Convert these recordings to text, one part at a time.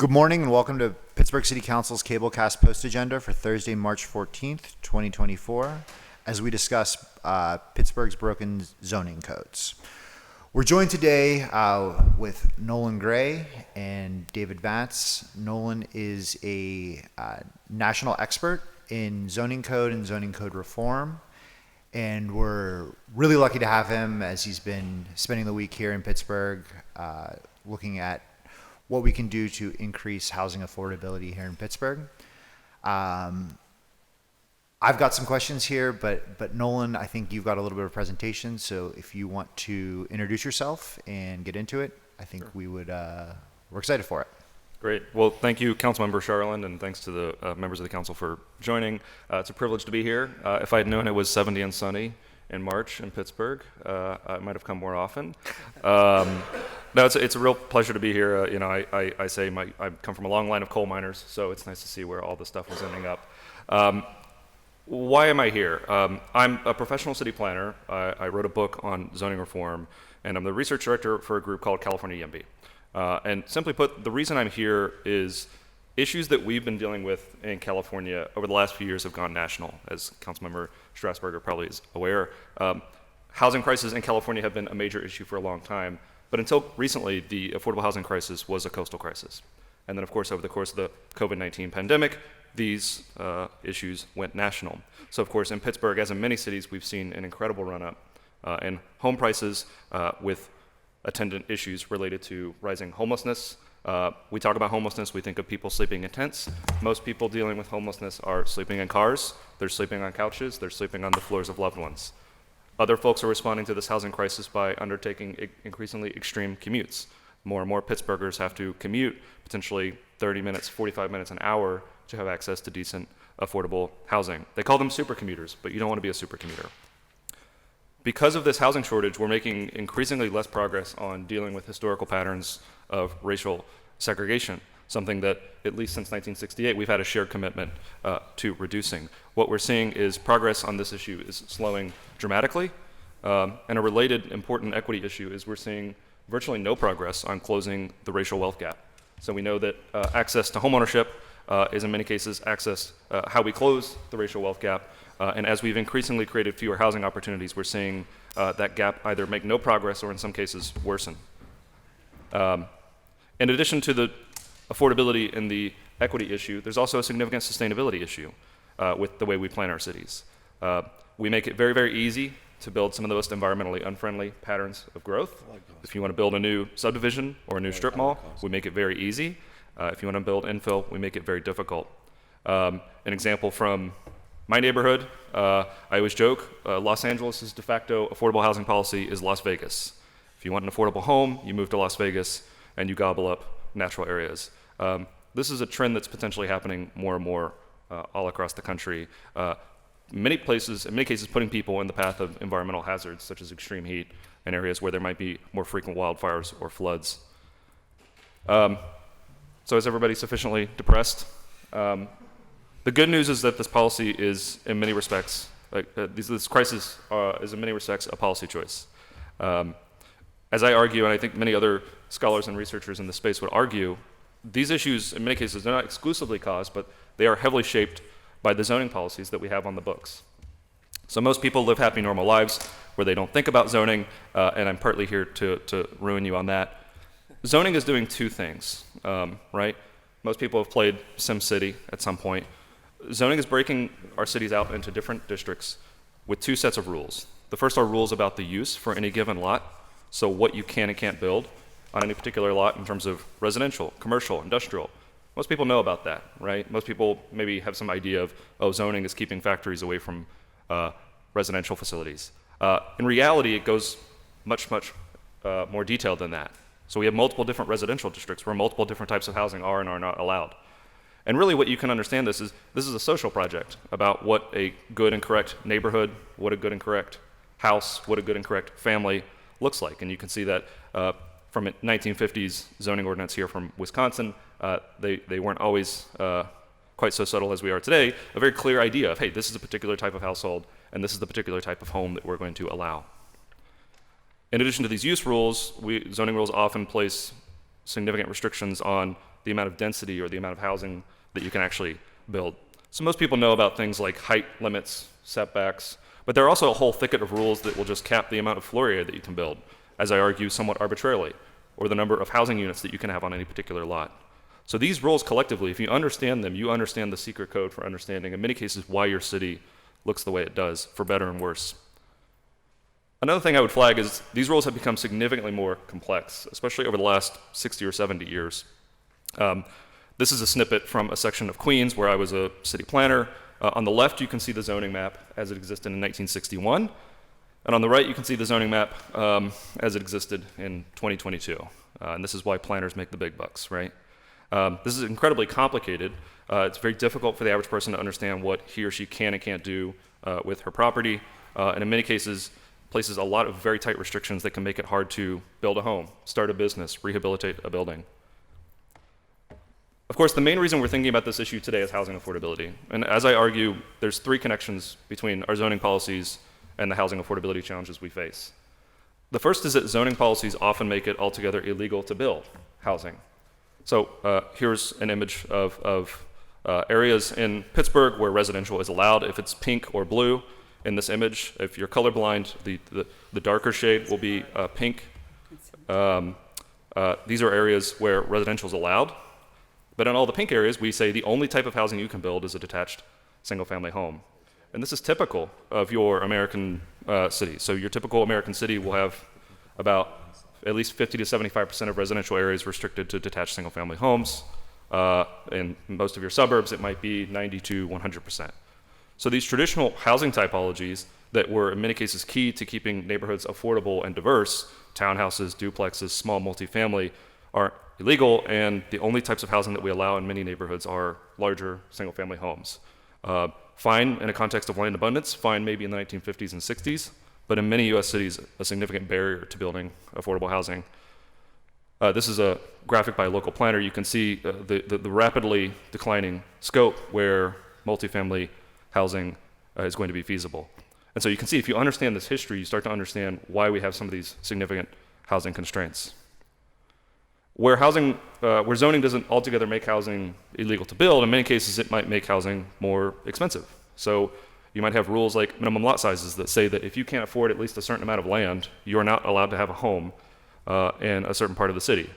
Good morning and welcome to Pittsburgh City Council's Cablecast Post Agenda for Thursday, March 14th, 2024, as we discuss Pittsburgh's broken zoning codes. We're joined today with Nolan Gray and David Vance. Nolan is a national expert in zoning code and zoning code reform, and we're really lucky to have him as he's been spending the week here in Pittsburgh looking at what we can do to increase housing affordability here in Pittsburgh. I've got some questions here, but Nolan, I think you've got a little bit of a presentation, so if you want to introduce yourself and get into it, I think we're excited for it. Great. Well, thank you, Councilmember Charland, and thanks to the members of the council for joining. It's a privilege to be here. If I had known it was 70 and sunny in March in Pittsburgh, I might have come more often. No, it's a real pleasure to be here. I say I come from a long line of coal miners, so it's nice to see where all this stuff was ending up. Why am I here? I'm a professional city planner. I wrote a book on zoning reform, and I'm the research director for a group called California YIMBY. And simply put, the reason I'm here is issues that we've been dealing with in California over the last few years have gone national, as Councilmember Strasburger probably is aware. Housing crises in California have been a major issue for a long time, but until recently, the affordable housing crisis was a coastal crisis. And then, of course, over the course of the COVID-19 pandemic, these issues went national. So, of course, in Pittsburgh, as in many cities, we've seen an incredible run-up in home prices with attendant issues related to rising homelessness. We talk about homelessness, we think of people sleeping in tents. Most people dealing with homelessness are sleeping in cars, they're sleeping on couches, they're sleeping on the floors of loved ones. Other folks are responding to this housing crisis by undertaking increasingly extreme commutes. More and more Pittsburghers have to commute potentially 30 minutes, 45 minutes, an hour to have access to decent, affordable housing. They call them super commuters, but you don't want to be a super commuter. Because of this housing shortage, we're making increasingly less progress on dealing with historical patterns of racial segregation, something that, at least since 1968, we've had a shared commitment to reducing. What we're seeing is progress on this issue is slowing dramatically, and a related important equity issue is we're seeing virtually no progress on closing the racial wealth gap. So we know that access to homeownership is in many cases how we close the racial wealth gap. And as we've increasingly created fewer housing opportunities, we're seeing that gap either make no progress or in some cases worsen. In addition to the affordability and the equity issue, there's also a significant sustainability issue with the way we plan our cities. We make it very, very easy to build some of the most environmentally unfriendly patterns of growth. If you want to build a new subdivision or a new strip mall, we make it very easy. If you want to build infill, we make it very difficult. An example from my neighborhood, I always joke, Los Angeles' de facto affordable housing policy is Las Vegas. If you want an affordable home, you move to Las Vegas and you gobble up natural areas. This is a trend that's potentially happening more and more all across the country. In many cases, putting people in the path of environmental hazards, such as extreme heat, in areas where there might be more frequent wildfires or floods. So is everybody sufficiently depressed? The good news is that this policy is, in many respects, this crisis is in many respects a policy choice. As I argue, and I think many other scholars and researchers in the space would argue, these issues, in many cases, they're not exclusively caused, but they are heavily shaped by the zoning policies that we have on the books. So most people live happy, normal lives where they don't think about zoning, and I'm partly here to ruin you on that. Zoning is doing two things, right? Most people have played SimCity at some point. Zoning is breaking our cities out into different districts with two sets of rules. The first are rules about the use for any given lot, so what you can and can't build on any particular lot in terms of residential, commercial, industrial. Most people know about that, right? Most people maybe have some idea of, zoning is keeping factories away from residential facilities. In reality, it goes much more detailed than that. So we have multiple different residential districts where multiple different types of housing are and are not allowed. And really what you can understand this is a social project about what a good and correct neighborhood, what a good and correct house, what a good and correct family looks like. And you can see that from a 1950s zoning ordinance here from Wisconsin, they weren't always quite so subtle as we are today, a very clear idea of, hey, this is a particular type of household, and this is the particular type of home that we're going to allow. In addition to these use rules, zoning rules often place significant restrictions on the amount of density or the amount of housing that you can actually build. So most people know about things like height limits, setbacks, but there are also a whole thicket of rules that will just cap the amount of floor area that you can build, as I argue somewhat arbitrarily, or the number of housing units that you can have on any particular lot. So these rules collectively, if you understand them, you understand the secret code for understanding, in many cases, why your city looks the way it does, for better and worse. Another thing I would flag is these rules have become significantly more complex, especially over the last 60 or 70 years. This is a snippet from a section of Queens where I was a city planner. On the left, you can see the zoning map as it existed in 1961. And on the right, you can see the zoning map as it existed in 2022. And this is why planners make the big bucks, right? This is incredibly complicated. It's very difficult for the average person to understand what he or she can and can't do with her property. And in many cases, places a lot of very tight restrictions that can make it hard to build a home, start a business, rehabilitate a building. Of course, the main reason we're thinking about this issue today is housing affordability. And as I argue, there's three connections between our zoning policies and the housing affordability challenges we face. The first is that zoning policies often make it altogether illegal to build housing. So here's an image of areas in Pittsburgh where residential is allowed. If it's pink or blue in this image, if you're colorblind, the darker shade will be pink. These are areas where residential is allowed. But in all the pink areas, we say the only type of housing you can build is a detached single-family home. And this is typical of your American city. So your typical American city will have about at least 50 to 75% of residential areas restricted to detached single-family homes. In most of your suburbs, it might be 90 to 100%. So these traditional housing typologies that were in many cases key to keeping neighborhoods affordable and diverse, townhouses, duplexes, small multifamily, are illegal, and the only types of housing that we allow in many neighborhoods are larger single-family homes. Fine in a context of land abundance, fine maybe in the 1950s and 60s, but in many US cities, a significant barrier to building affordable housing. This is a graphic by a local planner. You can see the rapidly declining scope where multifamily housing is going to be feasible. And so you can see if you understand this history, you start to understand why we have some of these significant housing constraints. Where zoning doesn't altogether make housing illegal to build, in many cases it might make housing more expensive. So you might have rules like minimum lot sizes that say that if you can't afford at least a certain amount of land, you are not allowed to have a home in a certain part of the city.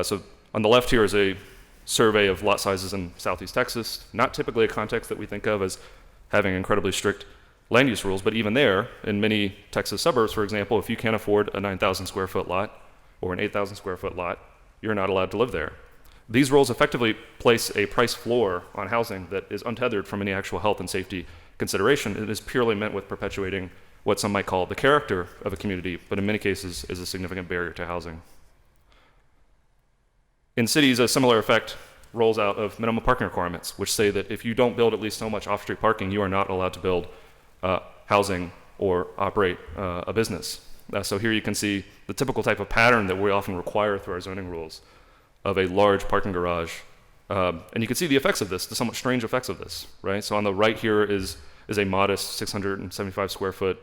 So on the left here is a survey of lot sizes in Southeast Texas, not typically a context that we think of as having incredibly strict land use rules, but even there, in many Texas suburbs, for example, if you can't afford a 9,000 square foot lot or an 8,000 square foot lot, you're not allowed to live there. These rules effectively place a price floor on housing that is untethered from any actual health and safety consideration. It is purely meant with perpetuating what some might call the character of a community, but in many cases is a significant barrier to housing. In cities, a similar effect rolls out of minimum parking requirements, which say that if you don't build at least so much off-street parking, you are not allowed to build housing or operate a business. So here you can see the typical type of pattern that we often require through our zoning rules of a large parking garage. And you can see the effects of this, the somewhat strange effects of this, right? So on the right here is a modest 675 square foot,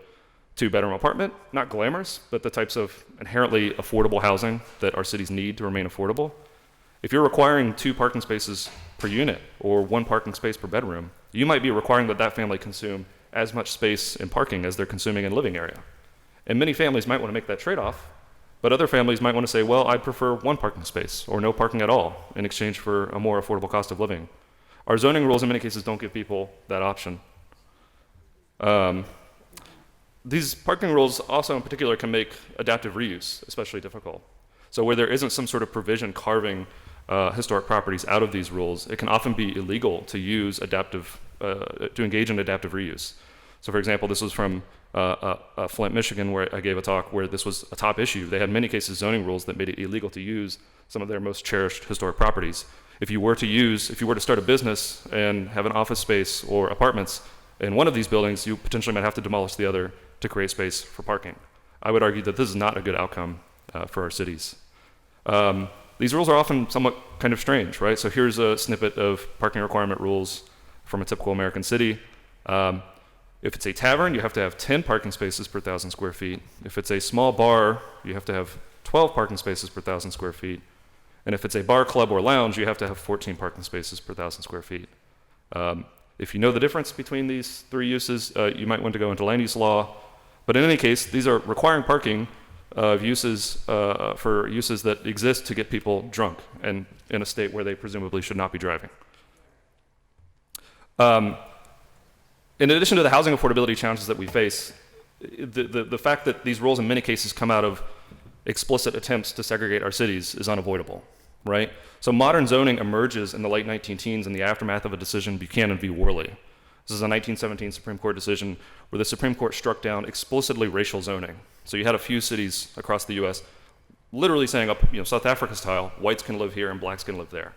2-bedroom apartment, not glamorous, but the types of inherently affordable housing that our cities need to remain affordable. If you're requiring 2 parking spaces per unit or 1 parking space per bedroom, you might be requiring that family consume as much space in parking as they're consuming in living area. And many families might want to make that trade-off, but other families might want to say, well, I'd prefer 1 parking space or no parking at all in exchange for a more affordable cost of living. Our zoning rules in many cases don't give people that option. These parking rules also in particular can make adaptive reuse especially difficult. So where there isn't some sort of provision carving historic properties out of these rules, it can often be illegal to use to engage in adaptive reuse. So for example, this was from Flint, Michigan, where I gave a talk where this was a top issue. They had in many cases zoning rules that made it illegal to use some of their most cherished historic properties. If you were to start a business and have an office space or apartments in one of these buildings, you potentially might have to demolish the other to create space for parking. I would argue that this is not a good outcome for our cities. These rules are often somewhat kind of strange, right? So here's a snippet of parking requirement rules from a typical American city. If it's a tavern, you have to have 10 parking spaces per 1,000 square feet. If it's a small bar, you have to have 12 parking spaces per 1,000 square feet. And if it's a bar, club, or lounge, you have to have 14 parking spaces per 1,000 square feet. If you know the difference between these three uses, you might want to go into land use law. But in any case, these are requiring parking of uses for uses that exist to get people drunk and in a state where they presumably should not be driving. In addition to the housing affordability challenges that we face, the fact that these rules in many cases come out of explicit attempts to segregate our cities is unavoidable, right? So modern zoning emerges in the late 19-teens in the aftermath of a decision, Buchanan v. Worley. This is a 1917 Supreme Court decision where the Supreme Court struck down explicitly racial zoning. So you had a few cities across the U.S. literally saying, South Africa style, whites can live here and blacks can live there.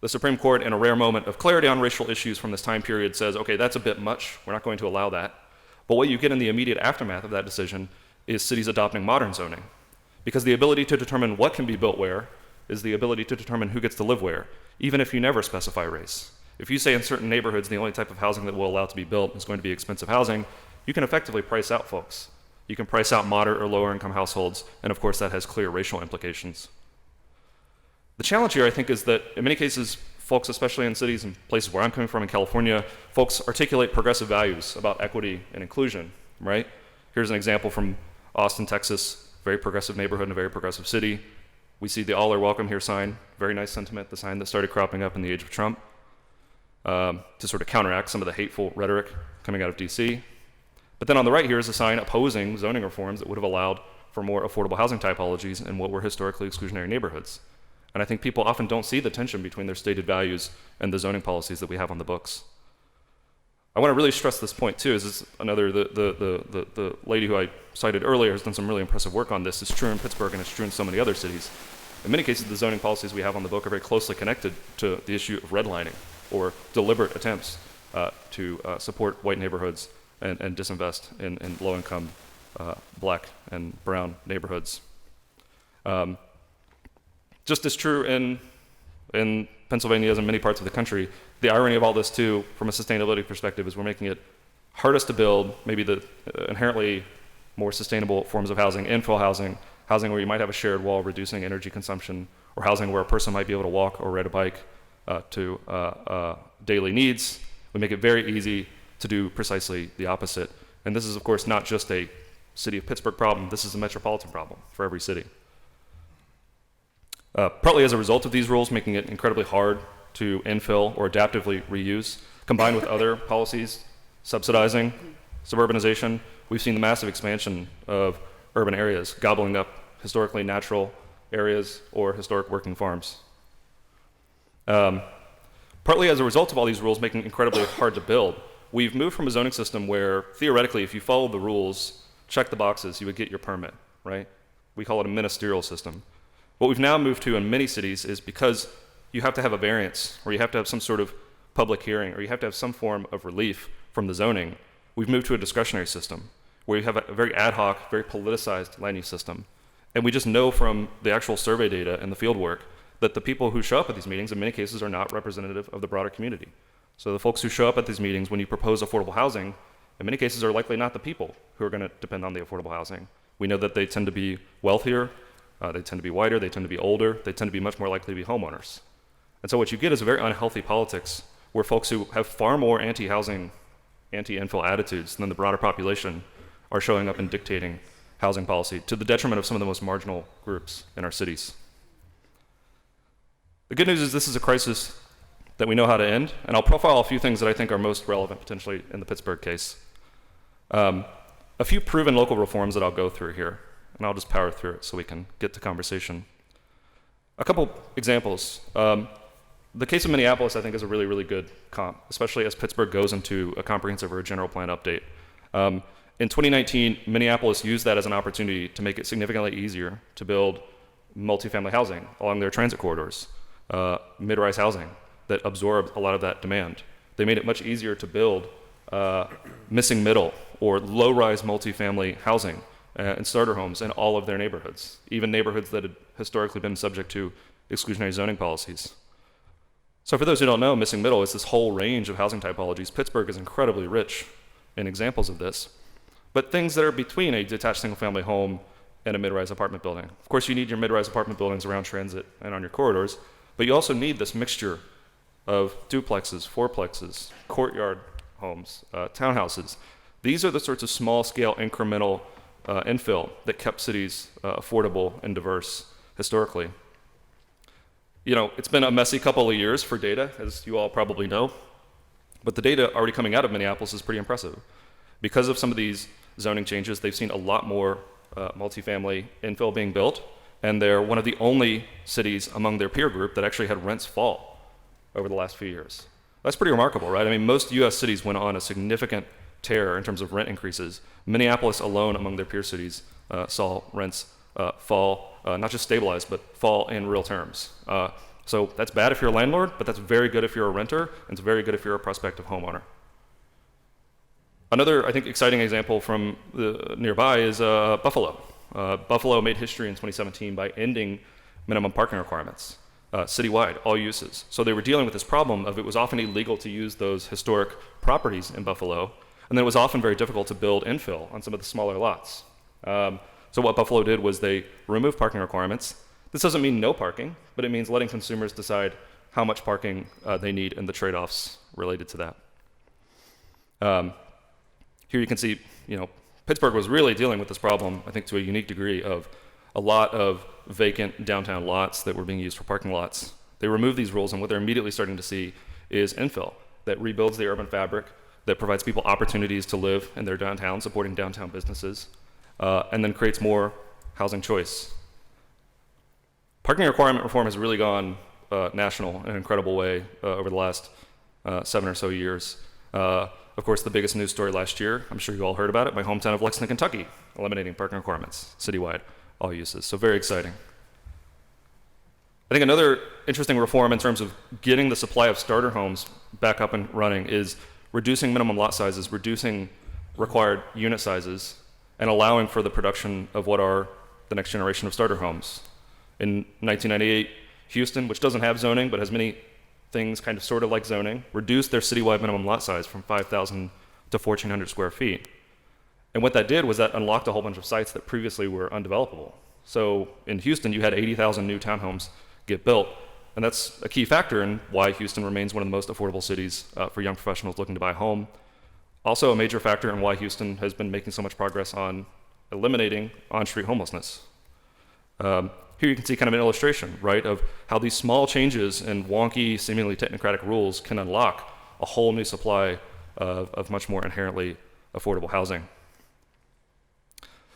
The Supreme Court, in a rare moment of clarity on racial issues from this time period, says, okay, that's a bit much. We're not going to allow that. But what you get in the immediate aftermath of that decision is cities adopting modern zoning. Because the ability to determine what can be built where is the ability to determine who gets to live where, even if you never specify race. If you say in certain neighborhoods the only type of housing that will allow to be built is going to be expensive housing, you can effectively price out folks. You can price out moderate or lower income households, and of course that has clear racial implications. The challenge here, I think, is that in many cases, folks, especially in cities and places where I'm coming from in California, folks articulate progressive values about equity and inclusion, right? Here's an example from Austin, Texas, very progressive neighborhood in a very progressive city. We see the all are welcome here sign, very nice sentiment, the sign that started cropping up in the age of Trump to sort of counteract some of the hateful rhetoric coming out of DC. But then on the right here is a sign opposing zoning reforms that would have allowed for more affordable housing typologies in what were historically exclusionary neighborhoods. And I think people often don't see the tension between their stated values and the zoning policies that we have on the books. I want to really stress this point too, is the lady who I cited earlier has done some really impressive work on this. It's true in Pittsburgh and it's true in so many other cities. In many cases, the zoning policies we have on the book are very closely connected to the issue of redlining or deliberate attempts to support white neighborhoods and disinvest in low-income black and brown neighborhoods. Just as true in Pennsylvania as in many parts of the country, the irony of all this too, from a sustainability perspective, is we're making it hardest to build maybe the inherently more sustainable forms of housing, infill housing, housing where you might have a shared wall reducing energy consumption, or housing where a person might be able to walk or ride a bike to daily needs. We make it very easy to do precisely the opposite. And this is, of course, not just a city of Pittsburgh problem. This is a metropolitan problem for every city. Partly as a result of these rules making it incredibly hard to infill or adaptively reuse, combined with other policies subsidizing suburbanization, we've seen the massive expansion of urban areas, gobbling up historically natural areas or historic working farms. Partly as a result of all these rules making it incredibly hard to build, we've moved from a zoning system where theoretically if you followed the rules, check the boxes, you would get your permit, right? We call it a ministerial system. What we've now moved to in many cities is because you have to have a variance, or you have to have some sort of public hearing, or you have to have some form of relief from the zoning, we've moved to a discretionary system, where you have a very ad hoc, very politicized land use system. And we just know from the actual survey data and the field work that the people who show up at these meetings in many cases are not representative of the broader community. So the folks who show up at these meetings when you propose affordable housing, in many cases are likely not the people who are going to depend on the affordable housing. We know that they tend to be wealthier, they tend to be whiter, they tend to be older, they tend to be much more likely to be homeowners. And so what you get is a very unhealthy politics where folks who have far more anti-housing, anti-infill attitudes than the broader population are showing up and dictating housing policy to the detriment of some of the most marginal groups in our cities. The good news is this is a crisis that we know how to end, and I'll profile a few things that I think are most relevant potentially in the Pittsburgh case. A few proven local reforms that I'll go through here, and I'll just power through it so we can get to conversation. A couple examples. The case of Minneapolis, I think, is a really, really good comp, especially as Pittsburgh goes into a comprehensive or a general plan update. In 2019, Minneapolis used that as an opportunity to make it significantly easier to build multifamily housing along their transit corridors, mid-rise housing that absorbed a lot of that demand. They made it much easier to build missing middle or low-rise multifamily housing and starter homes in all of their neighborhoods, even neighborhoods that had historically been subject to exclusionary zoning policies. So for those who don't know, missing middle is this whole range of housing typologies. Pittsburgh is incredibly rich in examples of this. But things that are between a detached single-family home in a mid-rise apartment building. Of course, you need your mid-rise apartment buildings around transit and on your corridors, but you also need this mixture of duplexes, fourplexes, courtyard homes, townhouses. These are the sorts of small-scale incremental infill that kept cities affordable and diverse historically. You know, it's been a messy couple of years for data, as you all probably know, but the data already coming out of Minneapolis is pretty impressive. Because of some of these zoning changes, they've seen a lot more multifamily infill being built, and they're one of the only cities among their peer group that actually had rents fall over the last few years. That's pretty remarkable, right? I mean, most US cities went on a significant tear in terms of rent increases. Minneapolis alone among their peer cities saw rents fall, not just stabilize, but fall in real terms. So that's bad if you're a landlord, but that's very good if you're a renter, and it's very good if you're a prospective homeowner. Another, I think, exciting example from nearby is Buffalo. Buffalo made history in 2017 by ending minimum parking requirements, citywide, all uses. So they were dealing with this problem of it was often illegal to use those historic properties in Buffalo, and then it was often very difficult to build infill on some of the smaller lots. So what Buffalo did was they removed parking requirements. This doesn't mean no parking, but it means letting consumers decide how much parking they need and the trade-offs related to that. Here you can see, you know, Pittsburgh was really dealing with this problem, I think, to a unique degree of a lot of vacant downtown lots that were being used for parking lots. They removed these rules, and what they're immediately starting to see is infill that rebuilds the urban fabric, that provides people opportunities to live in their downtown, supporting downtown businesses, and then creates more housing choice. Parking requirement reform has really gone national in an incredible way over the last 7 or so years. Of course, the biggest news story last year, I'm sure you all heard about it, my hometown of Lexington, Kentucky, eliminating parking requirements citywide, all uses. So very exciting. I think another interesting reform in terms of getting the supply of starter homes back up and running is reducing minimum lot sizes, reducing required unit sizes, and allowing for the production of what are the next generation of starter homes. In 1998, Houston, which doesn't have zoning but has many things kind of sort of like zoning, reduced their citywide minimum lot size from 5,000 to 1,400 square feet. And what that did was that unlocked a whole bunch of sites that previously were undevelopable. So in Houston, you had 80,000 new townhomes get built, and that's a key factor in why Houston remains one of the most affordable cities for young professionals looking to buy a home. Also a major factor in why Houston has been making so much progress on eliminating on-street homelessness. Here you can see kind of an illustration, right, of how these small changes in wonky, seemingly technocratic rules can unlock a whole new supply of much more inherently affordable housing.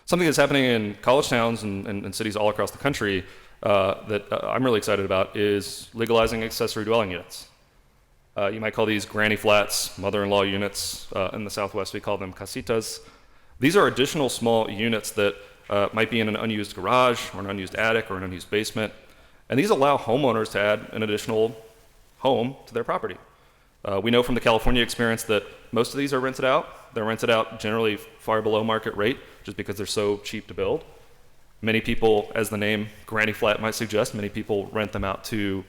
Something that's happening in college towns and cities all across the country that I'm really excited about is legalizing accessory dwelling units. You might call these granny flats, mother-in-law units. In the Southwest, we call them casitas. These are additional small units that might be in an unused garage or an unused attic or an unused basement. And these allow homeowners to add an additional home to their property. We know from the California experience that most of these are rented out. They're rented out generally far below market rate just because they're so cheap to build. Many people, as the name granny flat might suggest, many people rent them out to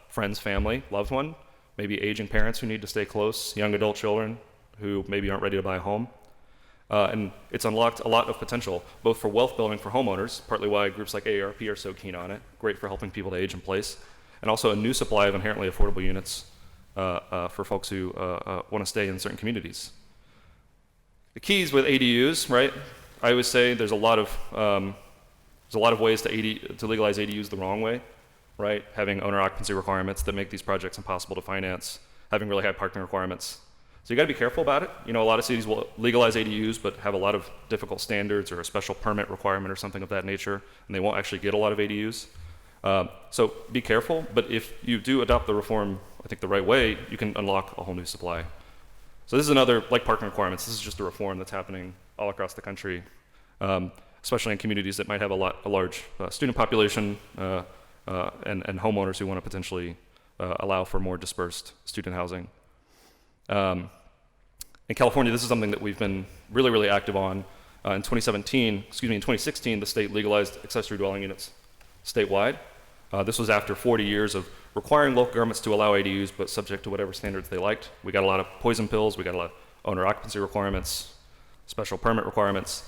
friends, family, loved one, maybe aging parents who need to stay close, young adult children who maybe aren't ready to buy a home. And it's unlocked a lot of potential, both for wealth building for homeowners, partly why groups like AARP are so keen on it, great for helping people to age in place, and also a new supply of inherently affordable units for folks who want to stay in certain communities. The keys with ADUs, right? I always say there's a lot of ways to legalize ADUs the wrong way, right? Having owner occupancy requirements that make these projects impossible to finance, having really high parking requirements. So you got to be careful about it. You know, a lot of cities will legalize ADUs, but have a lot of difficult standards or a special permit requirement or something of that nature, and they won't actually get a lot of ADUs. So be careful, but if you do adopt the reform, I think the right way, you can unlock a whole new supply. So this is another, like parking requirements, this is just a reform that's happening all across the country, especially in communities that might have a large student population and homeowners who want to potentially allow for more dispersed student housing. In California, this is something that we've been really, really active on. In 2016, the state legalized accessory dwelling units statewide. This was after 40 years of requiring local governments to allow ADUs, but subject to whatever standards they liked. We got a lot of poison pills, we got a lot of owner occupancy requirements, special permit requirements.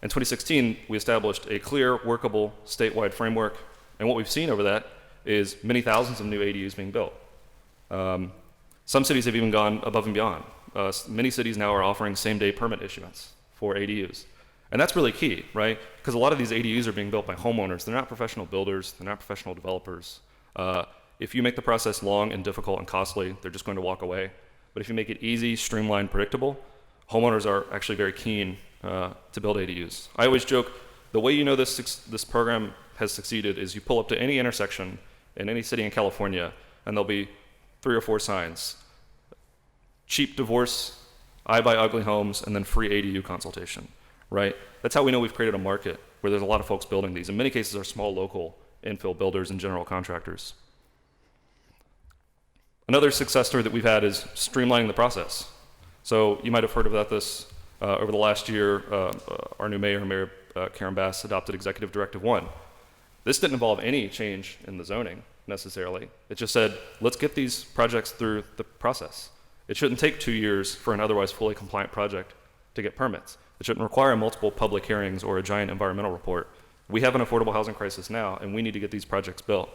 In 2016, we established a clear, workable, statewide framework, and what we've seen over that is many thousands of new ADUs being built. Some cities have even gone above and beyond. Many cities now are offering same-day permit issuance for ADUs. And that's really key, right? Because a lot of these ADUs are being built by homeowners. They're not professional builders. They're not professional developers. If you make the process long and difficult and costly, they're just going to walk away. But if you make it easy, streamlined, predictable, homeowners are actually very keen to build ADUs. I always joke, the way you know this program has succeeded is you pull up to any intersection in any city in California, and there'll be 3 or 4 signs. Cheap divorce, I buy ugly homes, and then free ADU consultation, right? That's how we know we've created a market where there's a lot of folks building these. In many cases, are small local infill builders and general contractors. Another success story that we've had is streamlining the process. So you might have heard about this over the last year. Our new Mayor Karen Bass, adopted Executive Directive 1. This didn't involve any change in the zoning necessarily. It just said, let's get these projects through the process. It shouldn't take 2 years for an otherwise fully compliant project to get permits. It shouldn't require multiple public hearings or a giant environmental report. We have an affordable housing crisis now, and we need to get these projects built.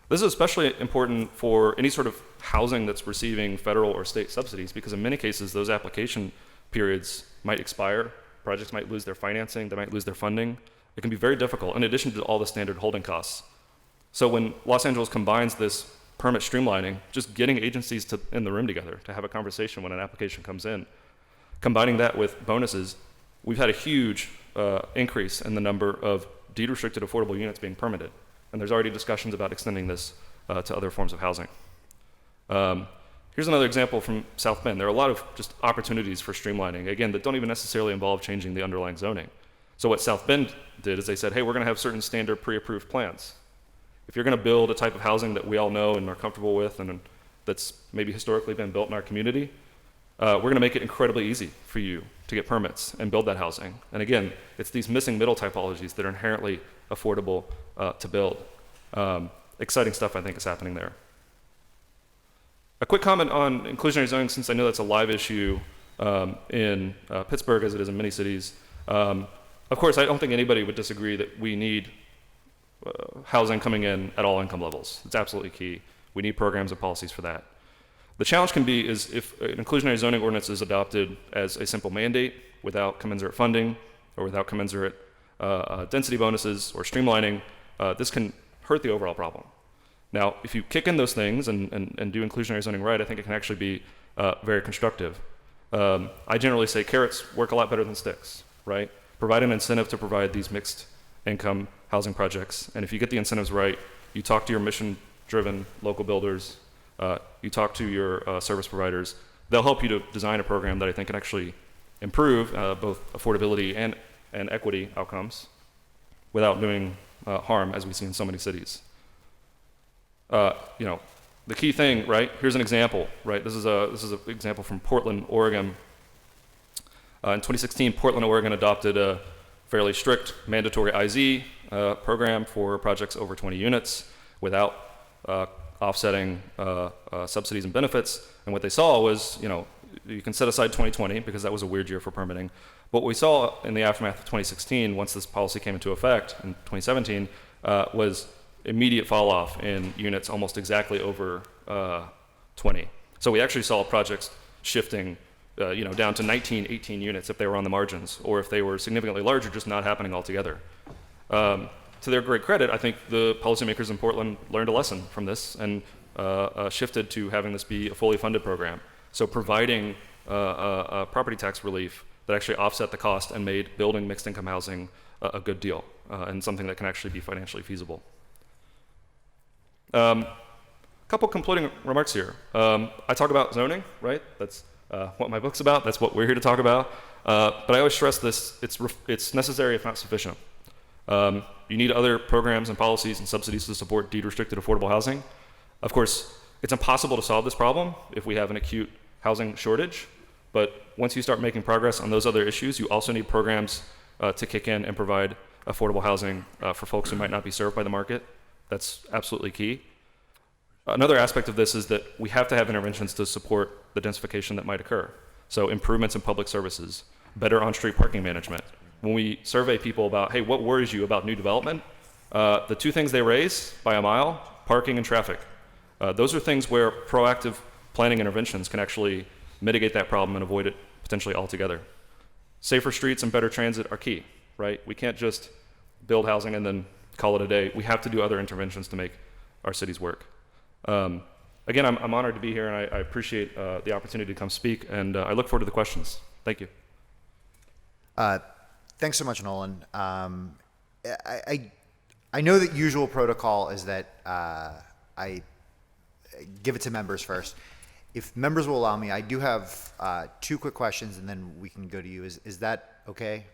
This is especially important for any sort of housing that's receiving federal or state subsidies, because in many cases, those application periods might expire. Projects might lose their financing. They might lose their funding. It can be very difficult, in addition to all the standard holding costs. So when Los Angeles combines this permit streamlining, just getting agencies in the room together to have a conversation when an application comes in, combining that with bonuses, we've had a huge increase in the number of deed-restricted affordable units being permitted. And there's already discussions about extending this to other forms of housing. Here's another example from South Bend. There are a lot of just opportunities for streamlining, again, that don't even necessarily involve changing the underlying zoning. So what South Bend did is they said, hey, we're going to have certain standard pre-approved plans. If you're going to build a type of housing that we all know and are comfortable with and that's maybe historically been built in our community, we're going to make it incredibly easy for you to get permits and build that housing. And again, it's these missing middle typologies that are inherently affordable to build. Exciting stuff, I think, is happening there. A quick comment on inclusionary zoning, since I know that's a live issue in Pittsburgh, as it is in many cities. Of course, I don't think anybody would disagree that we need housing coming in at all income levels. It's absolutely key. We need programs and policies for that. The challenge can be is if an inclusionary zoning ordinance is adopted as a simple mandate without commensurate funding or without commensurate density bonuses or streamlining, this can hurt the overall problem. Now, if you kick in those things and do inclusionary zoning right, I think it can actually be very constructive. I generally say carrots work a lot better than sticks, right? Provide an incentive to provide these mixed income housing projects. And if you get the incentives right, you talk to your mission-driven local builders, you talk to your service providers, they'll help you to design a program that I think can actually improve both affordability and equity outcomes without doing harm, as we see in so many cities. The key thing, right? Here's an example, right? This is an example from Portland, Oregon. In 2016, Portland, Oregon adopted a fairly strict mandatory IZ program for projects over 20 units without offsetting subsidies and benefits. And what they saw was, you can set aside 2020 because that was a weird year for permitting. But what we saw in the aftermath of 2016, once this policy came into effect in 2017, was immediate fall off in units almost exactly over 20. So we actually saw projects shifting down to 19, 18 units if they were on the margins, or if they were significantly larger, just not happening altogether. To their great credit, I think the policymakers in Portland learned a lesson from this and shifted to having this be a fully funded program. So providing property tax relief that actually offset the cost and made building mixed income housing a good deal and something that can actually be financially feasible. Couple concluding remarks here. I talk about zoning, right? That's what my book's about. That's what we're here to talk about. But I always stress this, it's necessary if not sufficient. You need other programs and policies and subsidies to support deed-restricted affordable housing. Of course, it's impossible to solve this problem if we have an acute housing shortage. But once you start making progress on those other issues, you also need programs to kick in and provide affordable housing for folks who might not be served by the market. That's absolutely key. Another aspect of this is that we have to have interventions to support the densification that might occur. So improvements in public services, better on-street parking management, when we survey people about, hey, what worries you about new development? The two things they raise by a mile, parking and traffic. Those are things where proactive planning interventions can actually mitigate that problem and avoid it potentially altogether. Safer streets and better transit are key, right? We can't just build housing and then call it a day. We have to do other interventions to make our cities work. Again, I'm honored to be here, and I appreciate the opportunity to come speak, and I look forward to the questions. Thank you. Thanks so much, Nolan. I know that usual protocol is that I give it to members first. If members will allow me, I do have two quick questions, and then we can go to you. Is that okay?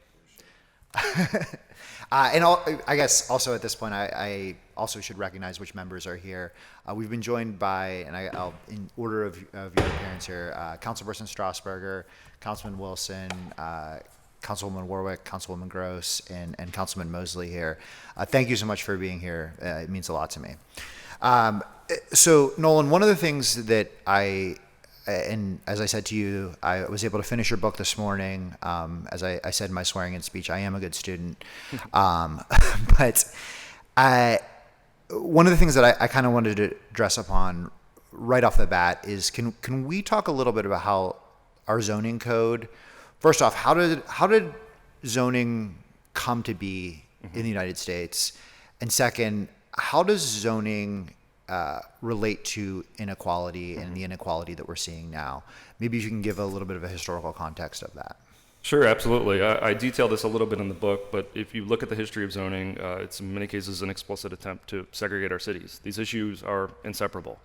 I guess also at this point, I also should recognize which members are here. We've been joined by, and I'll in order of your appearance here, Councilperson Strasburger, Councilman Wilson, Councilwoman Warwick, Councilwoman Gross, and Councilman Mosley here. Thank you so much for being here. It means a lot to me. So Nolan, one of the things that and as I said to you, I was able to finish your book this morning. As I said in my swearing-in speech, I am a good student. But one of the things that I kind of wanted to dress upon right off the bat is, can we talk a little bit about how our zoning code, first off, how did zoning come to be in the United States? And second, how does zoning relate to inequality and the inequality that we're seeing now? Maybe you can give a little bit of a historical context of that. Sure, absolutely. I detail this a little bit in the book, but if you look at the history of zoning, it's in many cases an explicit attempt to segregate our cities. These issues are inseparable.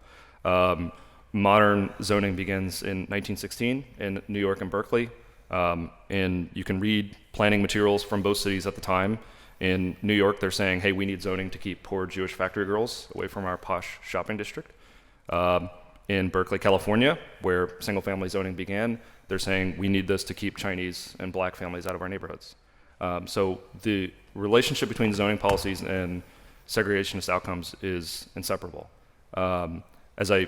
Modern zoning begins in 1916 in New York and Berkeley, and you can read planning materials from both cities at the time. In New York, they're saying, hey, we need zoning to keep poor Jewish factory girls away from our posh shopping district. In Berkeley, California, where single-family zoning began, they're saying we need this to keep Chinese and black families out of our neighborhoods. So the relationship between zoning policies and segregationist outcomes is inseparable. As I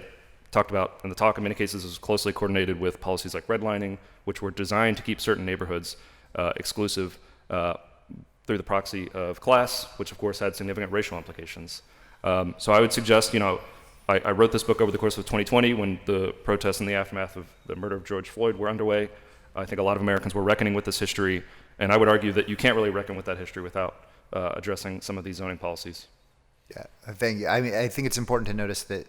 talked about in the talk, in many cases, it was closely coordinated with policies like redlining, which were designed to keep certain neighborhoods exclusive through the proxy of class, which of course had significant racial implications. So I would suggest, I wrote this book over the course of 2020 when the protests in the aftermath of the murder of George Floyd were underway. I think a lot of Americans were reckoning with this history, and I would argue that you can't really reckon with that history without addressing some of these zoning policies. Yeah, thank you. I mean, I think it's important to notice that,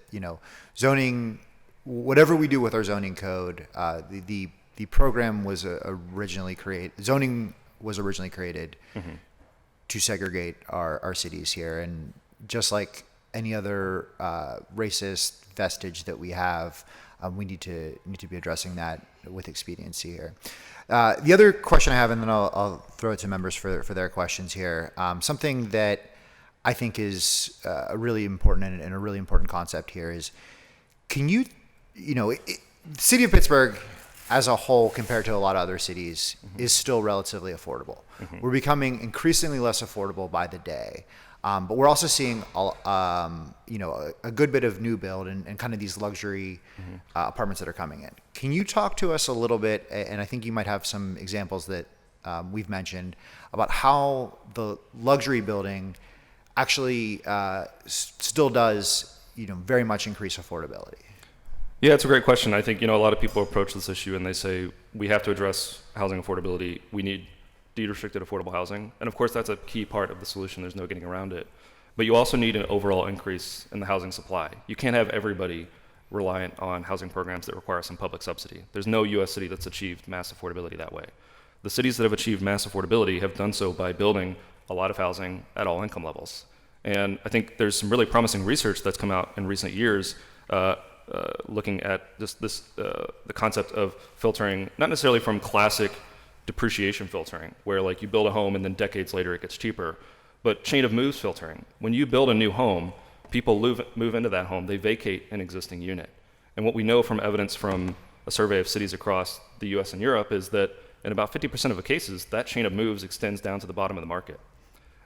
zoning, whatever we do with our zoning code, the program was originally created, zoning was originally created to segregate our cities here. And just like any other racist vestige that we have, we need to be addressing that with expediency here. The other question I have, and then I'll throw it to members for their questions here. Something that I think is a really important and a really important concept here is, can you, the city of Pittsburgh as a whole, compared to a lot of other cities, is still relatively affordable. We're becoming increasingly less affordable by the day. But we're also seeing, a good bit of new build and kind of these luxury apartments that are coming in. Can you talk to us a little bit, and I think you might have some examples that we've mentioned, about how the luxury building actually still does, very much increase affordability? Yeah, it's a great question. I think, a lot of people approach this issue and they say, we have to address housing affordability. We need deed-restricted affordable housing. And of course, that's a key part of the solution. There's no getting around it. But you also need an overall increase in the housing supply. You can't have everybody reliant on housing programs that require some public subsidy. There's no U.S. city that's achieved mass affordability that way. The cities that have achieved mass affordability have done so by building a lot of housing at all income levels. And I think there's some really promising research that's come out in recent years looking at just the concept of filtering, not necessarily from classic depreciation filtering, where like you build a home and then decades later it gets cheaper, but chain of moves filtering. When you build a new home, people move into that home, they vacate an existing unit. And what we know from evidence from a survey of cities across the US and Europe is that in about 50% of the cases, that chain of moves extends down to the bottom of the market.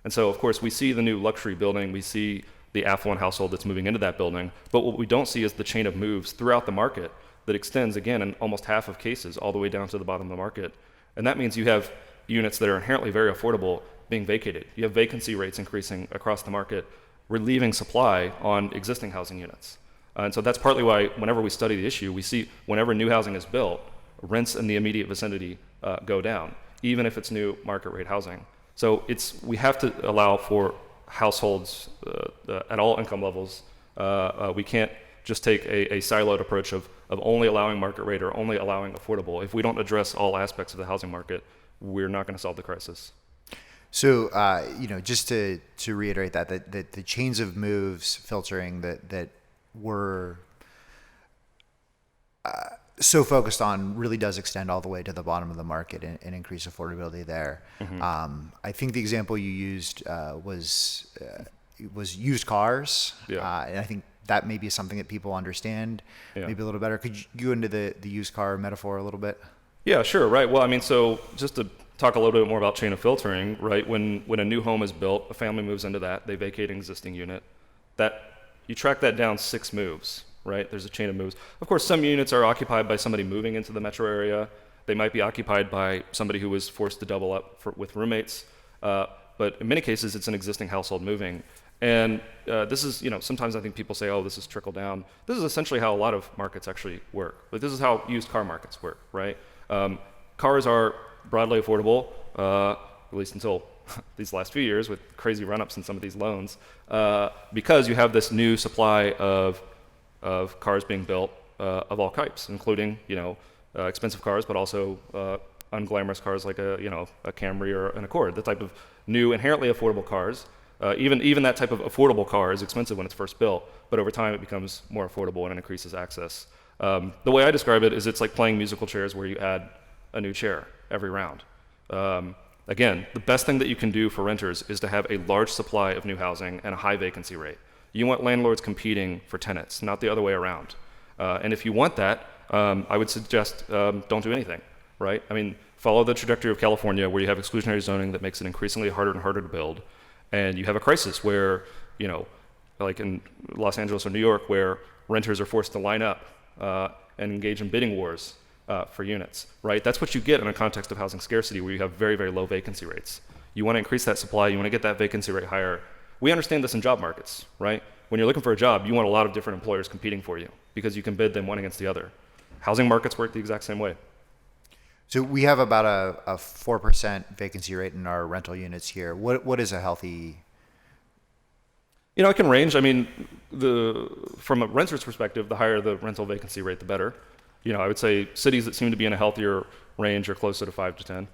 And so, of course, we see the new luxury building, we see the affluent household that's moving into that building, but what we don't see is the chain of moves throughout the market that extends, again, in almost half of cases, all the way down to the bottom of the market. And that means you have units that are inherently very affordable being vacated. You have vacancy rates increasing across the market, relieving supply on existing housing units. And so that's partly why whenever we study the issue, we see whenever new housing is built, rents in the immediate vicinity go down, even if it's new market rate housing. So we have to allow for households at all income levels. We can't just take a siloed approach of only allowing market rate or only allowing affordable. If we don't address all aspects of the housing market, we're not going to solve the crisis. So, just to reiterate that the chains of moves filtering that we're so focused on really does extend all the way to the bottom of the market and increase affordability there. Mm-hmm. I think the example you used was used cars. Yeah. And I think that may be something that people understand maybe a little better. Could you go into the used car metaphor a little bit? Yeah, sure. Right. Well, I mean, so just to talk a little bit more about chain of filtering, right? When a new home is built, a family moves into that, they vacate an existing unit. That you track that down 6 moves, right? There's a chain of moves. Of course, some units are occupied by somebody moving into the metro area. They might be occupied by somebody who was forced to double up with roommates. But in many cases, it's an existing household moving. And this is, sometimes I think people say, oh, this is trickle down. This is essentially how a lot of markets actually work. But this is how used car markets work, right? Cars are broadly affordable, at least until these last few years with crazy run-ups in some of these loans, because you have this new supply of cars being built of all types, including expensive cars, but also unglamorous cars like a Camry or an Accord, the type of new inherently affordable cars. Even that type of affordable car is expensive when it's first built, but over time it becomes more affordable and it increases access. The way I describe it is it's like playing musical chairs where you add a new chair every round. Again, the best thing that you can do for renters is to have a large supply of new housing and a high vacancy rate. You want landlords competing for tenants, not the other way around. And if you want that, I would suggest don't do anything, right? I mean, follow the trajectory of California where you have exclusionary zoning that makes it increasingly harder and harder to build. And you have a crisis where, like in Los Angeles or New York, where renters are forced to line up and engage in bidding wars for units, right? That's what you get in a context of housing scarcity where you have very, very low vacancy rates. You want to increase that supply, you want to get that vacancy rate higher. We understand this in job markets, right? When you're looking for a job, you want a lot of different employers competing for you because you can bid them one against the other. Housing markets work the exact same way. So we have about a 4% vacancy rate in our rental units here. What is a healthy? It can range. I mean, from a renter's perspective, the higher the rental vacancy rate, the better. I would say cities that seem to be in a healthier range are closer to 5 to 10.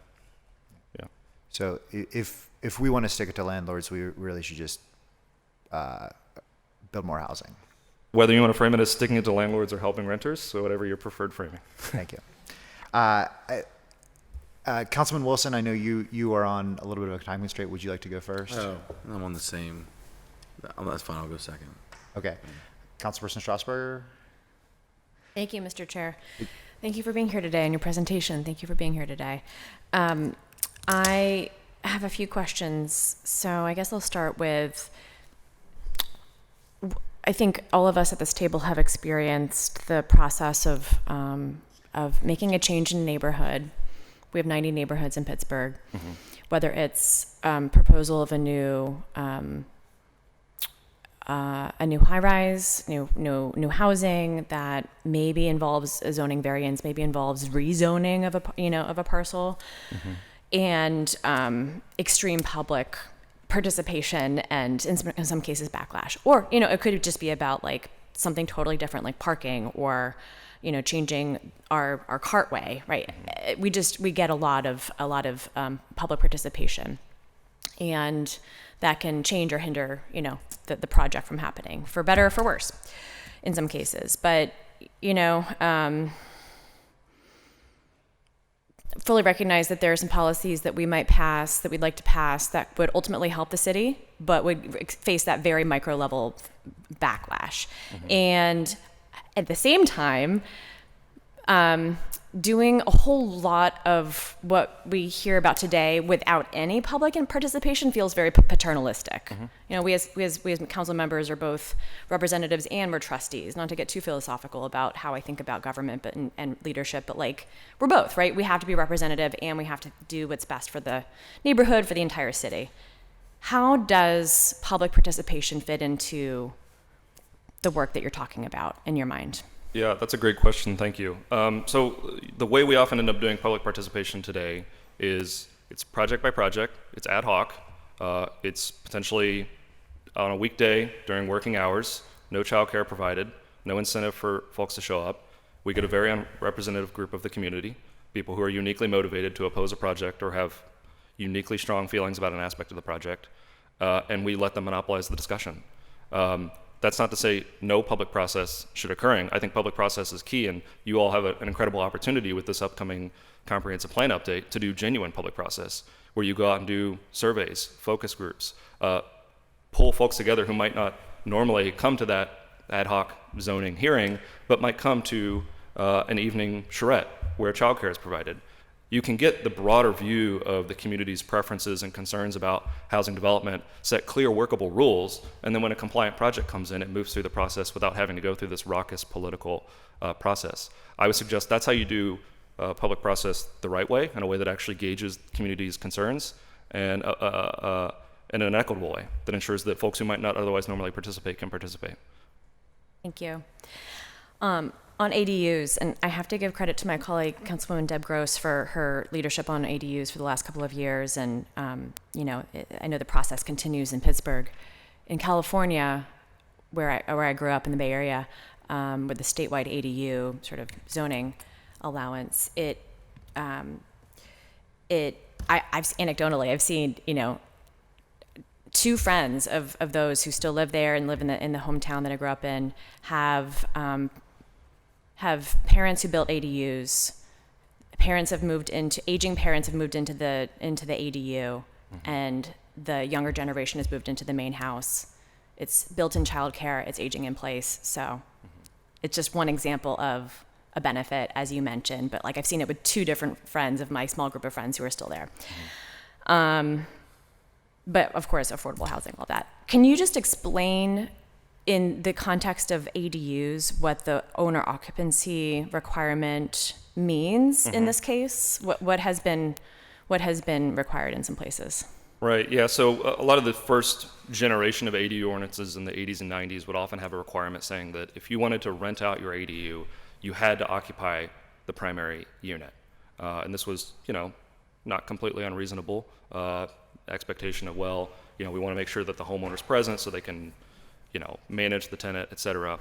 Yeah. So if we want to stick it to landlords, we really should just build more housing. Whether you want to frame it as sticking it to landlords or helping renters, so whatever your preferred framing. Thank you. Councilman Wilson, I know you are on a little bit of a time constraint. Would you like to go first? Oh, I'm on the same. That's fine. I'll go second. Okay. Councilperson Strasburger? Thank you, Mr. Chair. Thank you for being here today and your presentation. Thank you for being here today. I have a few questions. So I guess I'll start with, I think all of us at this table have experienced the process of making a change in a neighborhood. We have 90 neighborhoods in Pittsburgh. Mm-hmm. Whether it's proposal of a new high-rise, new housing that maybe involves a zoning variance, maybe involves rezoning of a parcel, mm-hmm. and extreme public participation and in some cases backlash. Or it could just be about like something totally different, like parking or changing our cartway, right? We get a lot of public participation, and that can change or hinder, the project from happening, for better or for worse, in some cases. But fully recognize that there are some policies that we might pass, that we'd like to pass, that would ultimately help the city, but would face that very micro level backlash. Mm-hmm. And at the same time, doing a whole lot of what we hear about today without any public participation feels very paternalistic. You know, we as council members are both representatives and we're trustees. Not to get too philosophical about how I think about government, and leadership, but like we're both, right? We have to be representative and we have to do what's best for the neighborhood, for the entire city. How does public participation fit into the work that you're talking about in your mind? Yeah, that's a great question. Thank you. So the way we often end up doing public participation today is it's project by project, it's ad hoc, it's potentially on a weekday during working hours, no childcare provided, no incentive for folks to show up. We get a very unrepresentative group of the community, people who are uniquely motivated to oppose a project or have uniquely strong feelings about an aspect of the project, and we let them monopolize the discussion. That's not to say no public process should occurring. I think public process is key, and you all have an incredible opportunity with this upcoming comprehensive plan update to do genuine public process, where you go out and do surveys, focus groups, pull folks together who might not normally come to that ad hoc zoning hearing, but might come to an evening charrette where childcare is provided. You can get the broader view of the community's preferences and concerns about housing development, set clear workable rules, and then when a compliant project comes in, it moves through the process without having to go through this raucous political process. I would suggest that's how you do public process the right way, in a way that actually gauges the community's concerns, and in an equitable way that ensures that folks who might not otherwise normally participate can participate. Thank you. On ADUs, and I have to give credit to my colleague, Councilwoman Deb Gross, for her leadership on ADUs for the last couple of years. And, you know, I know the process continues in Pittsburgh. In California, where I grew up in the Bay Area, with the statewide ADU sort of zoning allowance, I've anecdotally, I've seen, you know, two friends of those who still live there and live in the hometown that I grew up in have parents who built ADUs. Aging parents have moved into the ADU, and the younger generation has moved into the main house. It's built-in childcare. It's aging in place. So it's just one example of a benefit, as you mentioned. But like I've seen it with two different friends of my small group of friends who are still there. But of course, affordable housing, all that. Can you just explain, in the context of ADUs, what the owner occupancy requirement means in this case? What has been required in some places? Right, yeah, so a lot of the first generation of ADU ordinances in the 80s and 90s would often have a requirement saying that if you wanted to rent out your ADU, you had to occupy the primary unit. And this was, you know, not completely unreasonable expectation of, well, you know, we want to make sure that the homeowner's present so they can, you know, manage the tenant, et cetera.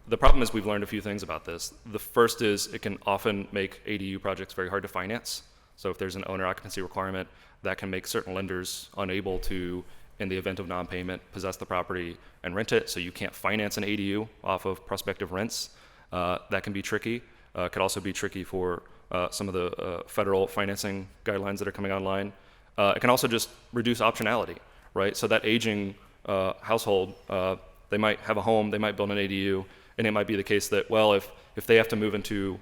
The problem is we've learned a few things about this. The first is it can often make ADU projects very hard to finance. So if there's an owner occupancy requirement, that can make certain lenders unable to, in the event of non-payment, possess the property and rent it, so you can't finance an ADU off of prospective rents. That can be tricky. Could also be tricky for some of the federal financing guidelines that are coming online. It can also just reduce optionality, right? So that aging household, they might have a home, they might build an ADU, and it might be the case that, well, if they have to move into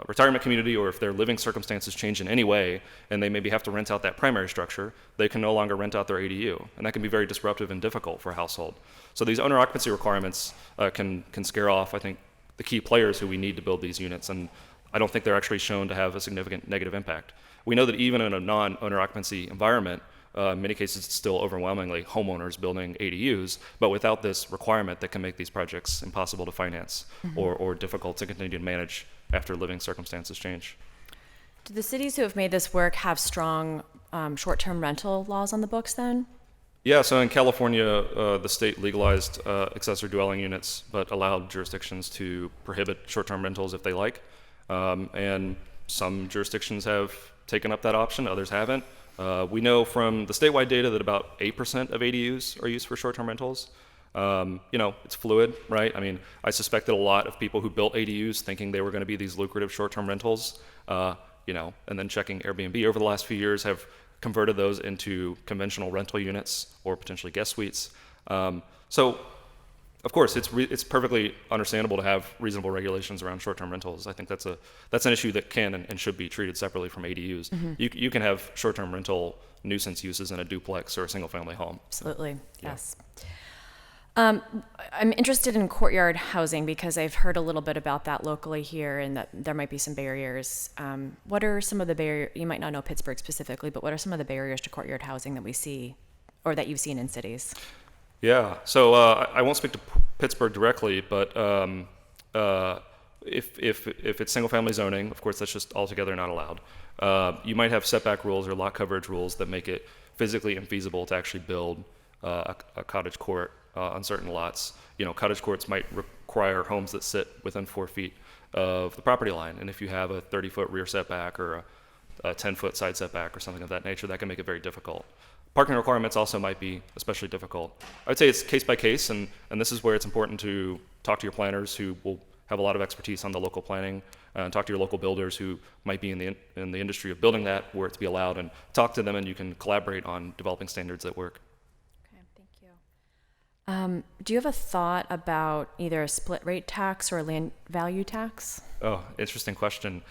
retirement community, or if their living circumstances change in any way, and they maybe have to rent out that primary structure, they can no longer rent out their ADU, and that can be very disruptive and difficult for a household. So these owner occupancy requirements can scare off, I think, the key players who we need to build these units, and I don't think they're actually shown to have a significant negative impact. We know that even in a non-owner occupancy environment, in many cases, it's still overwhelmingly homeowners building ADUs, but without this requirement that can make these projects impossible to finance or difficult to continue to manage after living circumstances change. Do the cities who have made this work have strong short-term rental laws on the books then? Yeah, so in California, the state legalized accessory dwelling units, but allowed jurisdictions to prohibit short-term rentals if they like. And some jurisdictions have taken up that option, others haven't. We know from the statewide data that about 8% of ADUs are used for short-term rentals. You know, it's fluid, right? I mean, I suspect that a lot of people who built ADUs thinking they were going to be these lucrative short-term rentals, you know, and then checking Airbnb over the last few years have converted those into conventional rental units or potentially guest suites. So of course, it's perfectly understandable to have reasonable regulations around short-term rentals. I think that's an issue that can and should be treated separately from ADUs. You can have short-term rental nuisance uses in a duplex or a single-family home. Absolutely, Yeah. yes. I'm interested in courtyard housing because I've heard a little bit about that locally here and that there might be some barriers. What are some of the barriers, you might not know Pittsburgh specifically, but what are some of the barriers to courtyard housing that we see or that you've seen in cities? Yeah, so I won't speak to Pittsburgh directly, but if it's single-family zoning, of course, that's just altogether not allowed. You might have setback rules or lot coverage rules that make it physically infeasible to actually build a cottage court on certain lots. Cottage courts might require homes that sit within 4 feet of the property line, and if you have a 30-foot rear setback or a 10-foot side setback or something of that nature, that can make it very difficult. Parking requirements also might be especially difficult. I would say it's case by case, and this is where it's important to talk to your planners who will have a lot of expertise on the local planning, and talk to your local builders who might be in the industry of building that, where it to be allowed, and talk to them, and you can collaborate on developing standards that work. Okay, thank you. Do you have a thought about either a split rate tax or a land value tax? Oh, interesting question.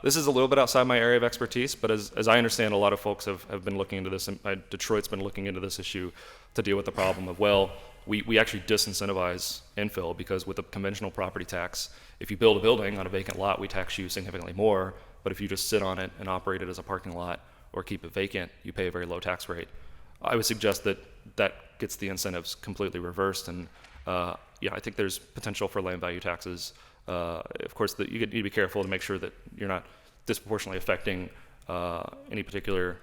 This is a little bit outside my area of expertise, but as I understand, a lot of folks have been looking into this, and Detroit's been looking into this issue to deal with the problem of, we actually disincentivize infill, because with a conventional property tax, if you build a building on a vacant lot, we tax you significantly more, but if you just sit on it and operate it as a parking lot or keep it vacant, you pay a very low tax rate. I would suggest that gets the incentives completely reversed, and I think there's potential for land value taxes. Of course, you need to be careful to make sure that you're not disproportionately affecting any particular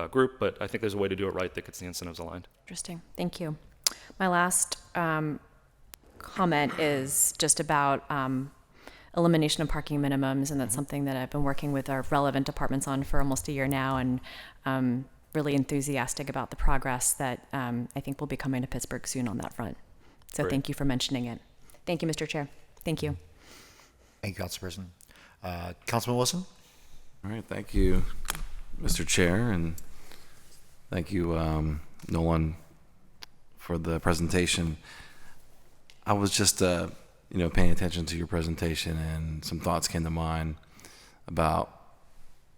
group, but I think there's a way to do it right that gets the incentives aligned. Interesting, thank you. My last comment is just about elimination of parking minimums, and that's something that I've been working with our relevant departments on for almost a year now, and really enthusiastic about the progress that I think will be coming to Pittsburgh soon on that front. So Great. Thank you for mentioning it. Thank you, Mr. Chair. Thank you. Thank you, Councilperson. Councilman Wilson? All right, thank you, Mr. Chair, and thank you, Nolan, for the presentation. I was just, paying attention to your presentation, and some thoughts came to mind about,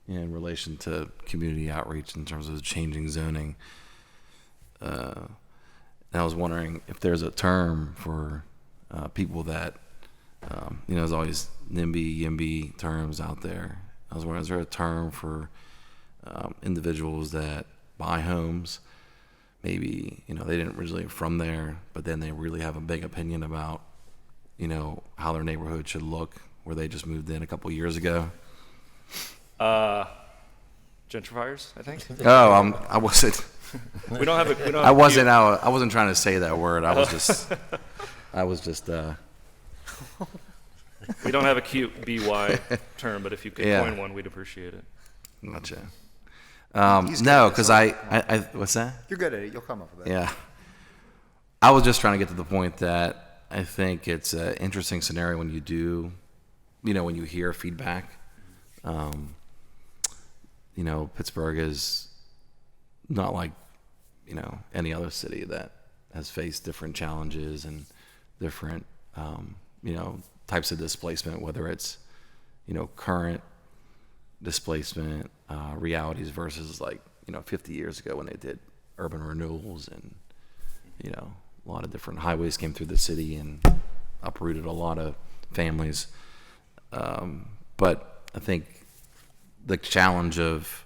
in relation to community outreach in terms of changing zoning. And I was wondering if there's a term for people that, there's always NIMBY, YIMBY terms out there. I was wondering, is there a term for individuals that buy homes? Maybe, they didn't originally from there, but then they really have a big opinion about, how their neighborhood should look, where they just moved in a couple years ago. Gentrifiers, I think. Oh, I wasn't. We don't have a. I wasn't trying to say that word. I was just. We don't have a cute BY term, but if you could Yeah. coin one, we'd appreciate it. Gotcha. He's No, good. because I what's that? You're good at it. You'll come up with it. Yeah. I was just trying to get to the point that I think it's an interesting scenario when you do, when you hear feedback. Pittsburgh is not like, any other city that has faced different challenges and different, types of displacement, whether it's, current displacement realities versus 50 years ago when they did urban renewals, and, a lot of different highways came through the city and uprooted a lot of families. But I think the challenge of,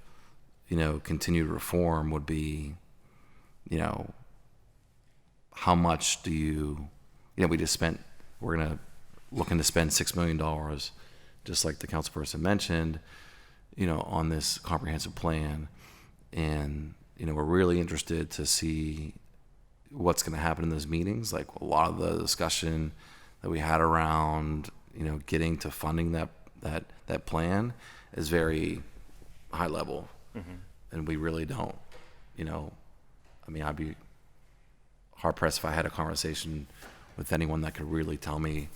continued reform would be, how much do you, we're looking to spend $6 million, just like the councilperson mentioned, on this comprehensive plan. And, we're really interested to see what's going to happen in those meetings. Like a lot of the discussion that we had around, getting to funding that plan is very high level. Mm-hmm. And we really don't, I'd be hard pressed if I had a conversation with anyone that could really tell me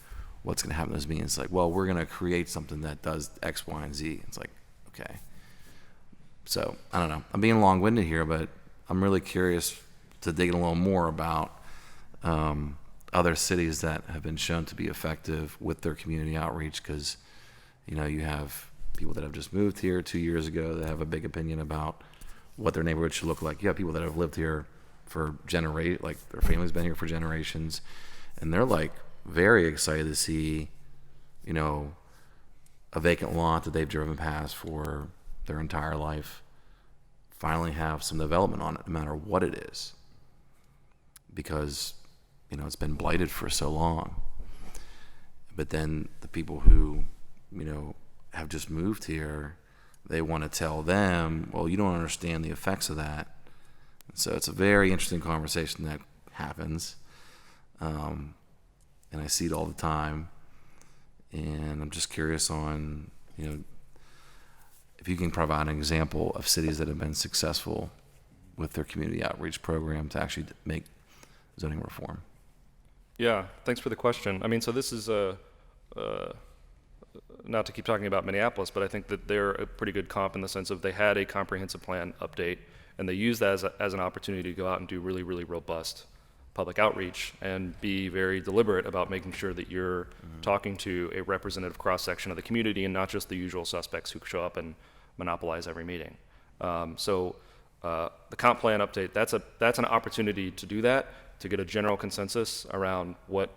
what's going to happen in those meetings. Like, well, we're going to create something that does X, Y, and Z. It's like, okay. So I don't know. I'm being long-winded here, but I'm really curious to dig in a little more about, other cities that have been shown to be effective with their community outreach, because you have people that have just moved here 2 years ago that have a big opinion about what their neighborhood should look like. You have people that have lived here for like their family's been here for generations, and they're like very excited to see a vacant lot that they've driven past for their entire life finally have some development on it, no matter what it is, because it's been blighted for so long. But then the people who have just moved here, they want to tell them, well, you don't understand the effects of that. So it's a very interesting conversation that happens, and I see it all the time. And I'm just curious on, if you can provide an example of cities that have been successful with their community outreach program to actually make zoning reform. Yeah, thanks for the question. I mean, so this is not to keep talking about Minneapolis, but I think that they're a pretty good comp in the sense of they had a comprehensive plan update, and they used that as an opportunity to go out and do really, really robust public outreach and be very deliberate about making sure that you're talking to a representative cross-section of the community and not just the usual suspects who show up and monopolize every meeting. So the comp plan update, that's an opportunity to do that, to get a general consensus around what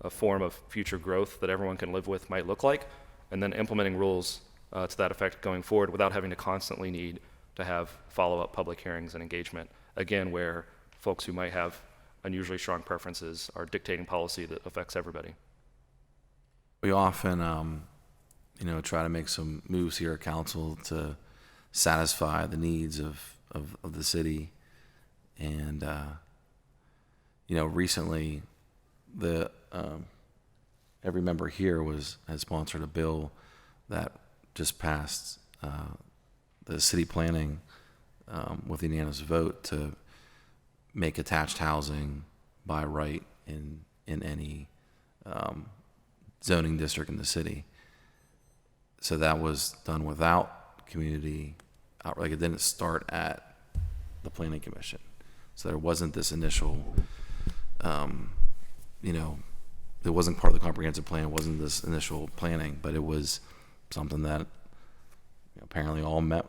a form of future growth that everyone can live with might look like, and then implementing rules to that effect going forward without having to constantly need to have follow-up public hearings and engagement, again, where folks who might have unusually strong preferences are dictating policy that affects everybody. We often, try to make some moves here at council to satisfy the needs of the city. And, recently every member here has sponsored a bill that just passed the city planning with a unanimous vote to make attached housing by right in any zoning district in the city. So that was done without community like it didn't start at the planning commission. So there wasn't this initial, it wasn't part of the comprehensive plan. It wasn't this initial planning, but it was something that apparently all met,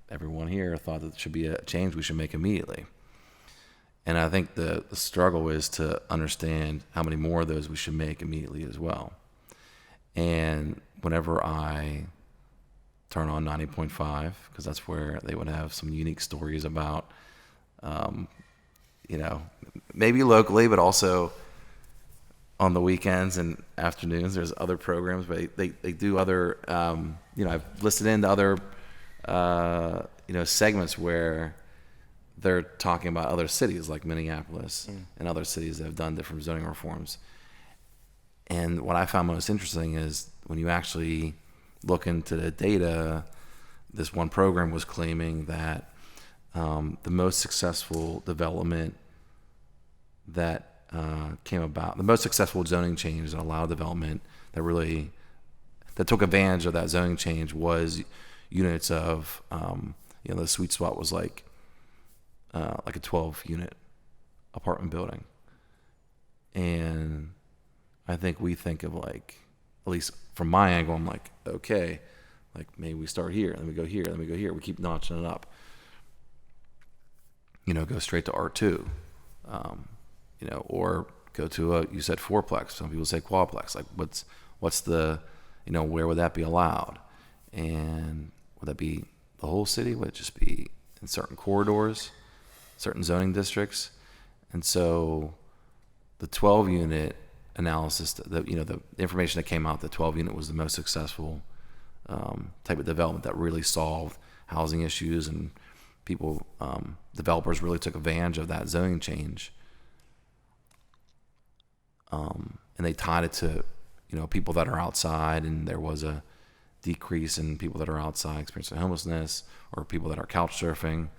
everyone here thought that it should be a change we should make immediately. And I think the struggle is to understand how many more of those we should make immediately as well. And whenever I turn on 90.5, because that's where they would have some unique stories about, maybe locally, but also on the weekends and afternoons, there's other programs, but they do other, I've listened into other, segments where they're talking about other cities like Minneapolis and other cities that have done different zoning reforms. And what I found most interesting is when you actually look into the data, this one program was claiming that the most successful development that came about, the most successful zoning change that allowed development that took advantage of that zoning change was units of, the sweet spot was like a 12-unit apartment building. And I think we think of at least from my angle, I'm like, okay, maybe we start here, then we go here, then we go here. We keep notching it up. Go straight to R2, or go to you said fourplex. Some people say quadplex. What's the, where would that be allowed? And would that be the whole city? Would it just be in certain corridors, certain zoning districts? And so the 12-unit analysis, the information that came out, the 12-unit was the most successful type of development that really solved housing issues, and people, developers really took advantage of that zoning change. And they tied it to, people that are outside, and there was a decrease in people that are outside experiencing homelessness or people that are couch surfing.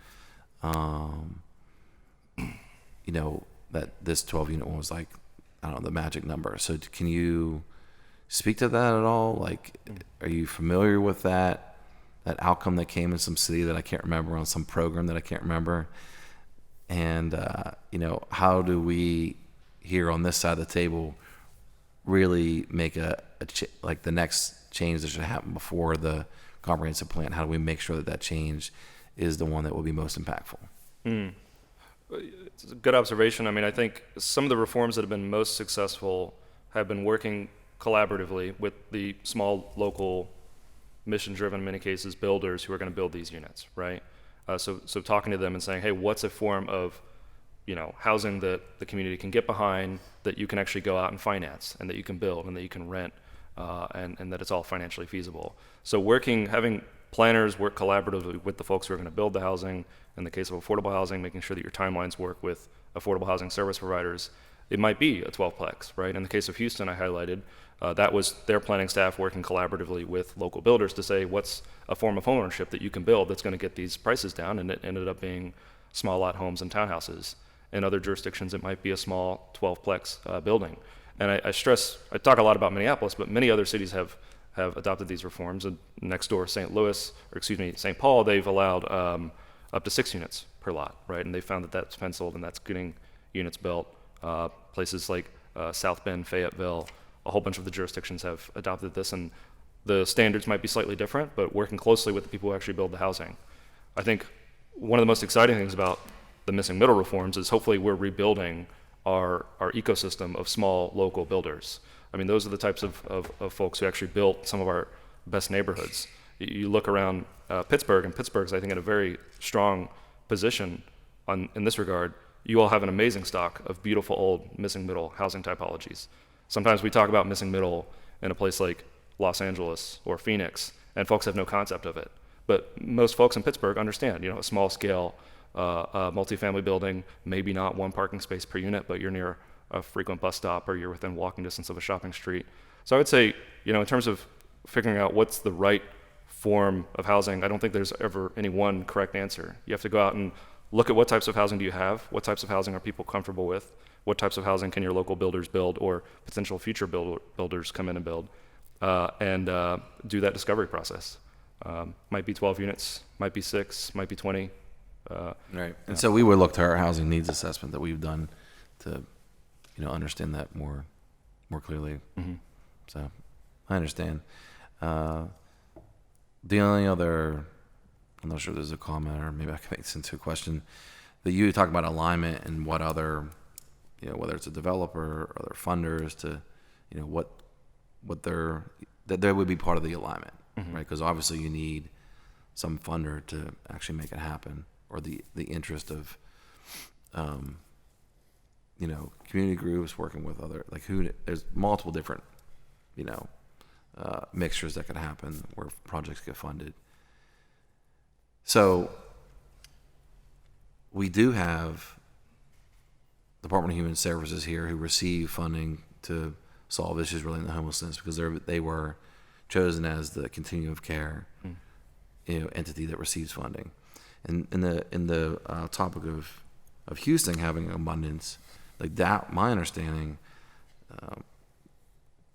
That this 12-unit one was the magic number. So can you speak to that at all? Are you familiar with that outcome that came in some city that I can't remember, on some program that I can't remember? And, how do we here on this side of the table really make like the next change that should happen before the comprehensive plan? How do we make sure that change is the one that will be most impactful? It's a good observation. I mean, I think some of the reforms that have been most successful have been working collaboratively with the small, local, mission-driven, in many cases, builders who are going to build these units, right? So talking to them and saying, hey, what's a form of, housing that the community can get behind, that you can actually go out and finance, and that you can build, and that you can rent, and that it's all financially feasible. So having planners work collaboratively with the folks who are going to build the housing. In the case of affordable housing, making sure that your timelines work with affordable housing service providers. It might be a 12-plex, right? In the case of Houston, I highlighted, that was their planning staff working collaboratively with local builders to say, what's a form of homeownership that you can build that's going to get these prices down? And it ended up being small lot homes and townhouses. In other jurisdictions, it might be a small 12-plex building. And I talk a lot about Minneapolis, but many other cities have adopted these reforms. And next door, St. Paul, they've allowed up to 6 units per lot, right? And they found that that's penciled and that's getting units built. Places like South Bend, Fayetteville, a whole bunch of the jurisdictions have adopted this, and the standards might be slightly different, but working closely with the people who actually build the housing. I think one of the most exciting things about the missing middle reforms is hopefully we're rebuilding our ecosystem of small local builders. I mean, those are the types of folks who actually built some of our best neighborhoods. You look around Pittsburgh, and Pittsburgh's, I think, in a very strong position in this regard. You all have an amazing stock of beautiful old missing middle housing typologies. Sometimes we talk about missing middle in a place like Los Angeles or Phoenix, and folks have no concept of it. But most folks in Pittsburgh understand, a small scale multifamily building, maybe not one parking space per unit, but you're near a frequent bus stop or you're within walking distance of a shopping street. So I would say, in terms of figuring out what's the right form of housing, I don't think there's ever any one correct answer. You have to go out and look at what types of housing do you have, what types of housing are people comfortable with, what types of housing can your local builders build or potential future builders come in and build, and do that discovery process. Might be 12 units, might be 6, might be 20. Right. And so we would look to our housing needs assessment that we've done to, understand that more clearly. Mm-hmm. So I understand. The only other, I'm not sure if there's a comment or maybe I can make this into a question, that you talk about alignment and what other, whether it's a developer or other funders to, that there would be part of the alignment, mm-hmm. right? Because obviously you need some funder to actually make it happen, or the interest of, community groups working with other, there's multiple different, mixtures that could happen where projects get funded. So we do have Department of Human Services here who receive funding to solve issues relating to homelessness because they were chosen as the continuum of care entity that receives funding. And in the topic of Houston having abundance, like that, my understanding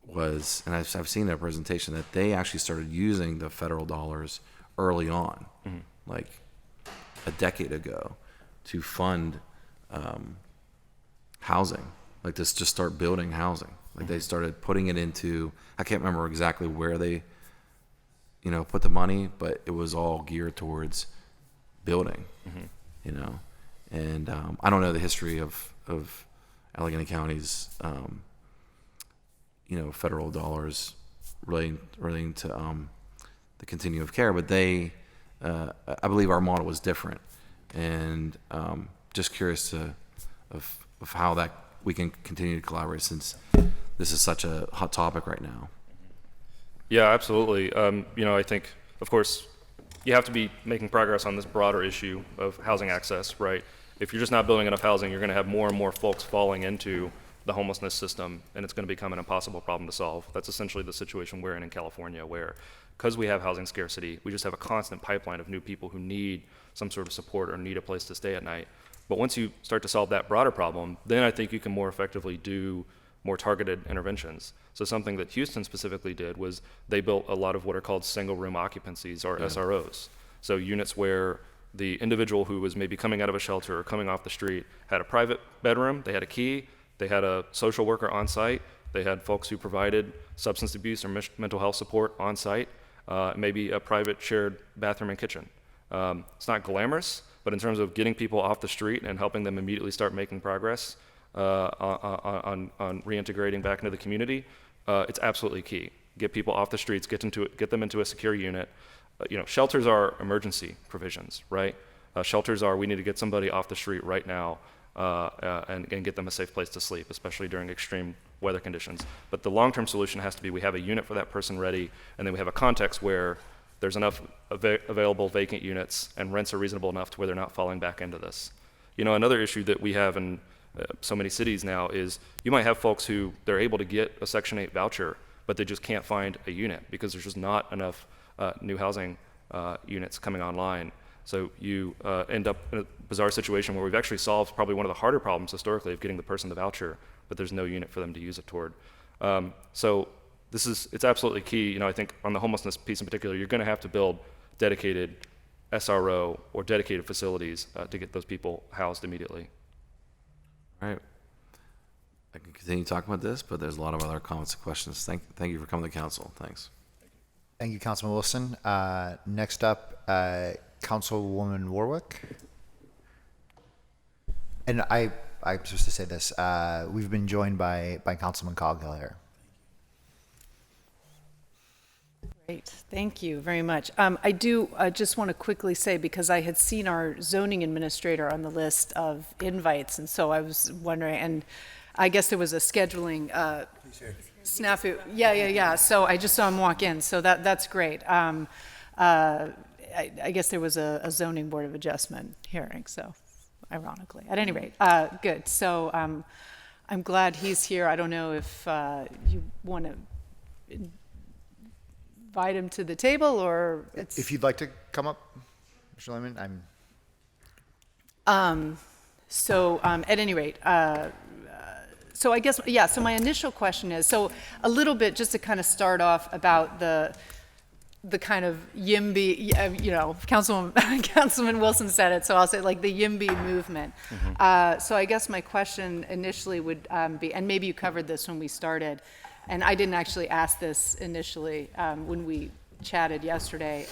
was, and I've seen their presentation, that they actually started using the federal dollars early on, mm-hmm. like a decade ago, to fund housing, like to just start building housing. Like mm-hmm. they started putting it into, I can't remember exactly where they, put the money, but it was all geared towards building, mm-hmm. And I don't know the history of Allegheny County's, federal dollars relating to the continuum of care, but they, I believe our model was different, and just curious of how that we can continue to collaborate since this is such a hot topic right now. Yeah, absolutely. I think, of course, you have to be making progress on this broader issue of housing access, right? If you're just not building enough housing, you're going to have more and more folks falling into the homelessness system, and it's going to become an impossible problem to solve. That's essentially the situation we're in California, where because we have housing scarcity, we just have a constant pipeline of new people who need some sort of support or need a place to stay at night. But once you start to solve that broader problem, then I think you can more effectively do more targeted interventions. So something that Houston specifically did was they built a lot of what are called single room occupancies, or SROs. So units where the individual who was maybe coming out of a shelter or coming off the street had a private bedroom, they had a key, They had a social worker on site. They had folks who provided substance abuse or mental health support on site, maybe a private shared bathroom and kitchen. It's not glamorous, but in terms of getting people off the street and helping them immediately start making progress on reintegrating back into the community, it's absolutely key. Get people off the streets, get them into a secure unit. Shelters are emergency provisions, right? Shelters are, we need to get somebody off the street right now and get them a safe place to sleep, especially during extreme weather conditions. But the long-term solution has to be we have a unit for that person ready, and then we have a context where there's enough available vacant units and rents are reasonable enough to where they're not falling back into this. Another issue that we have in so many cities now is you might have folks who they're able to get a Section 8 voucher, but they just can't find a unit because there's just not enough new housing units coming online. So you end up in a bizarre situation where we've actually solved probably one of the harder problems historically of getting the person the voucher, but there's no unit for them to use it toward. So it's absolutely key. I think on the homelessness piece in particular, you're going to have to build dedicated SRO or dedicated facilities to get those people housed immediately. All right. I can continue talking about this, but there's a lot of other comments and questions. Thank you for coming to council. Thanks. Thank you, Councilman Wilson. Next up, Councilwoman Warwick. And I'm supposed to say this. We've been joined by Councilman Coghill here. Great, thank you very much. I do just want to quickly say, because I had seen our zoning administrator on the list of invites, and so I was wondering, and I guess there was a scheduling snafu. Yeah. So I just saw him walk in, so that's great. I guess there was a zoning board of adjustment hearing, so ironically. At any rate, good. So I'm glad he's here. I don't know if you want to invite him to the table, or If you'd like to come up, Mr. Lemon, at any rate, so I guess, so my initial question is, so a little bit just to kind of start off about the kind of YIMBY, Councilman Wilson said it, so I'll say like the YIMBY movement. So I guess my question initially would be, and maybe you covered this when we started, and I didn't actually ask this initially when we chatted yesterday.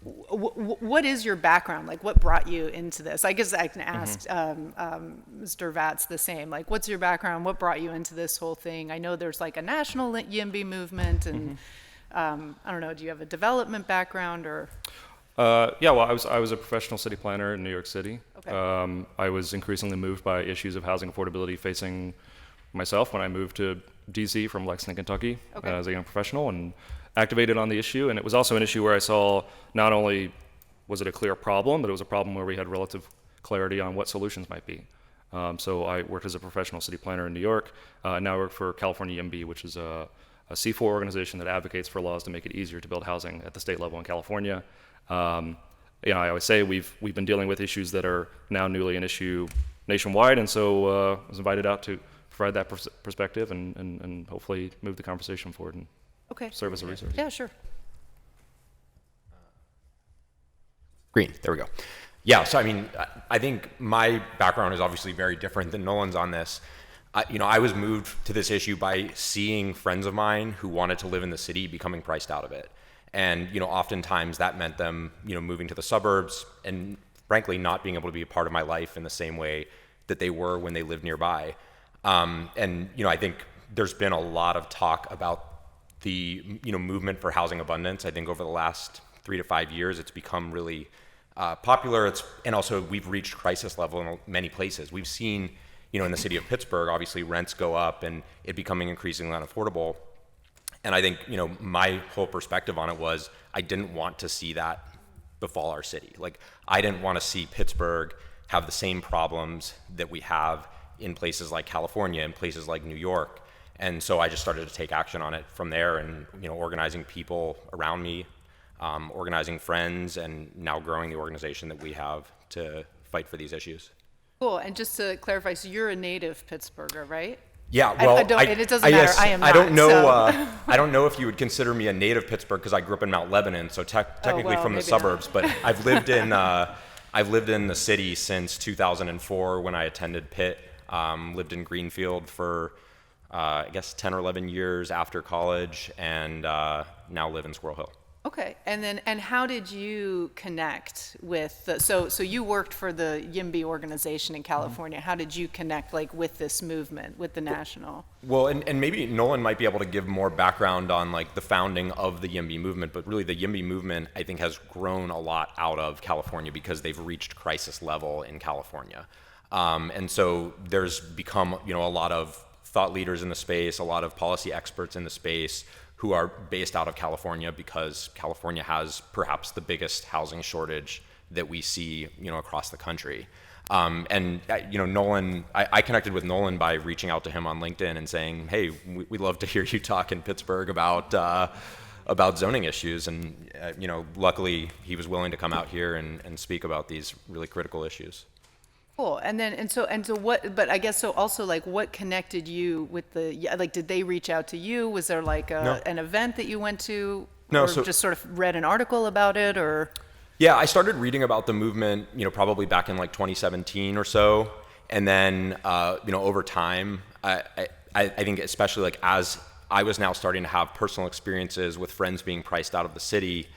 What is your background? Like, what brought you into this? I guess I can ask Mr. Vatz the same. Like, what's your background? What brought you into this whole thing? I know there's like a national YIMBY movement, and I don't know. Do you have a development background or? Well, I was a professional city planner in New York City. Okay. I was increasingly moved by issues of housing affordability facing myself when I moved to DC from Lexington, Kentucky, as a young professional, and activated on the issue. And it was also an issue where I saw not only was it a clear problem, but it was a problem where we had relative clarity on what solutions might be. So I worked as a professional city planner in New York. Now I work for California YIMBY, which is a C4 organization that advocates for laws to make it easier to build housing at the state level in California. I always say we've been dealing with issues that are now newly an issue nationwide, and so I was invited out to provide that perspective and hopefully move the conversation forward and serve as a resource. Yeah, sure. Green, there we go. Yeah, so I mean, I think my background is obviously very different than Nolan's on this. I was moved to this issue by seeing friends of mine who wanted to live in the city becoming priced out of it. And, oftentimes that meant them, moving to the suburbs and frankly not being able to be a part of my life in the same way that they were when they lived nearby. I think there's been a lot of talk about the, movement for housing abundance. I think over the last 3 to 5 years, it's become really popular. And also we've reached crisis level in many places. We've seen, in the city of Pittsburgh, obviously rents go up and it becoming increasingly unaffordable. And I think, my whole perspective on it was I didn't want to see that befall our city. Like, I didn't want to see Pittsburgh have the same problems that we have in places like California and places like New York. And so I just started to take action on it from there and, organizing people around me, organizing friends, and now growing the organization that we have to fight for these issues. Cool. And just to clarify, so you're a native Pittsburgher, right? Yeah, well, and it doesn't matter. I am not. I don't know. So. I don't know if you would consider me a native Pittsburgh because I grew up in Mount Lebanon, so technically from the suburbs. But I've lived in the city since 2004 when I attended Pitt. lived in Greenfield for, I guess, 10 or 11 years after college, and now live in Squirrel Hill. Okay, and how did you connect with so you worked for the YIMBY organization in California. How did you connect with this movement, with the national? Well, and maybe Nolan might be able to give more background on the founding of the YIMBY movement, but really the YIMBY movement, I think, has grown a lot out of California because they've reached crisis level in California. And so there's become, a lot of thought leaders in the space, a lot of policy experts in the space who are based out of California because California has perhaps the biggest housing shortage that we see, across the country. Nolan, I connected with Nolan by reaching out to him on LinkedIn and saying, hey, we'd love to hear you talk in Pittsburgh about zoning issues. And, luckily he was willing to come out here and speak about these really critical issues. Cool. And so what, but I guess so also what connected you with did they reach out to you? Was there No. an event that you went to? No, or so- just sort of read an article about it or? Yeah, I started reading about the movement, probably back in 2017 or so. And then, over time, I think especially as I was now starting to have personal experiences with friends being priced out of the city,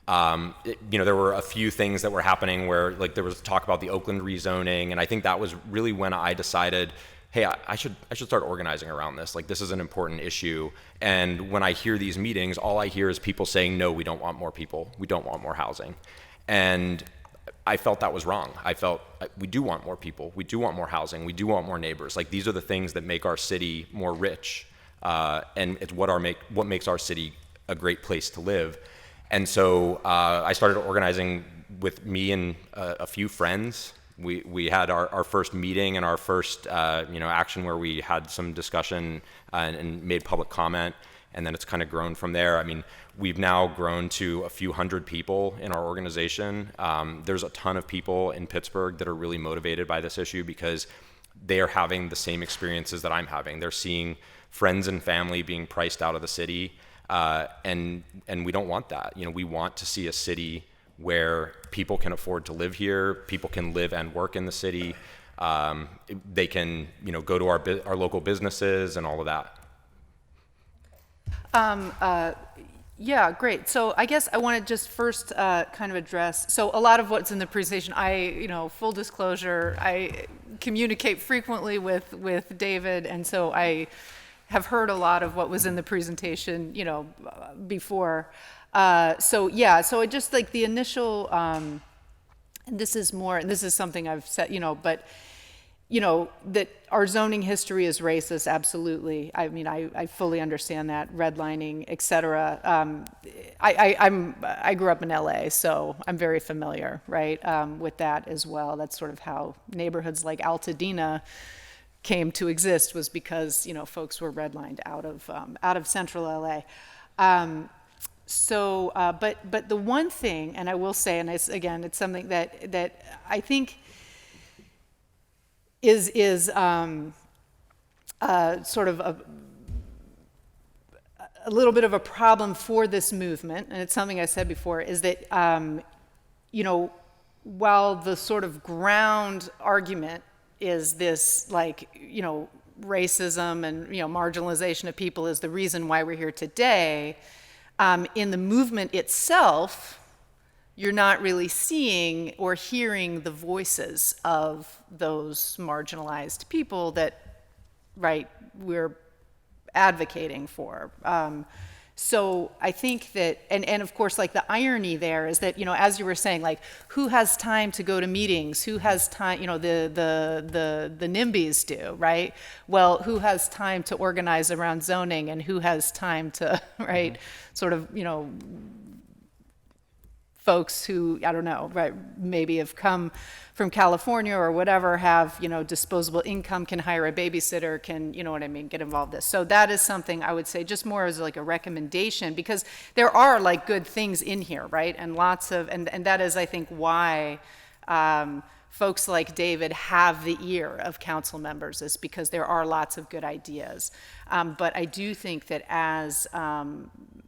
there were a few things that were happening where there was talk about the Oakland rezoning, and I think that was really when I decided, hey, I should start organizing around this. This is an important issue. And when I hear these meetings, all I hear is people saying, no, we don't want more people. We don't want more housing. And I felt that was wrong. I felt we do want more people. We do want more housing. We do want more neighbors. These are the things that make our city more rich, and it's what makes our city a great place to live. And so I started organizing with me and a few friends. We had our first meeting and our first action where we had some discussion and made public comment, and then it's kind of grown from there. I mean, we've now grown to a few hundred people in our organization. There's a ton of people in Pittsburgh that are really motivated by this issue because they are having the same experiences that I'm having. They're seeing friends and family being priced out of the city. And we don't want that. We want to see a city where people can afford to live here, people can live and work in the city, they can, go to our local businesses and all of that. Yeah, great. So I guess I want to just first kind of address, so a lot of what's in the presentation, full disclosure, I communicate frequently with David, and so I have heard a lot of what was in the presentation, before. So I just the initial, and this is something I've said, but, that our zoning history is racist, absolutely. I mean, I fully understand that, redlining, et cetera. I grew up in LA, so I'm very familiar, right, with that as well. That's sort of how neighborhoods like Altadena came to exist, was because folks were redlined out of central LA. But the one thing, and I will say, and it's something that I think is sort of a little bit of a problem for this movement, and it's something I said before, is that while the sort of ground argument is this racism and marginalization of people is the reason why we're here today, in the movement itself, you're not really seeing or hearing the voices of those marginalized people that, we're advocating for. So I think that, and of course, the irony there is that, as you were saying, who has time to go to meetings? Who has time, the NIMBYs do, right? Well, who has time to organize around zoning, and who has time to, sort of, folks who, I don't know, maybe have come from California or whatever, have, disposable income, can hire a babysitter, can, get involved in this. So that is something I would say just more as a recommendation, because there are good things in here, right? And lots of, and that is, I think, why folks like David have the ear of council members, is because there are lots of good ideas. But I do think that as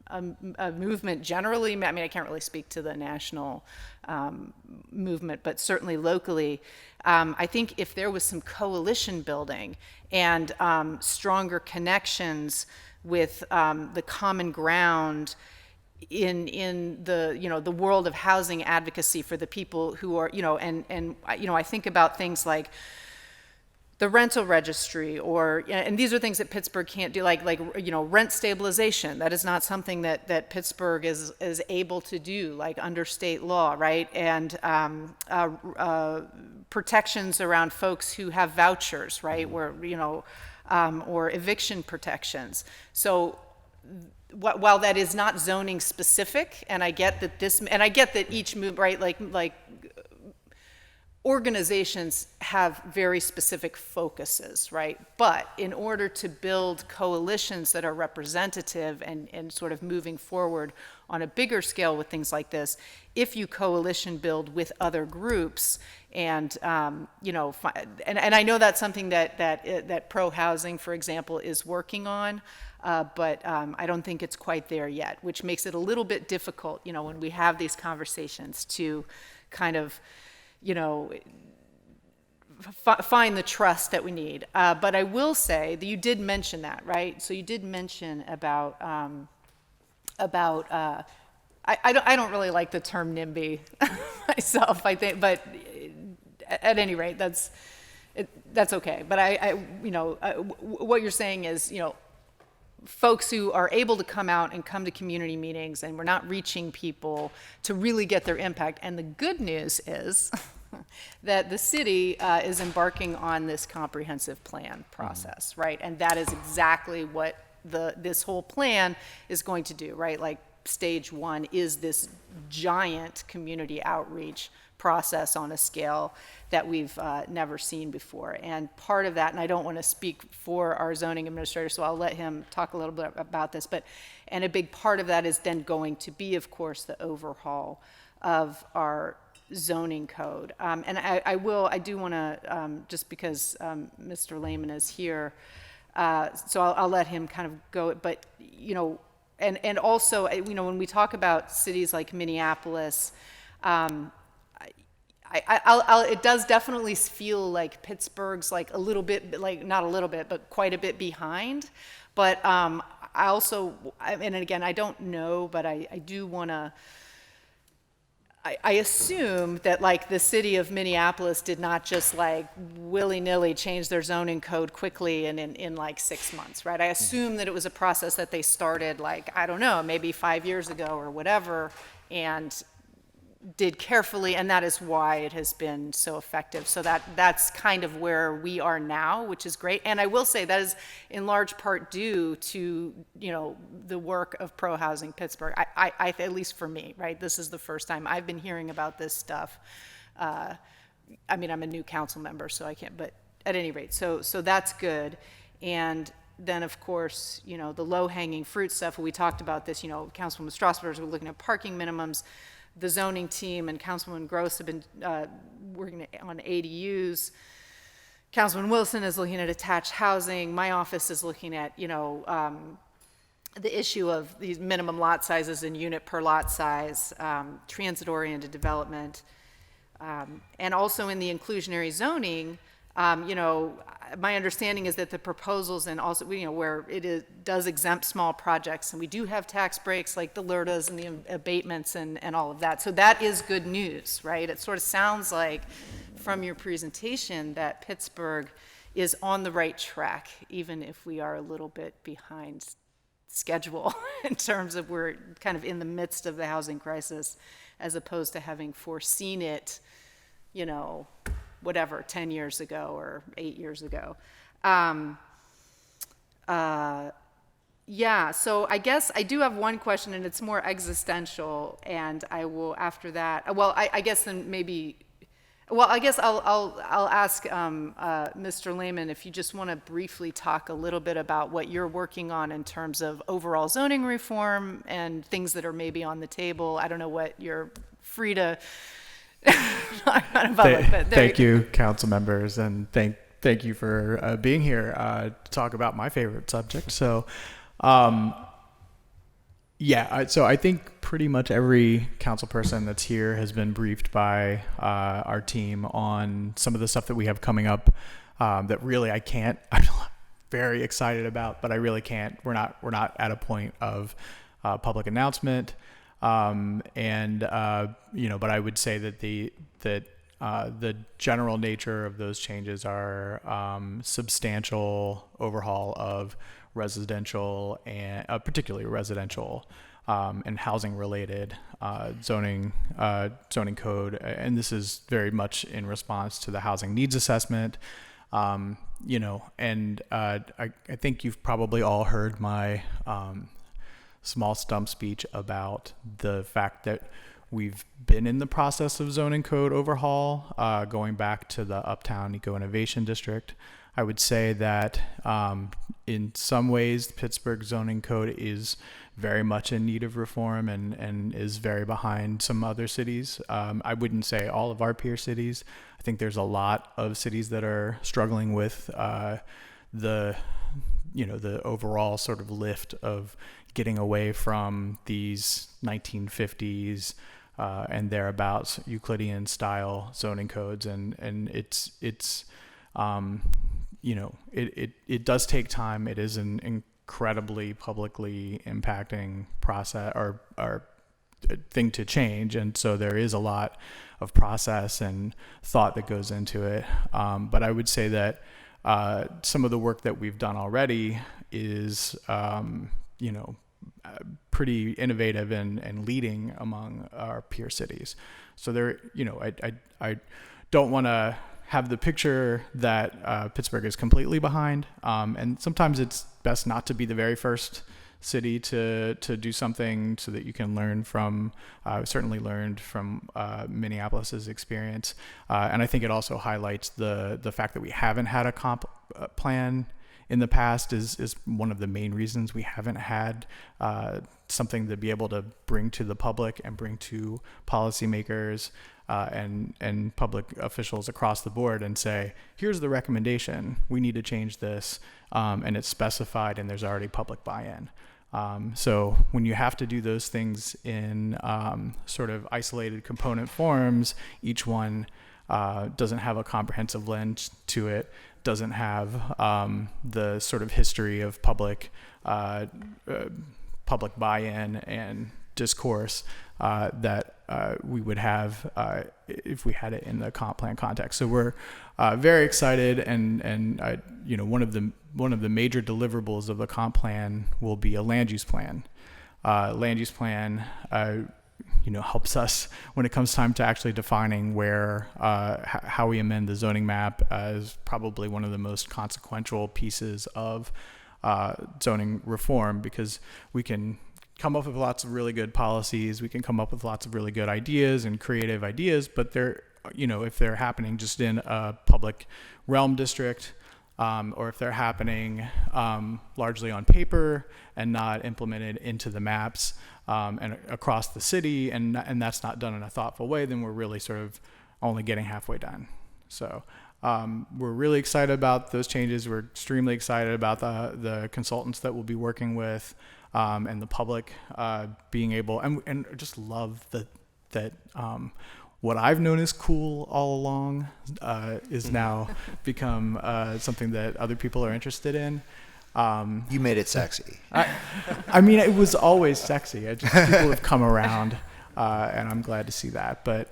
a movement generally. I mean, I can't really speak to the national movement, but certainly locally, I think if there was some coalition building and stronger connections with the common ground in the the world of housing advocacy for the people who are and I think about things like the rental registry, and these are things that Pittsburgh can't do, like rent stabilization. That is not something that Pittsburgh is able to do, like under state law, right? And protections around folks who have vouchers, right? Where or eviction protections. So while that is not zoning specific, and I get that each move, right, like organizations have very specific focuses, right? But in order to build coalitions that are representative and sort of moving forward on a bigger scale with things like this, if you coalition build with other groups and and I know that's something that Pro Housing, for example, is working on, but I don't think it's quite there yet, which makes it a little bit difficult, when we have these conversations to kind of find the trust that we need. But I will say that you did mention that, right? So you did mention about I don't really like the term NIMBY myself, I think, but at any rate, that's okay. But what you're saying is, folks who are able to come out and come to community meetings, and we're not reaching people to really get their impact. And the good news is that the city is embarking on this comprehensive plan process, right? And that is exactly what this whole plan is going to do, right? Like stage one is this giant community outreach process on a scale that we've never seen before. And part of that, and I don't want to speak for our zoning administrator, so I'll let him talk a little bit about this, and a big part of that is then going to be, of course, the overhaul of our zoning code. And I do want to, just because Mr. Lehman is here, so I'll let him kind of go, but, and also, when we talk about cities like Minneapolis, it does definitely feel like Pittsburgh's like a little bit, like not a little bit, but quite a bit behind. But I also, and again, I don't know, but I do want to, I assume that like the city of Minneapolis did not just like willy-nilly change their zoning code quickly and in like 6 months, right? I assume that it was a process that they started like, I don't know, maybe 5 years ago or whatever, and did carefully, and that is why it has been so effective. So that's kind of where we are now, which is great. And I will say that is in large part due to the work of Pro Housing Pittsburgh. I at least for me, right? This is the first time I've been hearing about this stuff. I mean, I'm a new council member, so I can't. But at any rate, so that's good. And then, of course, the low-hanging fruit stuff. We talked about this. Councilwoman Strasburg, we're looking at parking minimums. The zoning team and Councilman Gross have been working on ADUs. Councilman Wilson is looking at attached housing. My office is looking at, the issue of these minimum lot sizes and unit per lot size, transit-oriented development, and also in the inclusionary zoning. My understanding is that the proposals and also, where it does exempt small projects, and we do have tax breaks like the LERTAs and the abatements and all of that. So that is good news, right? It sort of sounds like from your presentation that Pittsburgh is on the right track, even if we are a little bit behind schedule in terms of we're kind of in the midst of the housing crisis, as opposed to having foreseen it, whatever, 10 years ago or 8 years ago. Yeah, so I guess I do have one question, and it's more existential, and I will, after that, well, I guess then maybe, well, I guess I'll ask Mr. Lehman if you just want to briefly talk a little bit about what you're working on in terms of overall zoning reform and things that are maybe on the table. I don't know what you're free to Thank you, council members, and thank you for being here to talk about my favorite subject. So, Yeah, so I think pretty much every council person that's here has been briefed by our team on some of the stuff that we have coming up that really I'm very excited about, but I really can't. We're not at a point of public announcement, but I would say that the general nature of those changes are substantial overhaul of residential and particularly residential and housing related zoning code, and this is very much in response to the housing needs assessment. I think you've probably all heard my small stump speech about the fact that we've been in the process of zoning code overhaul, going back to the Uptown Eco Innovation District. I would say that in some ways, the Pittsburgh zoning code is very much in need of reform and is very behind some other cities. I wouldn't say all of our peer cities. I think there's a lot of cities that are struggling with the overall sort of lift of getting away from these 1950s and thereabouts Euclidean style zoning codes, and it does take time. It is an incredibly publicly impacting process or thing to change, and so there is a lot of process and thought that goes into it. But I would say that some of the work that we've done already is pretty innovative and leading among our peer cities. So there, I don't want to have the picture that Pittsburgh is completely behind, and sometimes it's best not to be the very first city to do something, so that you can learn from. Certainly learned from Minneapolis's experience, and I think it also highlights the fact that we haven't had a comp plan in the past is one of the main reasons we haven't had something to be able to bring to the public and bring to policymakers and public officials across the board and say, here's the recommendation, we need to change this, and it's specified and there's already public buy-in. So when you have to do those things in sort of isolated component forms, each one doesn't have a comprehensive lens to it, doesn't have the sort of history of public buy-in and discourse that we would have if we had it in the comp plan context. So we're very excited, and one of the major deliverables of the comp plan will be a land use plan. Land use plan helps us when it comes time to actually defining where how we amend the zoning map as probably one of the most consequential pieces of zoning reform, because we can come up with lots of really good policies, we can come up with lots of really good ideas and creative ideas, but they're, if they're happening just in a public realm district, or if they're happening largely on paper and not implemented into the maps and across the city, and that's not done in a thoughtful way, then we're really sort of only getting halfway done. So we're really excited about those changes. We're extremely excited about the consultants that we'll be working with, and the public being able, and just love that what I've known as cool all along is now become something that other people are interested in. You made it sexy. I mean, it was always sexy. People have come around, and I'm glad to see that. But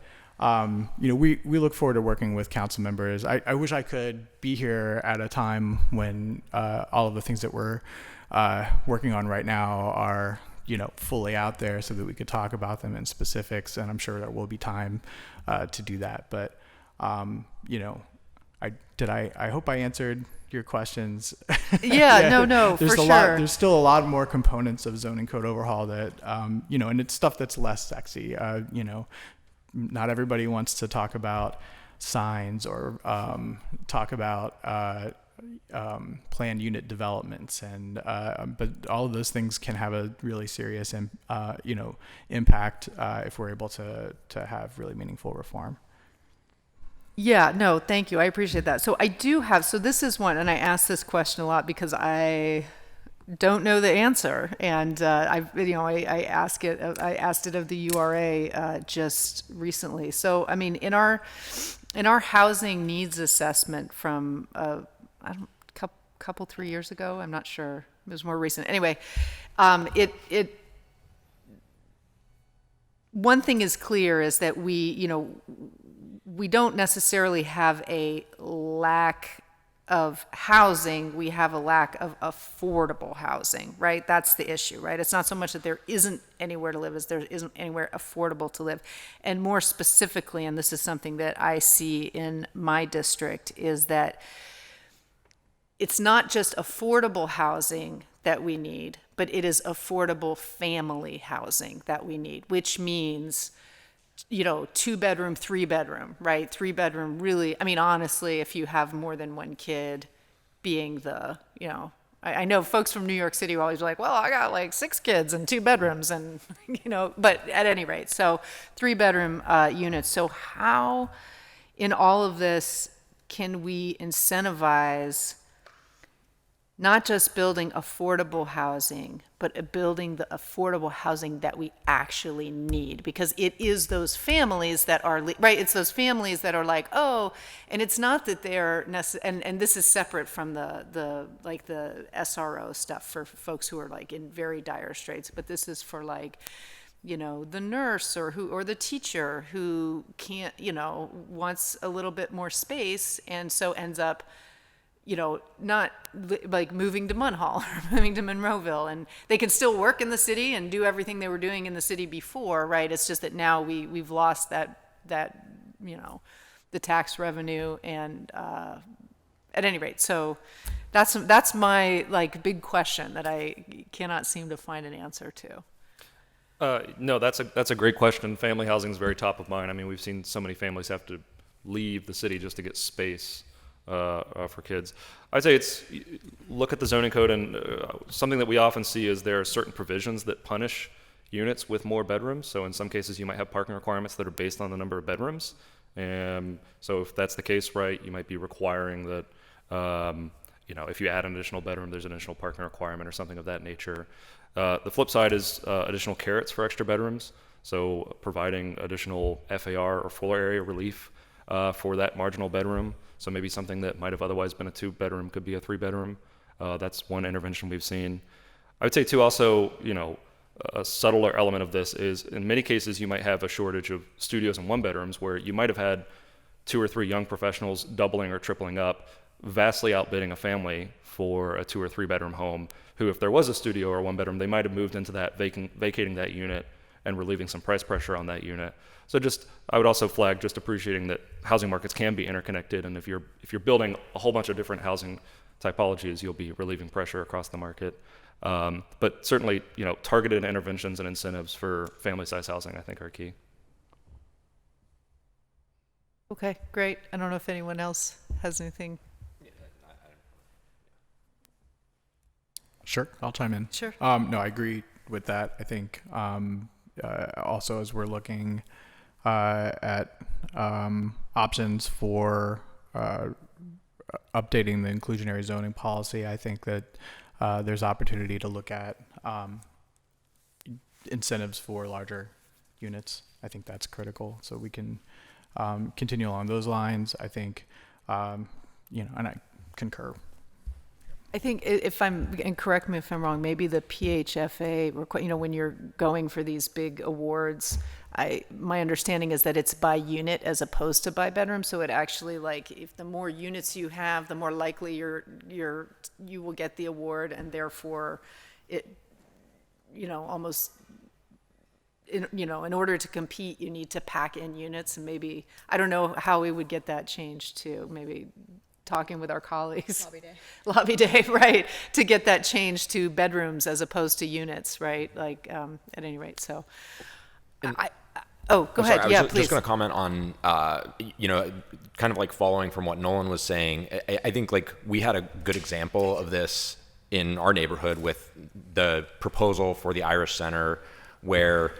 we look forward to working with council members. I wish I could be here at a time when all of the things that we're working on right now are fully out there, so that we could talk about them in specifics, and I'm sure there will be time to do that. But I hope I answered your questions. Yeah, no, there's for sure. There's still a lot more components of zoning code overhaul that and it's stuff that's less sexy. Not everybody wants to talk about signs or talk about planned unit developments, and but all of those things can have a really serious impact if we're able to have really meaningful reform. Yeah, no, thank you. I appreciate that. So I do have, so this is one, and I ask this question a lot because I don't know the answer, and I asked it of the URA just recently. So I mean, in our housing needs assessment from couple 3 years ago, I'm not sure, it was more recent. Anyway, one thing is clear is that we don't necessarily have a lack of housing, we have a lack of affordable housing, right? That's the issue, right? It's not so much that there isn't anywhere to live as there isn't anywhere affordable to live. And more specifically, and this is something that I see in my district, is that it's not just affordable housing that we need, but it is affordable family housing that we need, which means 2-bedroom, 3-bedroom, right? 3-bedroom really, I mean, honestly, if you have more than one kid being I know folks from New York City are always like, well, I got like 6 kids and 2 bedrooms and, but at any rate, so 3-bedroom units. So how in all of this can we incentivize not just building affordable housing, but building the affordable housing that we actually need? Because it is those families that are, right, it's those families that are like, oh, and it's not that they're, and this is separate from the SRO stuff for folks who are like in very dire straits, but this is for like, the nurse or the teacher who can't, wants a little bit more space and so ends up not like moving to Munhall or moving to Monroeville, and they can still work in the city and do everything they were doing in the city before, right? It's just that now we've lost that the tax revenue, and at any rate, so that's my like big question that I cannot seem to find an answer to. No, that's a great question. Family housing is very top of mind. I mean, we've seen so many families have to leave the city just to get space for kids. I'd say look at the zoning code, and something that we often see is there are certain provisions that punish units with more bedrooms. So in some cases, you might have parking requirements that are based on the number of bedrooms. And so if that's the case, right, you might be requiring that, if you add an additional bedroom, there's an additional parking requirement or something of that nature. The flip side is additional carrots for extra bedrooms. So providing additional FAR or floor area relief for that marginal bedroom. So maybe something that might have otherwise been a 2-bedroom could be a 3-bedroom. That's one intervention we've seen. I would say too, also, a subtler element of this is in many cases you might have a shortage of studios and 1-bedrooms where you might have had 2 or 3 young professionals doubling or tripling up, vastly outbidding a family for a 2 or 3-bedroom home, who if there was a studio or 1-bedroom, they might have moved into that, vacating that unit and relieving some price pressure on that unit. So I would also flag just appreciating that housing markets can be interconnected, and if you're building a whole bunch of different housing typologies, you'll be relieving pressure across the market. But certainly, targeted interventions and incentives for family-size housing, I think, are key. Okay, great. I don't know if anyone else has anything. Sure, I'll chime in. Sure. No, I agree with that. I think also as we're looking at options for updating the inclusionary zoning policy, I think that there's opportunity to look at incentives for larger units. I think that's critical. So we can continue along those lines. I think, and I concur. I think and correct me if I'm wrong, maybe the PHFA, when you're going for these big awards, my understanding is that it's by unit as opposed to by bedroom. So it actually, like, if the more units you have, the more likely you will get the award, and therefore it, almost, in order to compete, you need to pack in units, and maybe, I don't know how we would get that changed too. Maybe talking with our colleagues. Lobby day, right, to get that changed to bedrooms as opposed to units, right? Like, at any rate, so. Go ahead. I was Yeah, please. just going to comment on, kind of like following from what Nolan was saying. I think like we had a good example of this in our neighborhood with the proposal for the Irish Center, where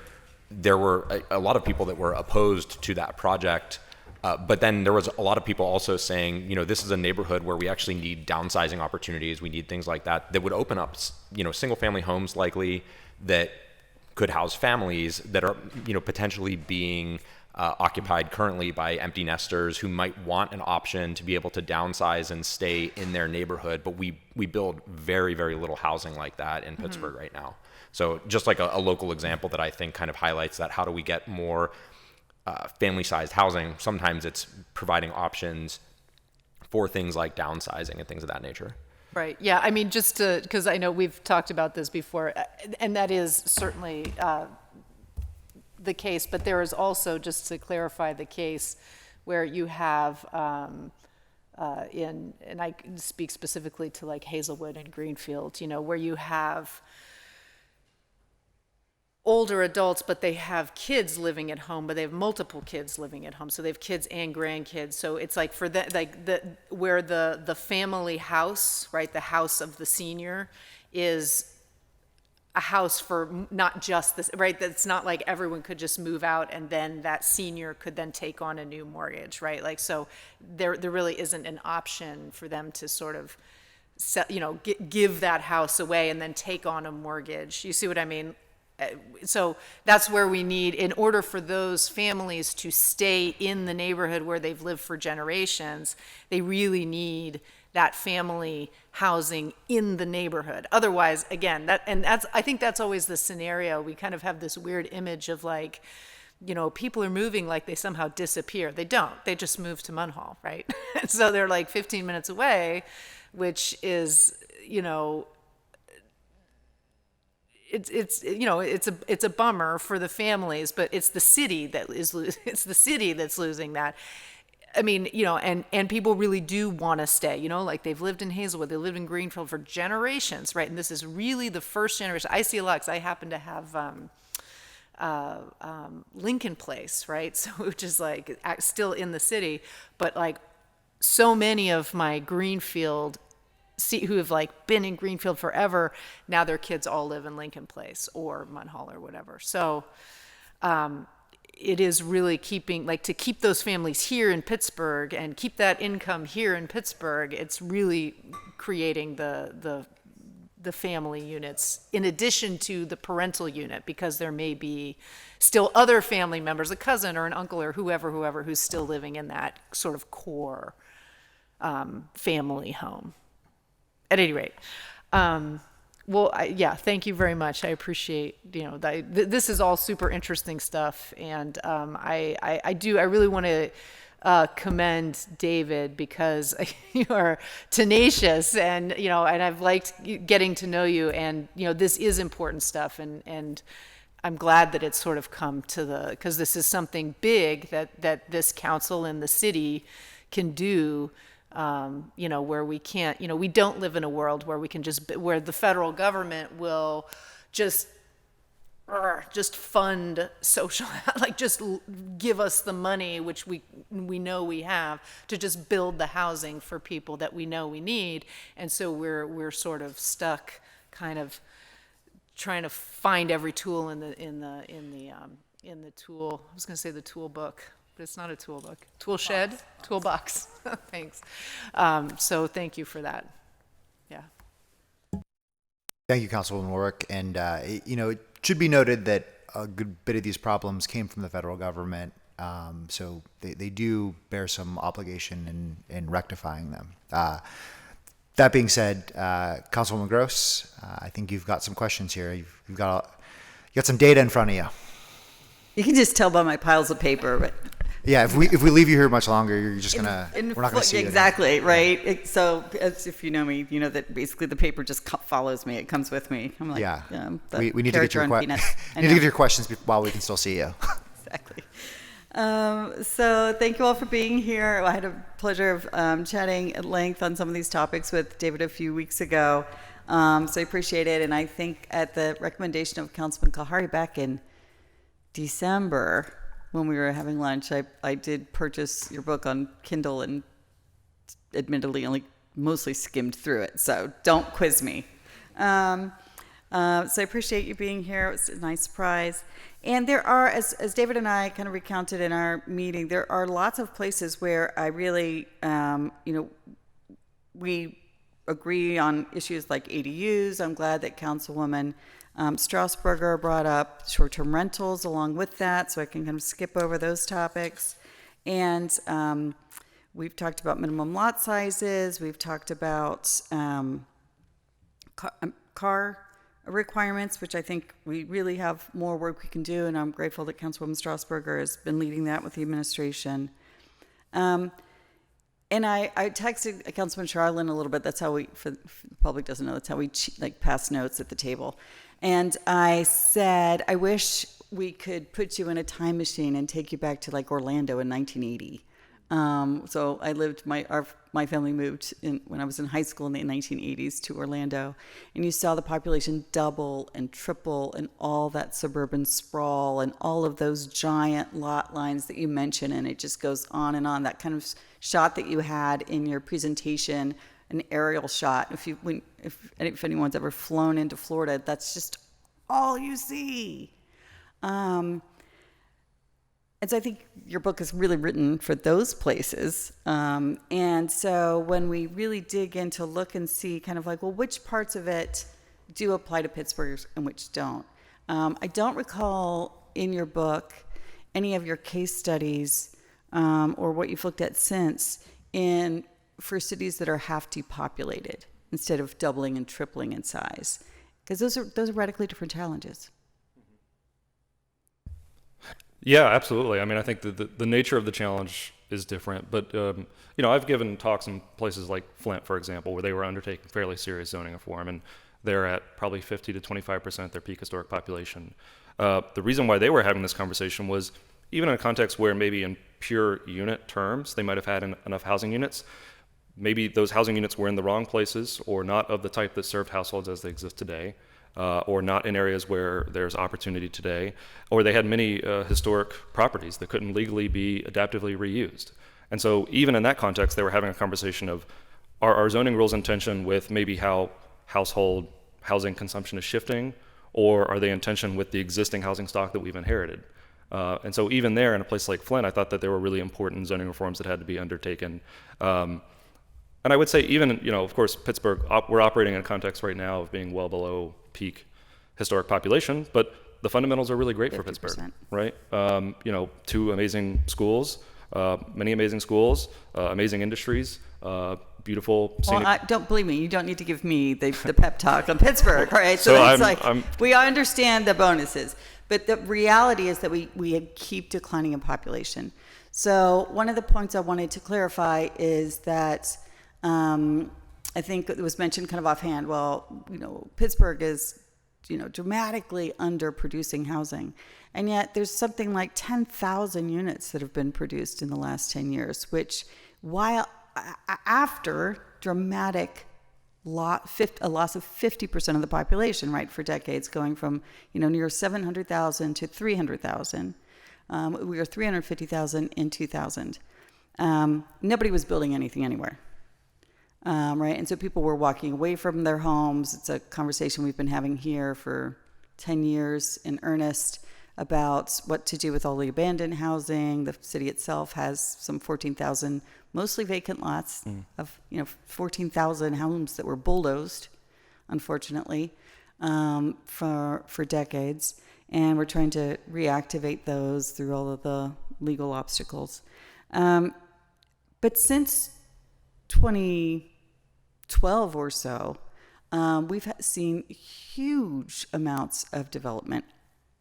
there were a lot of people that were opposed to that project But then there was a lot of people also saying, this is a neighborhood where we actually need downsizing opportunities. We need things like that would open up, single family homes likely that could house families that are, potentially being occupied currently by empty nesters who might want an option to be able to downsize and stay in their neighborhood. But we build very, very little housing like that in Pittsburgh right now. So just like a local example that I think kind of highlights that, how do we get more family-sized housing? Sometimes it's providing options for things like downsizing and things of that nature. Right. Yeah. I mean, just to, because I know we've talked about this before, and that is certainly the case, but there is also, just to clarify, the case where you have and I speak specifically to like Hazelwood and Greenfield, where you have older adults, but they have kids living at home, but they have multiple kids living at home. So they have kids and grandkids. So it's like for that, like where the family house, right, the house of the senior is a house for not just this, right? That's not like everyone could just move out and then that senior could then take on a new mortgage, right? Like, so there really isn't an option for them to sort of give that house away and then take on a mortgage. You see what I mean? So that's where we need, in order for those families to stay in the neighborhood where they've lived for generations, they really need that family housing in the neighborhood. Otherwise, again, I think that's always the scenario. We kind of have this weird image of like, people are moving like they somehow disappear. They don't. They just move to Munhall, right? So they're like 15 minutes away, which is, it's a bummer for the families, but it's the city that's losing that. I mean, and people really do want to stay, like they've lived in Hazelwood, they lived in Greenfield for generations, right? And this is really the first generation. I see a lot because I happen to have Lincoln Place, right? So, which is like still in the city, but like so many of my Greenfield who have like been in Greenfield forever, now their kids all live in Lincoln Place or Munhall or whatever. So it is really to keep those families here in Pittsburgh and keep that income here in Pittsburgh. It's really creating the family units in addition to the parental unit, because there may be still other family members, a cousin or an uncle or whoever who's still living in that sort of core family home. At any rate, thank you very much. I appreciate, this is all super interesting stuff. And I really want to commend David, because you are tenacious and, and I've liked getting to know you, and, this is important stuff. And I'm glad that it's sort of come to because this is something big that this council and the city can do. Where we can't, we don't live in a world where we can where the federal government will just fund social, like just give us the money, which we know we have, to just build the housing for people that we know we need. And so we're sort of stuck kind of trying to find every tool in the tool, I was going to say the tool book, but it's not a tool book. Tool shed? Toolbox. Thanks. So thank you for that. Yeah. Thank you, Councilwoman Warwick. And, it should be noted that a good bit of these problems came from the federal government. So they do bear some obligation in rectifying them. That being said, Councilwoman Gross, I think you've got some questions here. You've got some data in front of you. You can just tell by my piles of paper, but yeah, if we leave you here much longer, you're just we're not gonna see you exactly again. Right. So as if you know me, you know that basically the paper just follows me. It comes with me. I'm like, we need to get your your questions while we can still see you. Exactly. So thank you all for being here. I had a pleasure of chatting at length on some of these topics with David a few weeks ago. So I appreciate it, and I think at the recommendation of Councilman Kahari back in December, when we were having lunch, I did purchase your book on Kindle and admittedly only mostly skimmed through it, so don't quiz me. So I appreciate you being here. It was a nice surprise. And there are, as David and I kind of recounted in our meeting, there are lots of places where I really, we agree on issues like ADUs. I'm glad that Councilwoman Strasburger brought up short-term rentals along with that, so I can kind of skip over those topics. And we've talked about minimum lot sizes. We've talked about car requirements, which I think we really have more work we can do, and I'm grateful that Councilwoman Strasburger has been leading that with the administration. And I texted Councilman Charlin a little bit. That's how we, for the public doesn't know, that's how we pass notes at the table. And I said, I wish we could put you in a time machine and take you back to like Orlando in 1980. So I lived, my family moved when I was in high school in the 1980s to Orlando, and you saw the population double and triple and all that suburban sprawl and all of those giant lot lines that you mentioned, and it just goes on and on. That kind of shot that you had in your presentation, an aerial shot. If anyone's ever flown into Florida, that's just all you see. And so I think your book is really written for those places. And so when we really dig in to look and see kind of like, well, which parts of it do apply to Pittsburgh and which don't? I don't recall in your book any of your case studies or what you've looked at since for cities that are half depopulated instead of doubling and tripling in size. Because those are radically different challenges. Yeah, absolutely. I mean, I think the nature of the challenge is different, but I've given talks in places like Flint, for example, where they were undertaking fairly serious zoning reform, and they're at probably 50 to 25% their peak historic population. The reason why they were having this conversation was even in a context where maybe in pure unit terms they might have had enough housing units. Maybe those housing units were in the wrong places or not of the type that served households as they exist today. Or not in areas where there's opportunity today, or they had many historic properties that couldn't legally be adaptively reused. And so even in that context, they were having a conversation of, are our zoning rules in tension with maybe how household housing consumption is shifting, or are they in tension with the existing housing stock that we've inherited? And so even there, in a place like Flint, I thought that there were really important zoning reforms that had to be undertaken. And I would say even, of course, Pittsburgh, we're operating in a context right now of being well below peak historic population, but the fundamentals are really great 50%. For Pittsburgh, right? 2 amazing schools, many amazing schools, amazing industries, beautiful scenic. Well, don't believe me. You don't need to give me the pep talk on Pittsburgh, right? So we understand the bonuses, but the reality is that we keep declining in population. So one of the points I wanted to clarify is that I think it was mentioned kind of offhand, Pittsburgh is, dramatically underproducing housing. And yet there's something like 10,000 units that have been produced in the last 10 years, which after dramatic a loss of 50% of the population, right, for decades, going from, near 700,000 to 300,000. We were 350,000 in 2000. Nobody was building anything anywhere. Right, and so people were walking away from their homes. It's a conversation we've been having here for 10 years in earnest about what to do with all the abandoned housing. The city itself has some 14,000 mostly vacant lots of 14,000 homes that were bulldozed, unfortunately, for decades, and we're trying to reactivate those through all of the legal obstacles. But since 2012 or so, we've seen huge amounts of development.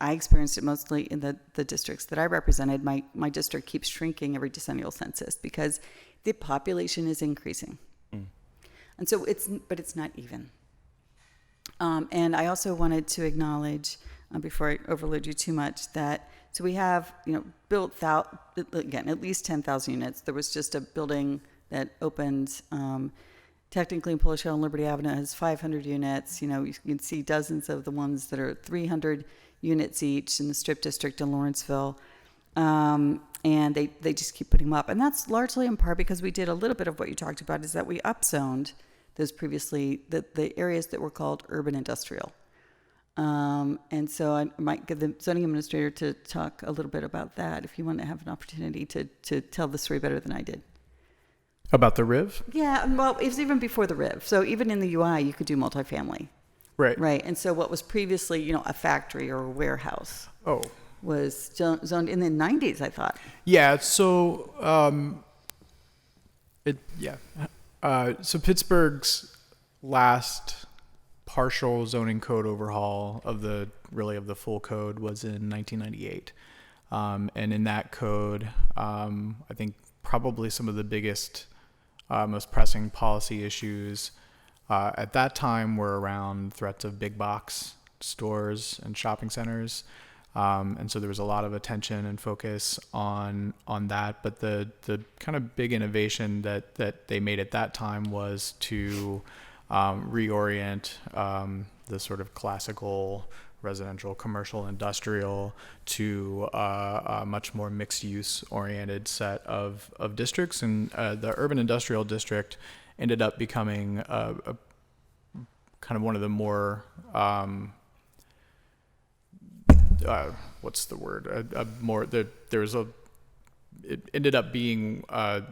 I experienced it mostly in the districts that I represented. My district keeps shrinking every decennial census because the population is increasing. And so it's not even. And I also wanted to acknowledge, before I overload you too much, that so we have built out, again, at least 10,000 units. There was just a building that opened technically in Polish Hill and Liberty Avenue has 500 units. You can see dozens of the ones that are 300 units each in the Strip District in Lawrenceville. And they just keep putting them up. And that's largely in part because we did a little bit of what you talked about, is that we upzoned those previously, the areas that were called urban industrial. And so I might get the zoning administrator to talk a little bit about that if you want to have an opportunity to tell the story better than I did. About the Riv? Yeah, well, it was even before the RIV. So even in the UI, you could do multifamily. Right. Right. And so what was previously, a factory or a warehouse Oh. was zoned in the 90s, I thought. Yeah, so so Pittsburgh's last partial zoning code overhaul of the full code was in 1998. And in that code, I think probably some of the biggest, most pressing policy issues at that time were around threats of big box stores and shopping centers. And so there was a lot of attention and focus on that. But the kind of big innovation that they made at that time was to reorient the sort of classical residential, commercial, industrial to a much more mixed use oriented set of districts. And the urban industrial district ended up becoming a kind of one of the more what's the word? It ended up being a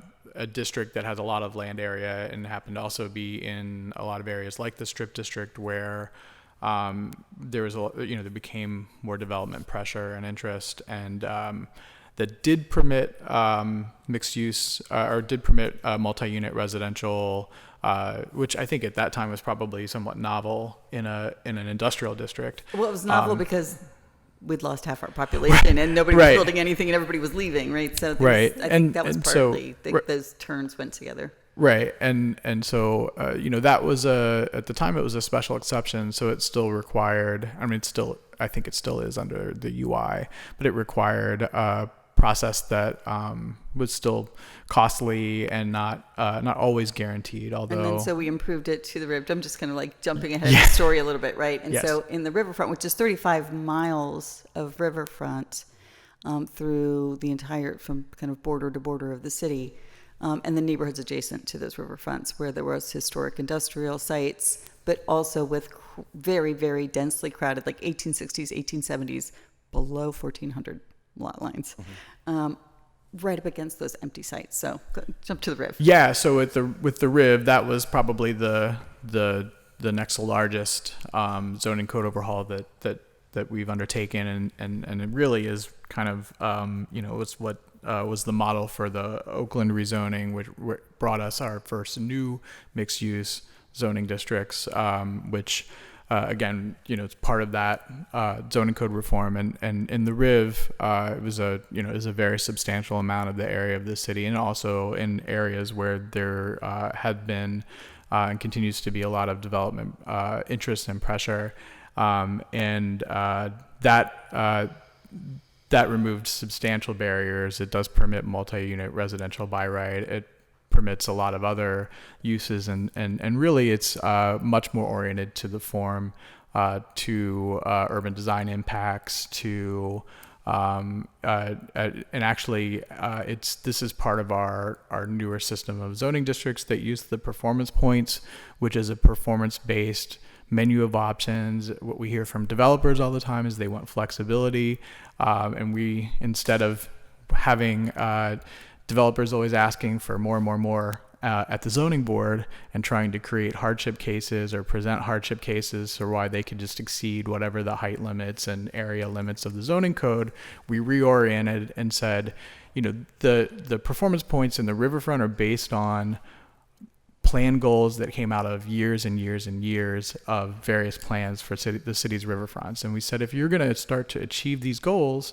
district that has a lot of land area and happened to also be in a lot of areas like the Strip District where there was there became more development pressure and interest, and that did permit mixed use or did permit multi-unit residential, which I think at that time was probably somewhat novel in an industrial district. Well, it was novel because we'd lost half our population and nobody was building anything and everybody was leaving, right? So I think that was partly those turns went together. Right, and so that was at the time it was a special exception, so it still required. I mean, I think it still is under the UI, but it required a process that was still costly and not always guaranteed. Although, and then so we improved it to the RIV. I'm just kind of like jumping ahead of the story a little bit, right? And so in the riverfront, which is 35 miles of riverfront through the entire from kind of border to border of the city. And the neighborhoods adjacent to those riverfronts where there was historic industrial sites, but also with very, very densely crowded, like 1860s, 1870s, below 1,400 lot lines, right up against those empty sites. So jump to the RIV. Yeah, so with the RIV, that was probably the next largest zoning code overhaul that we've undertaken, and it really is kind of it's what was the model for the Oakland rezoning, which brought us our first new mixed-use zoning districts, which again, it's part of that zoning code reform. And in the RIV, it was a very substantial amount of the area of the city, and also in areas where there had been and continues to be a lot of development interest and pressure, and that removed substantial barriers. It does permit multi-unit residential by right. It permits a lot of other uses, and really it's much more oriented to the form, to urban design impacts, to and actually this is part of our newer system of zoning districts that use the performance points, which is a performance-based menu of options. What we hear from developers all the time is they want flexibility, and we, instead of having developers always asking for more and more at the zoning board and trying to create hardship cases or present hardship cases for why they could just exceed whatever the height limits and area limits of the zoning code, we reoriented and said, the performance points in the riverfront are based on plan goals that came out of years and years and years of various plans for the city's riverfronts. And we said, if you're going to start to achieve these goals,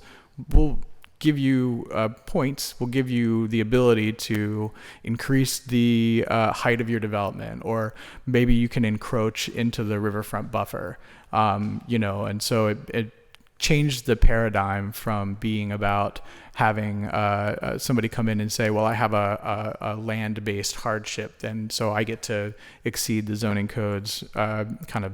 we'll give you points, we'll give you the ability to increase the height of your development, or maybe you can encroach into the riverfront buffer, and so it changed the paradigm from being about having somebody come in and say, well, I have a land-based hardship, and so I get to exceed the zoning code's kind of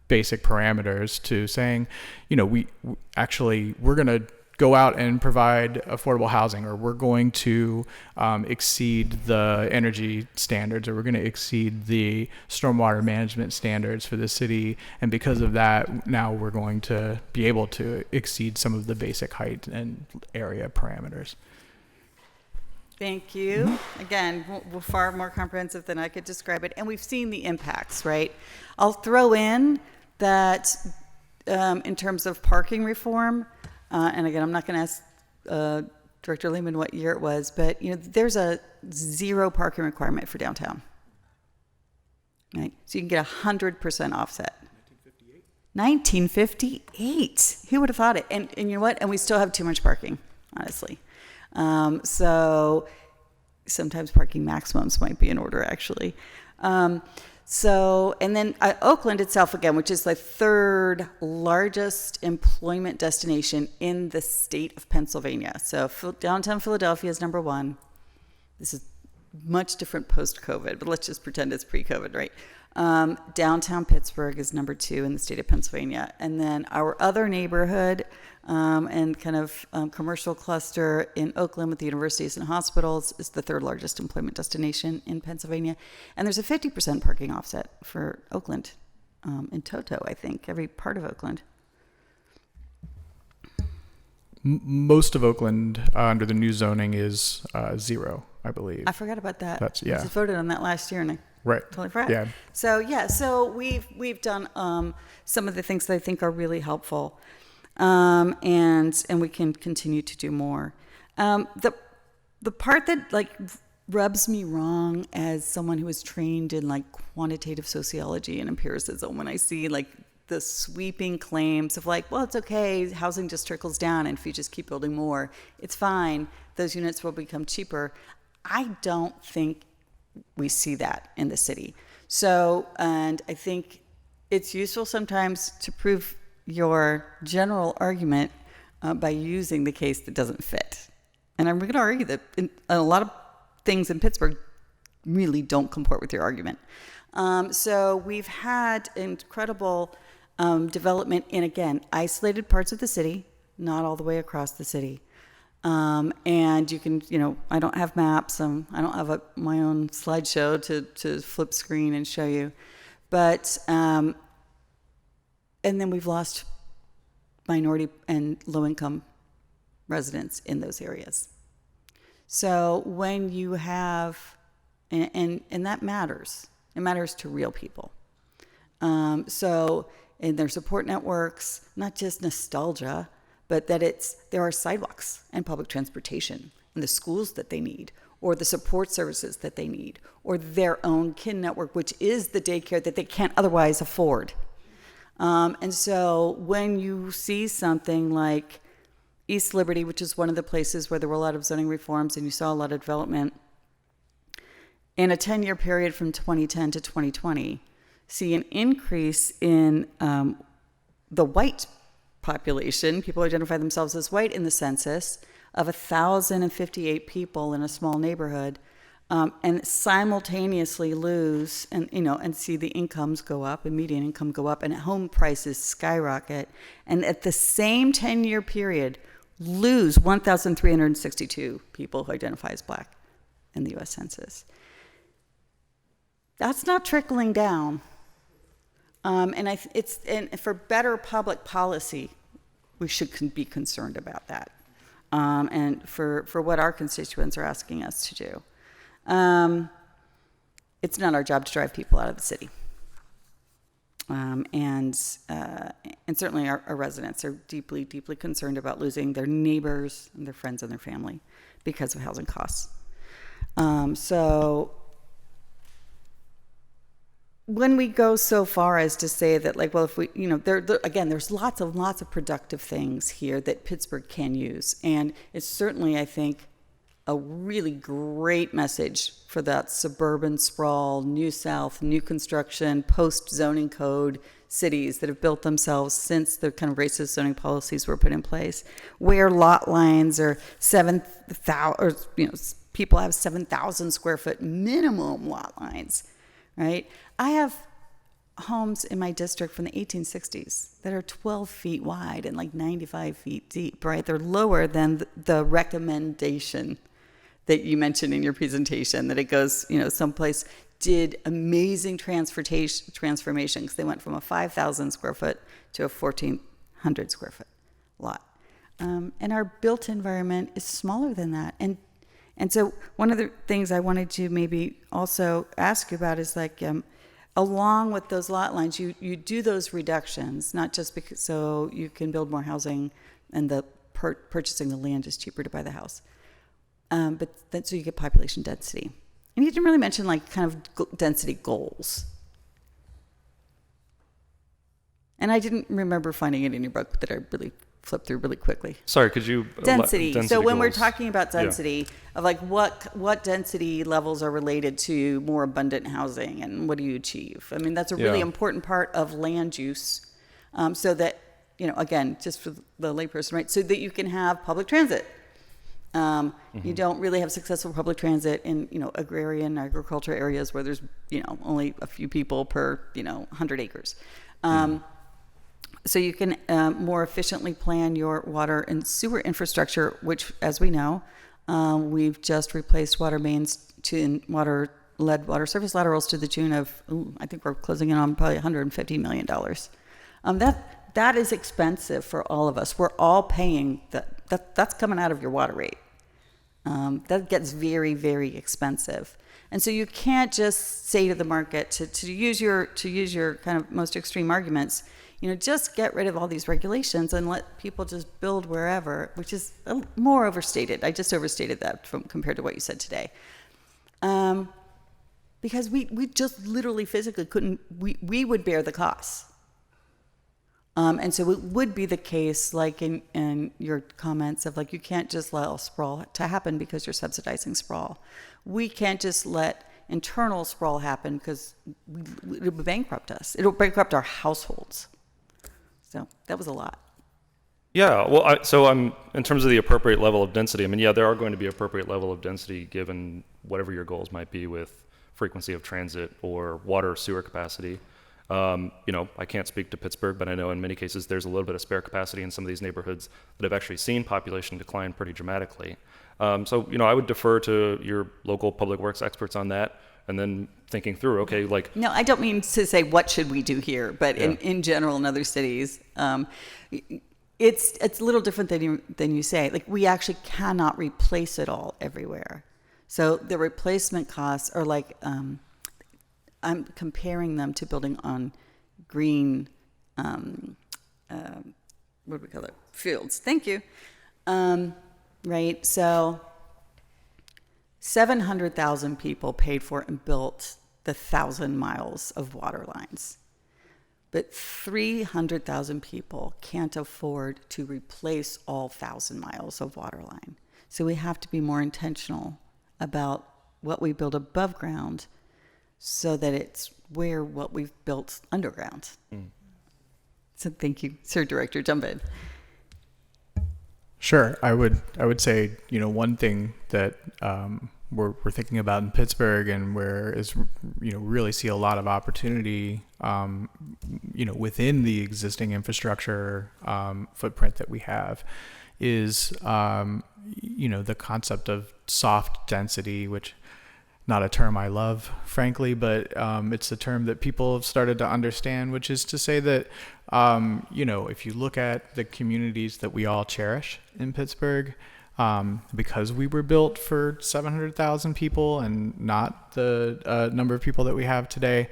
basic parameters, to saying, we're going to go out and provide affordable housing, or we're going to exceed the energy standards, or we're going to exceed the stormwater management standards for the city. And because of that, now we're going to be able to exceed some of the basic height and area parameters. Thank you. Again, we're far more comprehensive than I could describe it. And we've seen the impacts, right? I'll throw in that in terms of parking reform, and again, I'm not going to ask Director Lehman what year it was, but there's a 0 parking requirement for downtown. Right? So you can get 100% offset. 1958. Who would have thought it? And you know what? And we still have too much parking, honestly. So sometimes parking maximums might be in order, actually. And then Oakland itself, again, which is the 3rd largest employment destination in the state of Pennsylvania. So downtown Philadelphia is number 1. This is much different post-COVID, but let's just pretend it's pre-COVID, right? Downtown Pittsburgh is number 2 in the state of Pennsylvania. And then our other neighborhood and kind of commercial cluster in Oakland with the universities and hospitals is the 3rd largest employment destination in Pennsylvania. And there's a 50% parking offset for Oakland in toto, I think, every part of Oakland. Most of Oakland under the new zoning is 0, I believe. I forgot about that. That's, yeah. I just voted on that last year and I Right. totally forgot. Yeah. So we've done some of the things that I think are really helpful. And we can continue to do more. The part that rubs me wrong as someone who is trained in quantitative sociology and empiricism, when I see the sweeping claims of well, it's okay, housing just trickles down, and if you just keep building more, it's fine, those units will become cheaper. I don't think we see that in the city. So, and I think it's useful sometimes to prove your general argument by using the case that doesn't fit. And I'm going to argue that a lot of things in Pittsburgh really don't comport with your argument. So we've had incredible development in, again, isolated parts of the city, not all the way across the city. And you can, I don't have maps. I don't have my own slideshow to flip screen and show you. But, and then we've lost minority and low-income residents in those areas. So when you have, and that matters. It matters to real people. So in their support networks, not just nostalgia, but that there are sidewalks and public transportation and the schools that they need, or the support services that they need, or their own kin network, which is the daycare that they can't otherwise afford. And so when you see something like East Liberty, which is one of the places where there were a lot of zoning reforms and you saw a lot of development, in a 10-year period from 2010 to 2020, see an increase in the white population, people identify themselves as white in the census, of 1,058 people in a small neighborhood, and simultaneously lose and see the incomes go up and median income go up and home prices skyrocket, and at the same 10-year period lose 1,362 people who identify as black in the U.S. Census. That's not trickling down. And for better public policy, we should be concerned about that, and for what our constituents are asking us to do. It's not our job to drive people out of the city, and certainly our residents are deeply, deeply concerned about losing their neighbors and their friends and their family because of housing costs. So when we go so far as to say that, well, if we, again, there's lots of productive things here that Pittsburgh can use. And it's certainly, I think, a really great message for that suburban sprawl, new South, new construction, post-zoning code cities that have built themselves since the kind of racist zoning policies were put in place, where lot lines are 7,000, or, people have 7,000 square foot minimum lot lines, right? I have homes in my district from the 1860s that are 12 feet wide and like 95 feet deep, right? They're lower than the recommendation that you mentioned in your presentation, that it goes, someplace did amazing transformation because they went from a 5,000 square foot to a 1,400 square foot lot. And our built environment is smaller than that. And so one of the things I wanted to maybe also ask you about is like, along with those lot lines, you do those reductions, not just because so you can build more housing and the purchasing the land is cheaper to buy the house, but then so you get population density. And you didn't really mention like kind of density goals. And I didn't remember finding it in your book that I really flipped through really quickly. Sorry, could you... Density. So when we're goals. talking about density, of like what density levels are related to more abundant housing and what do you achieve? I mean, that's a really important part of land use, so that, again, just for the layperson, right? So that you can have public transit. You don't really have successful public transit in, agrarian agriculture areas where there's, only a few people per, 100 acres. So you can more efficiently plan your water and sewer infrastructure, which, as we know, we've just replaced water mains to lead water surface laterals to the tune of, I think we're closing in on probably $150 million. That is expensive for all of us. We're all paying that's coming out of your water rate. That gets very, very expensive. And so you can't just say to the market, to use your kind of most extreme arguments, just get rid of all these regulations and let people just build wherever, which is more overstated. I just overstated that compared to what you said today. Because we just literally physically couldn't, we would bear the costs. And so it would be the case, like in your comments of like, you can't just allow sprawl to happen because you're subsidizing sprawl. We can't just let internal sprawl happen because it would bankrupt us. It'll bankrupt our households. So that was a lot. Yeah, well, so I'm in terms of the appropriate level of density. I mean, there are going to be appropriate level of density given whatever your goals might be with frequency of transit or water or sewer capacity. I can't speak to Pittsburgh, but I know in many cases there's a little bit of spare capacity in some of these neighborhoods that have actually seen population decline pretty dramatically. So I would defer to your local public works experts on that, and then thinking through, okay, like... No, I don't mean to say what should we do here, but in general in other cities, it's a little different than you say. Like, we actually cannot replace it all everywhere. So the replacement costs are like... I'm comparing them to building on green, what do we call it? Fields. Thank you. Right. So 700,000 people paid for and built the 1,000 miles of water lines. But 300,000 people can't afford to replace all 1,000 miles of water line. So we have to be more intentional about what we build above ground so that it's where what we've built underground. So thank you, Sir Director. Jump in. Sure. I would say, one thing that we're thinking about in Pittsburgh and where is, really see a lot of opportunity, within the existing infrastructure footprint that we have is, the concept of soft density, which not a term I love, frankly, but it's a term that people have started to understand, which is to say that, if you look at the communities that we all cherish in Pittsburgh, because we were built for 700,000 people and not the number of people that we have today,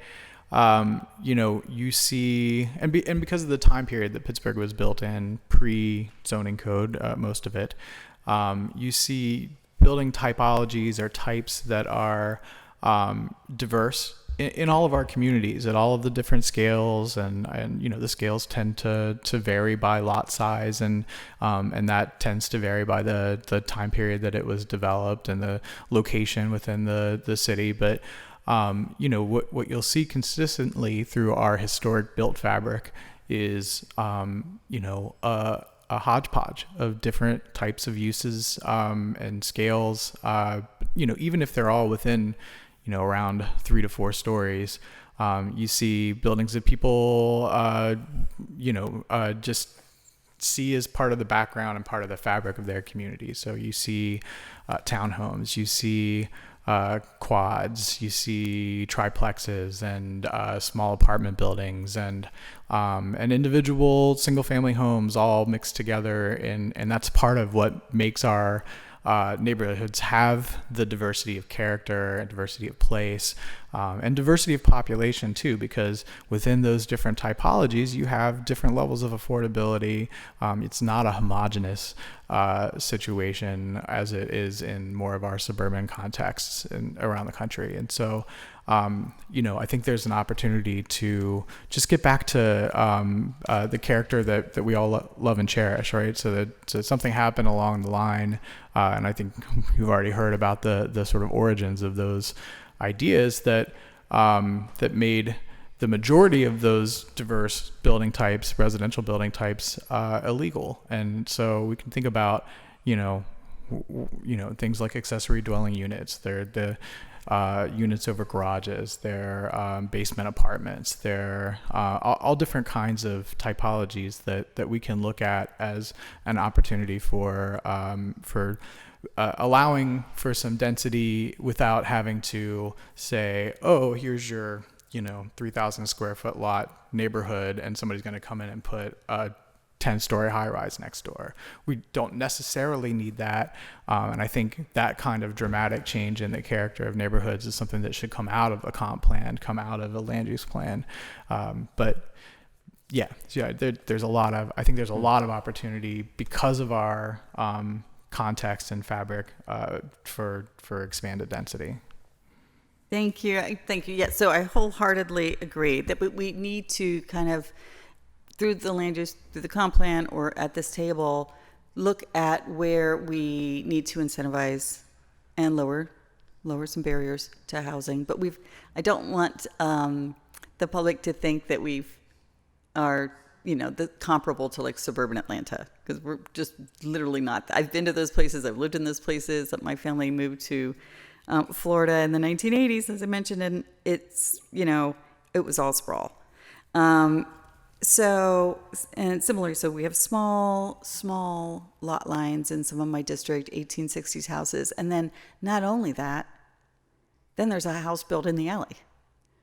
you see, and because of the time period that Pittsburgh was built in, pre-zoning code, most of it, you see building typologies or types that are diverse in all of our communities at all of the different scales, and the scales tend to vary by lot size, and that tends to vary by the time period that it was developed and the location within the city. But what you'll see consistently through our historic built fabric is a hodgepodge of different types of uses and scales, even if they're all within, around 3 to 4 stories, You see buildings that people, just see as part of the background and part of the fabric of their community. So you see townhomes, you see quads, you see triplexes and small apartment buildings and individual single-family homes all mixed together, and that's part of what makes our neighborhoods have the diversity of character and diversity of place and diversity of population too, because within those different typologies you have different levels of affordability. It's not a homogeneous situation as it is in more of our suburban contexts around the country. And so I think there's an opportunity to just get back to the character that we all love and cherish, right? So something happened along the line, and I think you've already heard about the sort of origins of those ideas that made the majority of those diverse building types, residential building types, illegal. And so we can think about, things like accessory dwelling units. They're the units over garages, they're basement apartments, they're all different kinds of typologies that we can look at as an opportunity for allowing for some density without having to say, oh, here's your 3,000 square foot lot neighborhood, and somebody's going to come in and put a 10-story high-rise next door. We don't necessarily need that, and I think that kind of dramatic change in the character of neighborhoods is something that should come out of a comp plan, come out of a land use plan. There's a lot of opportunity because of our context and fabric for expanded density. Thank you. Yeah, so I wholeheartedly agree that we need to kind of, through the land use, through the comp plan, or at this table, look at where we need to incentivize and lower some barriers to housing. But I don't want the public to think that are comparable to like suburban Atlanta, because we're just literally not. I've been to those places. I've lived in those places. My family moved to Florida in the 1980s, as I mentioned, and it's, it was all sprawl. And similarly, so we have small lot lines in some of my district, 1860s houses. And then not only that, then there's a house built in the alley.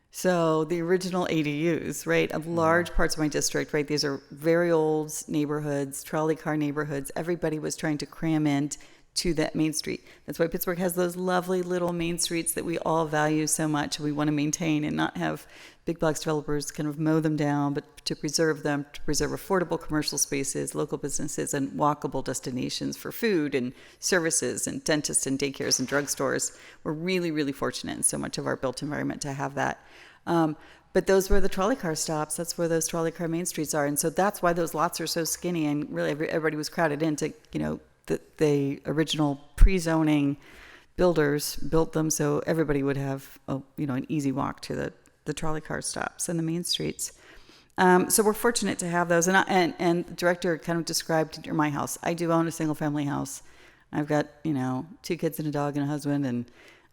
So the original ADUs, right, of large parts of my district, right, these are very old neighborhoods, trolley car neighborhoods. Everybody was trying to cram in to that main street. That's why Pittsburgh has those lovely little main streets that we all value so much. We want to maintain and not have big box developers kind of mow them down, but to preserve them, to preserve affordable commercial spaces, local businesses, and walkable destinations for food and services and dentists and daycares and drugstores. We're really, really fortunate in so much of our built environment to have that. But those were the trolley car stops. That's where those trolley car main streets are. And so that's why those lots are so skinny, and really everybody was crowded into, the original pre-zoning builders built them so everybody would have an easy walk to the trolley car stops and the main streets. So we're fortunate to have those. And the director kind of described my house. I do own a single family house. I've got 2 kids and a dog and a husband,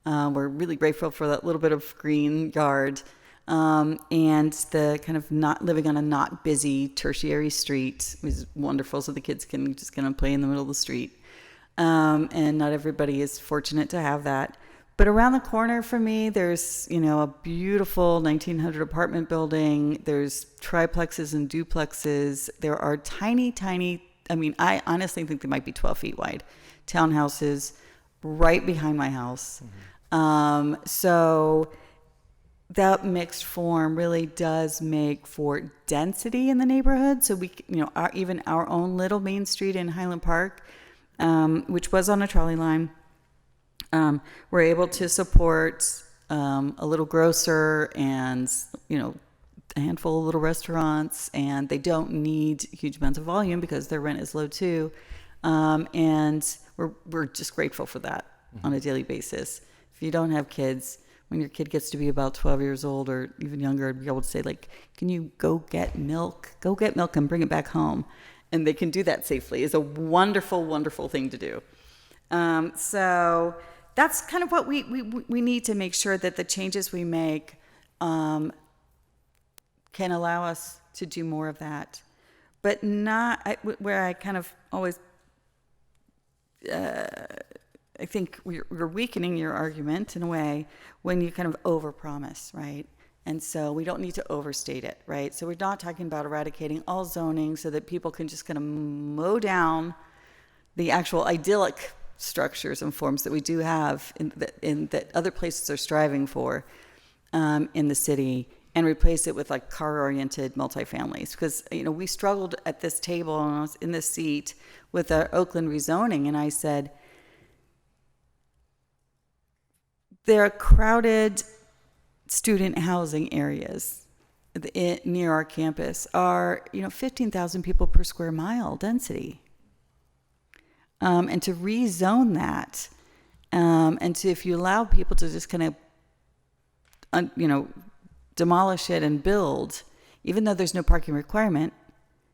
and we're really grateful for that little bit of green yard. And the kind of not living on a not busy tertiary street is wonderful, so the kids can just kind of play in the middle of the street. And not everybody is fortunate to have that. But around the corner from me, there's, a beautiful 1900 apartment building. There's triplexes and duplexes. There are tiny, I honestly think they might be 12 feet wide, townhouses right behind my house. Mm-hmm. So that mixed form really does make for density in the neighborhood. So we, even our own little main street in Highland Park, which was on a trolley line, we're able to support a little grocer and, a handful of little restaurants, and they don't need huge amounts of volume because their rent is low too. And we're just grateful for that on a daily basis. If you don't have kids, when your kid gets to be about 12 years old or even younger, I'd be able to say, like, can you go get milk and bring it back home? And they can do that safely. It's a wonderful, wonderful thing to do. So that's kind of what we need to make sure that the changes we make can allow us to do more of that, but where I kind of always, I think we're weakening your argument in a way when you kind of overpromise, right? And so we don't need to overstate it, right? So we're not talking about eradicating all zoning so that people can just kind of mow down the actual idyllic structures and forms that we do have in that other places are striving for in the city, and replace it with like car-oriented multifamilies. Because, we struggled at this table, and I was in this seat with our Oakland rezoning, and I said, there are crowded student housing areas near our campus are, 15,000 people per square mile density. And to rezone that, and if you allow people to just kind of, demolish it and build, even though there's no parking requirement,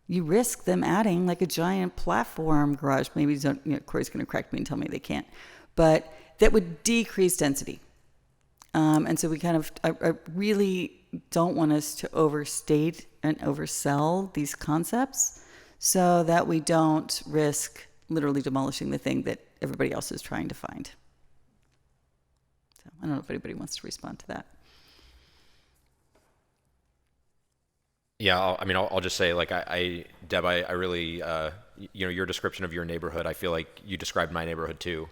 you risk them adding like a giant platform garage. Maybe Corey's going to correct me and tell me they can't, but that would decrease density. And so we kind of, I really don't want us to overstate and oversell these concepts so that we don't risk literally demolishing the thing that everybody else is trying to find. So I don't know if anybody wants to respond to that. Yeah, I'll just say, like, Deb, I really, your description of your neighborhood, I feel like you described my neighborhood too.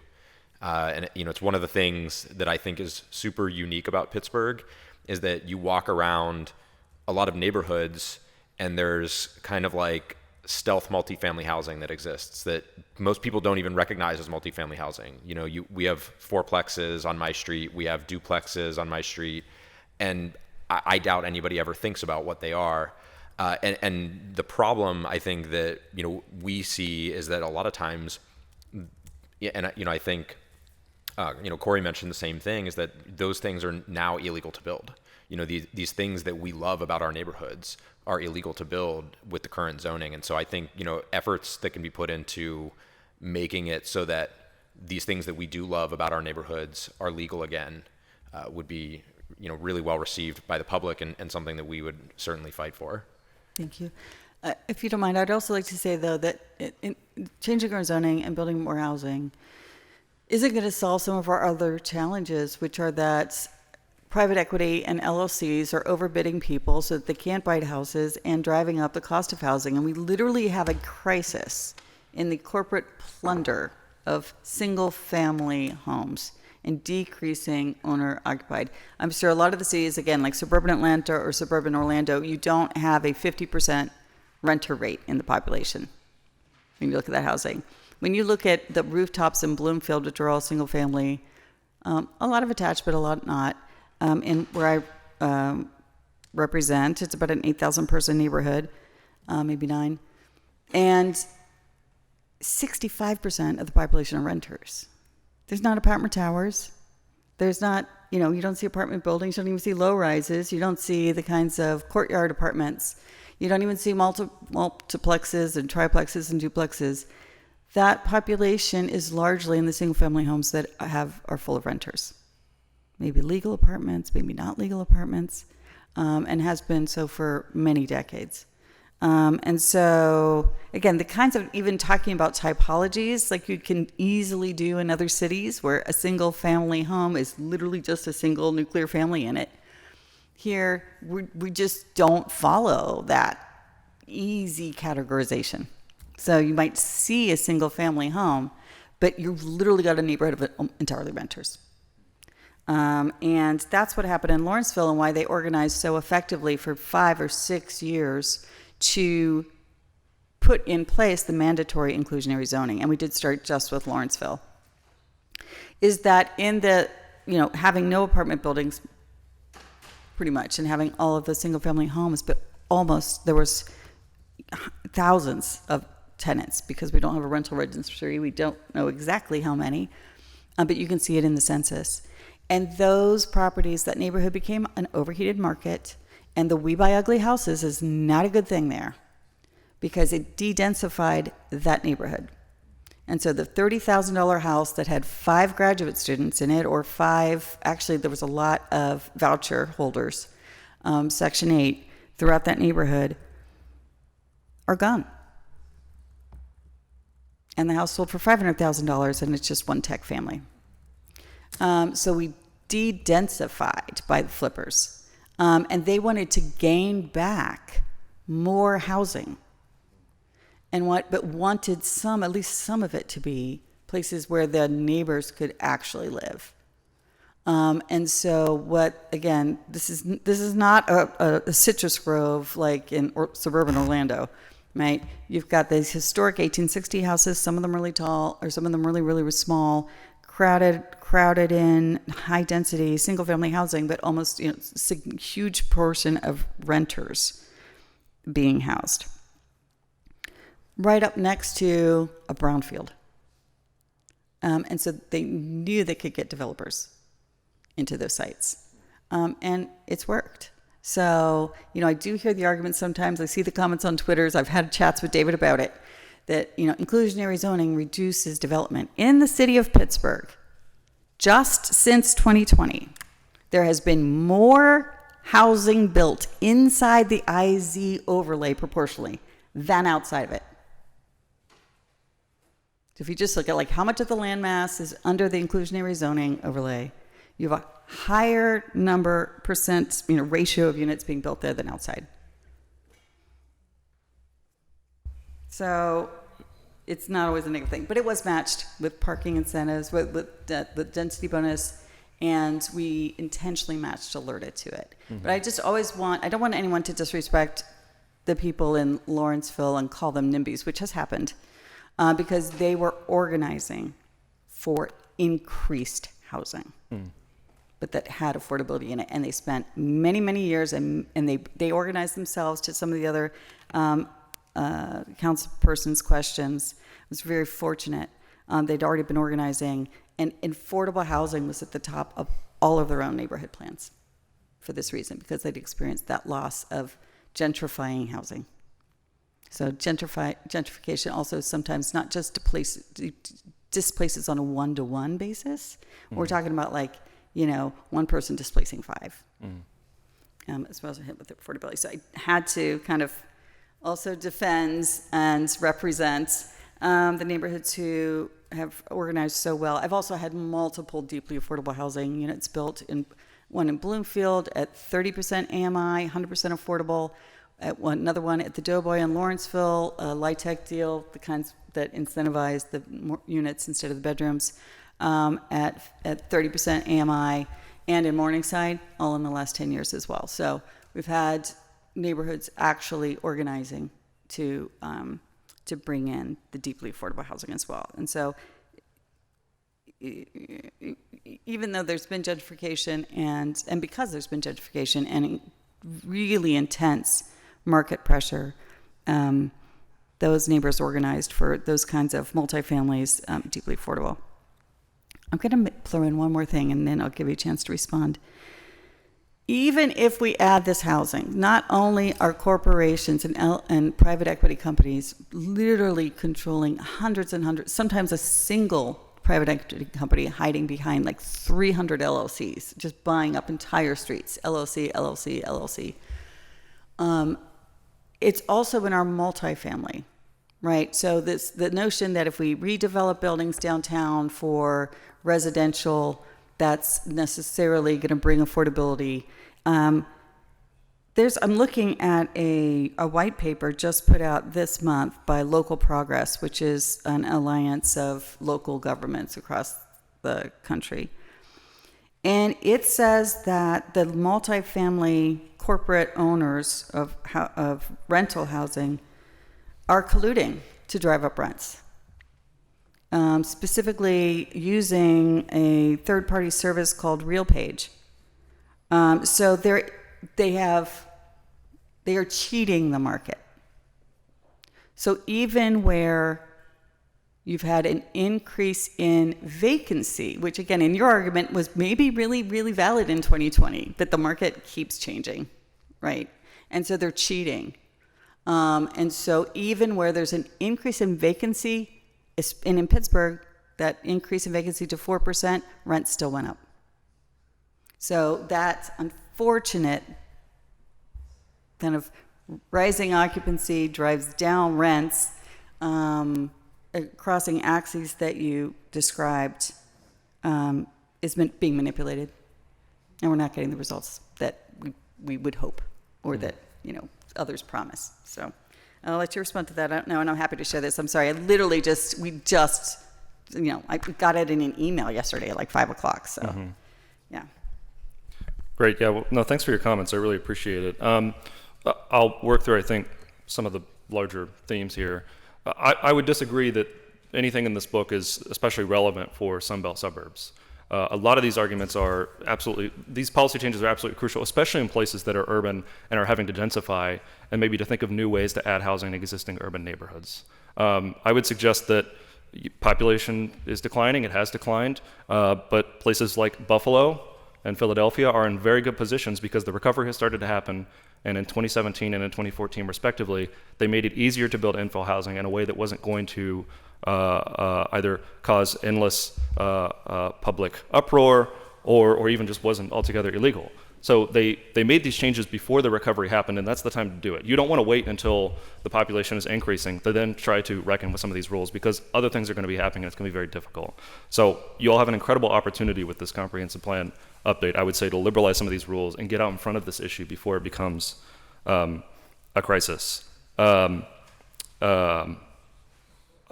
And it's one of the things that I think is super unique about Pittsburgh is that you walk around a lot of neighborhoods and there's kind of like stealth multifamily housing that exists that most people don't even recognize as multifamily housing. We have fourplexes on my street, we have duplexes on my street, and I doubt anybody ever thinks about what they are. And the problem I think that, we see is that a lot of times, and I think, Corey mentioned the same thing, is that those things are now illegal to build. These things that we love about our neighborhoods are illegal to build with the current zoning. And so I think, efforts that can be put into making it so that these things that we do love about our neighborhoods are legal again would be, really well received by the public and something that we would certainly fight for. Thank you. If you don't mind, I'd also like to say, though, that changing our zoning and building more housing isn't going to solve some of our other challenges, which are that private equity and LLCs are overbidding people so that they can't buy houses and driving up the cost of housing. And we literally have a crisis in the corporate plunder of single-family homes and decreasing owner-occupied. I'm sure a lot of the cities, again, like suburban Atlanta or suburban Orlando, you don't have a 50% renter rate in the population when you look at that housing. When you look at the rooftops in Bloomfield, which are all single-family, a lot of attached, but a lot not. In where I represent, it's about an 8,000-person neighborhood, maybe 9, and 65% of the population are renters. There's not apartment towers. There's not, you don't see apartment buildings. You don't even see low-rises. You don't see the kinds of courtyard apartments. You don't even see multiplexes and triplexes and duplexes. That population is largely in the single-family homes that are full of renters. Maybe legal apartments, maybe not legal apartments, and has been so for many decades. And so, again, the kinds of even talking about typologies, like you can easily do in other cities where a single family home is literally just a single nuclear family in it. Here, we just don't follow that easy categorization. So you might see a single family home, but you've literally got a neighborhood of entirely renters. And that's what happened in Lawrenceville and why they organized so effectively for 5 or 6 years to put in place the mandatory inclusionary zoning. And we did start just with Lawrenceville. Is that in the, having no apartment buildings pretty much and having all of the single family homes, but almost there was thousands of tenants because we don't have a rental registry. We don't know exactly how many, but you can see it in the census. And those properties, that neighborhood became an overheated market, and the We Buy Ugly houses is not a good thing there because it de-densified that neighborhood. And so the $30,000 house that had 5 graduate students in it, or 5, actually there was a lot of voucher holders, Section 8, throughout that neighborhood are gone. And the house sold for $500,000, and it's just one tech family. So we de-densified by the flippers. And they wanted to gain back more housing. But wanted at least some of it to be places where the neighbors could actually live. And so again, this is not a citrus grove like in suburban Orlando, right? You've got these historic 1860 houses, some of them really tall, or some of them really, really small, crowded in, high density, single family housing, but almost, huge portion of renters being housed. Right up next to a brownfield. And so they knew they could get developers into those sites. And it's worked. So, I do hear the arguments sometimes. I see the comments on Twitter. I've had chats with David about it, that, inclusionary zoning reduces development. In the city of Pittsburgh, just since 2020, there has been more housing built inside the IZ overlay proportionally than outside of it. So if you just look at how much of the land mass is under the inclusionary zoning overlay, you have a higher percent, ratio of units being built there than outside. So it's not always a negative thing, but it was matched with parking incentives, with density bonus, and we intentionally alerted to it. Mm-hmm. But I don't want anyone to disrespect the people in Lawrenceville and call them NIMBYs, which has happened. Because they were organizing for increased housing, but that had affordability in it. And they spent many, many years, and they organized themselves to some of the other council person's questions. I was very fortunate. They'd already been organizing, and affordable housing was at the top of all of their own neighborhood plans for this reason, because they'd experienced that loss of gentrifying housing. So gentrification also sometimes not just displaces on a one-to-one basis. We're talking about one person displacing five. As well as a hit with affordability. So I had to kind of also defend and represent the neighborhoods who have organized so well. I've also had multiple deeply affordable housing units built, one in Bloomfield at 30% AMI, 100% affordable. Another one at the Doughboy in Lawrenceville, a LIHTC deal, the kinds that incentivize the more units instead of the bedrooms, at 30% AMI, and in Morningside, all in the last 10 years as well. So we've had neighborhoods actually organizing to bring in the deeply affordable housing as well. And so even though there's been gentrification and because there's been gentrification and really intense market pressure, those neighbors organized for those kinds of multifamilies, deeply affordable. I'm going to throw in one more thing, and then I'll give you a chance to respond. Even if we add this housing, not only are corporations and private equity companies literally controlling hundreds and hundreds, sometimes a single private equity company hiding behind 300 LLCs, just buying up entire streets, LLC, LLC, LLC. It's also in our multifamily, right? So the notion that if we redevelop buildings downtown for residential, that's necessarily going to bring affordability. I'm looking at a white paper just put out this month by Local Progress, which is an alliance of local governments across the country. And it says that the multifamily corporate owners of rental housing are colluding to drive up rents, specifically using a third-party service called RealPage. So they are cheating the market. So even where you've had an increase in vacancy, which again, in your argument was maybe really, really valid in 2020, but the market keeps changing, right? And so they're cheating. And so even where there's an increase in vacancy, and in Pittsburgh, that increase in vacancy to 4%, rent still went up. So that's unfortunate kind of rising occupancy drives down rents, crossing axes that you described is being manipulated, and we're not getting the results that we would hope, or that others promise. So I'll let you respond to that. I don't know, and I'm happy to share this. I'm sorry. I literally I got it in an email yesterday at like 5 o'clock. So yeah. Great. Yeah. Well, no, thanks for your comments. I really appreciate it. I'll work through, I think, some of the larger themes here. I would disagree that anything in this book is especially relevant for Sunbelt suburbs. A lot of these arguments are these policy changes are absolutely crucial, especially in places that are urban and are having to densify, and maybe to think of new ways to add housing in existing urban neighborhoods. I would suggest that population is declining. It has declined, but places like Buffalo and Philadelphia are in very good positions because the recovery has started to happen, and in 2017 and in 2014 respectively, they made it easier to build infill housing in a way that wasn't going to either cause endless public uproar or even just wasn't altogether illegal. So they made these changes before the recovery happened, and that's the time to do it. You don't want to wait until the population is increasing to then try to reckon with some of these rules, because other things are going to be happening and it's going to be very difficult. So you all have an incredible opportunity with this comprehensive plan update, I would say, to liberalize some of these rules and get out in front of this issue before it becomes a crisis. I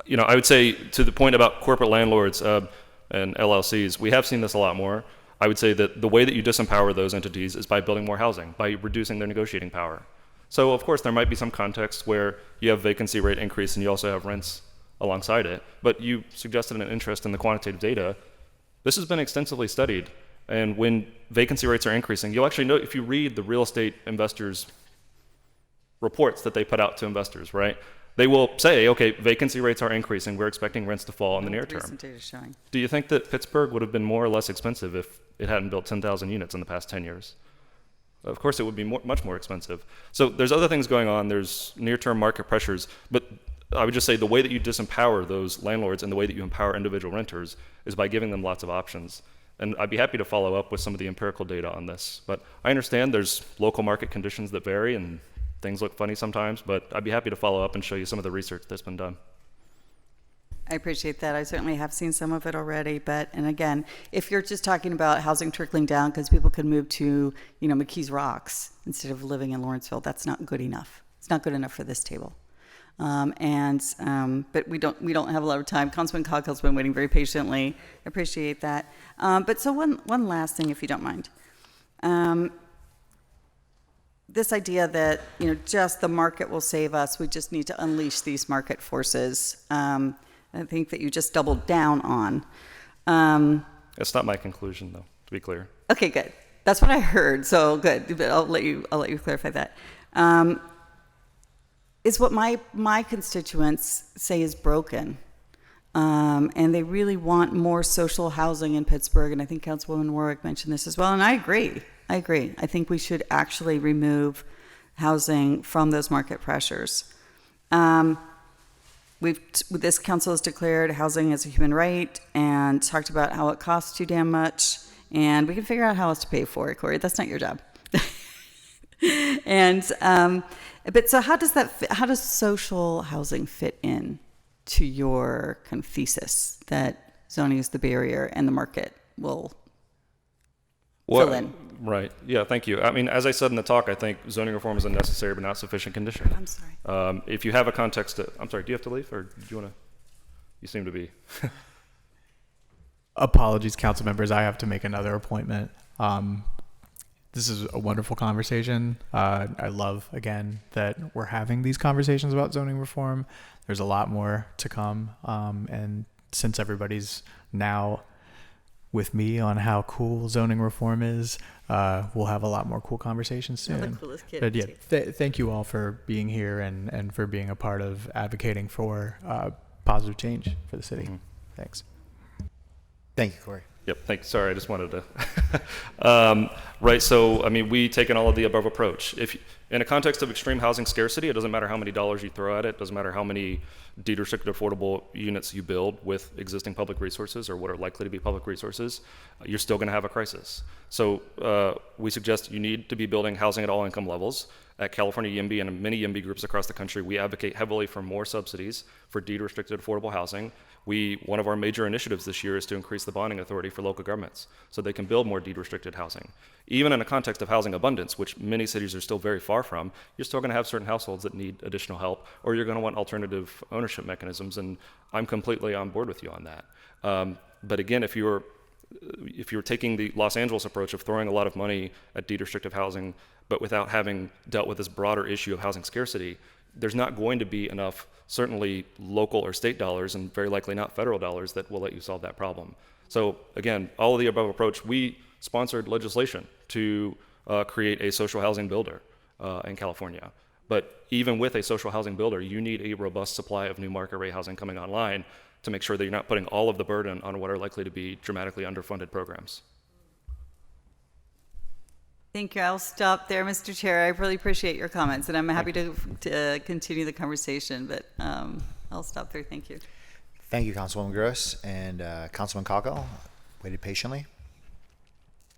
would say, to the point about corporate landlords and LLCs, we have seen this a lot more. I would say that the way that you disempower those entities is by building more housing, by reducing their negotiating power. So, of course, there might be some contexts where you have vacancy rate increase and you also have rents alongside it, but you suggested an interest in the quantitative data. This has been extensively studied, and when vacancy rates are increasing, you'll actually know if you read the real estate investors' reports that they put out to investors, right? They will say, okay, vacancy rates are increasing. We're expecting rents to fall in the near term. Recent data showing. Do you think that Pittsburgh would have been more or less expensive if it hadn't built 10,000 units in the past 10 years? Of course, it would be much more expensive. So there's other things going on. There's near-term market pressures. But I would just say the way that you disempower those landlords and the way that you empower individual renters is by giving them lots of options. And I'd be happy to follow up with some of the empirical data on this. But I understand there's local market conditions that vary, and things look funny sometimes, but I'd be happy to follow up and show you some of the research that's been done. I appreciate that. I certainly have seen some of it already, and again, if you're just talking about housing trickling down because people can move to, McKees Rocks instead of living in Lawrenceville, that's not good enough. It's not good enough for this table. But we don't have a lot of time. Councilman Cockell's been waiting very patiently. I appreciate that. But so one last thing, if you don't mind. This idea that just the market will save us, we just need to unleash these market forces. I think that you just doubled down on. It's not my conclusion, though, to be clear. Okay, good. That's what I heard. So good. But I'll let you clarify that. Is what my constituents say is broken, and they really want more social housing in Pittsburgh. And I think Councilwoman Warwick mentioned this as well, and I agree. I think we should actually remove housing from those market pressures. This council has declared housing as a human right and talked about how it costs too damn much, and we can figure out how else to pay for it, Corey. That's not your job. But so how does social housing fit in to your kind of thesis that zoning is the barrier and the market will fill in? Right. Yeah, thank you. I mean, as I said in the talk, I think zoning reform is a necessary but not sufficient condition. I'm sorry. If you have a context, I'm sorry, do you have to leave, or do you want to? You seem to be. Apologies, council members. I have to make another appointment. This is a wonderful conversation. I love, again, that we're having these conversations about zoning reform. There's a lot more to come. And since everybody's now with me on how cool zoning reform is, we'll have a lot more cool conversations soon. You're the coolest kid. But yeah, thank you all for being here and for being a part of advocating for positive change for the city. Mm-hmm. Thanks. Thank you, Corey. Yep, thanks. Sorry, I just wanted to. Right, so, I mean, we take an all of the above approach. In a context of extreme housing scarcity, it doesn't matter how many dollars you throw at it, doesn't matter how many deed restricted affordable units you build with existing public resources or what are likely to be public resources, you're still going to have a crisis. So we suggest you need to be building housing at all income levels. At California YIMBY and many YIMBY groups across the country, we advocate heavily for more subsidies for deed-restricted affordable housing. One of our major initiatives this year is to increase the bonding authority for local governments so they can build more deed-restricted housing. Even in a context of housing abundance, which many cities are still very far from, you're still going to have certain households that need additional help, or you're going to want alternative ownership mechanisms, and I'm completely on board with you on that. But again, if you're taking the Los Angeles approach of throwing a lot of money at deed-restricted housing, but without having dealt with this broader issue of housing scarcity, there's not going to be enough, certainly local or state dollars, and very likely not federal dollars, that will let you solve that problem. So again, all of the above approach, we sponsored legislation to create a social housing builder in California. But even with a social housing builder, you need a robust supply of new market rate housing coming online to make sure that you're not putting all of the burden on what are likely to be dramatically underfunded programs. Thank you. I'll stop there, Mr. Chair. I really appreciate your comments, and I'm happy to continue the conversation, but I'll stop there. Thank you. Thank you, Councilwoman Gross. And Councilman Coggle waited patiently.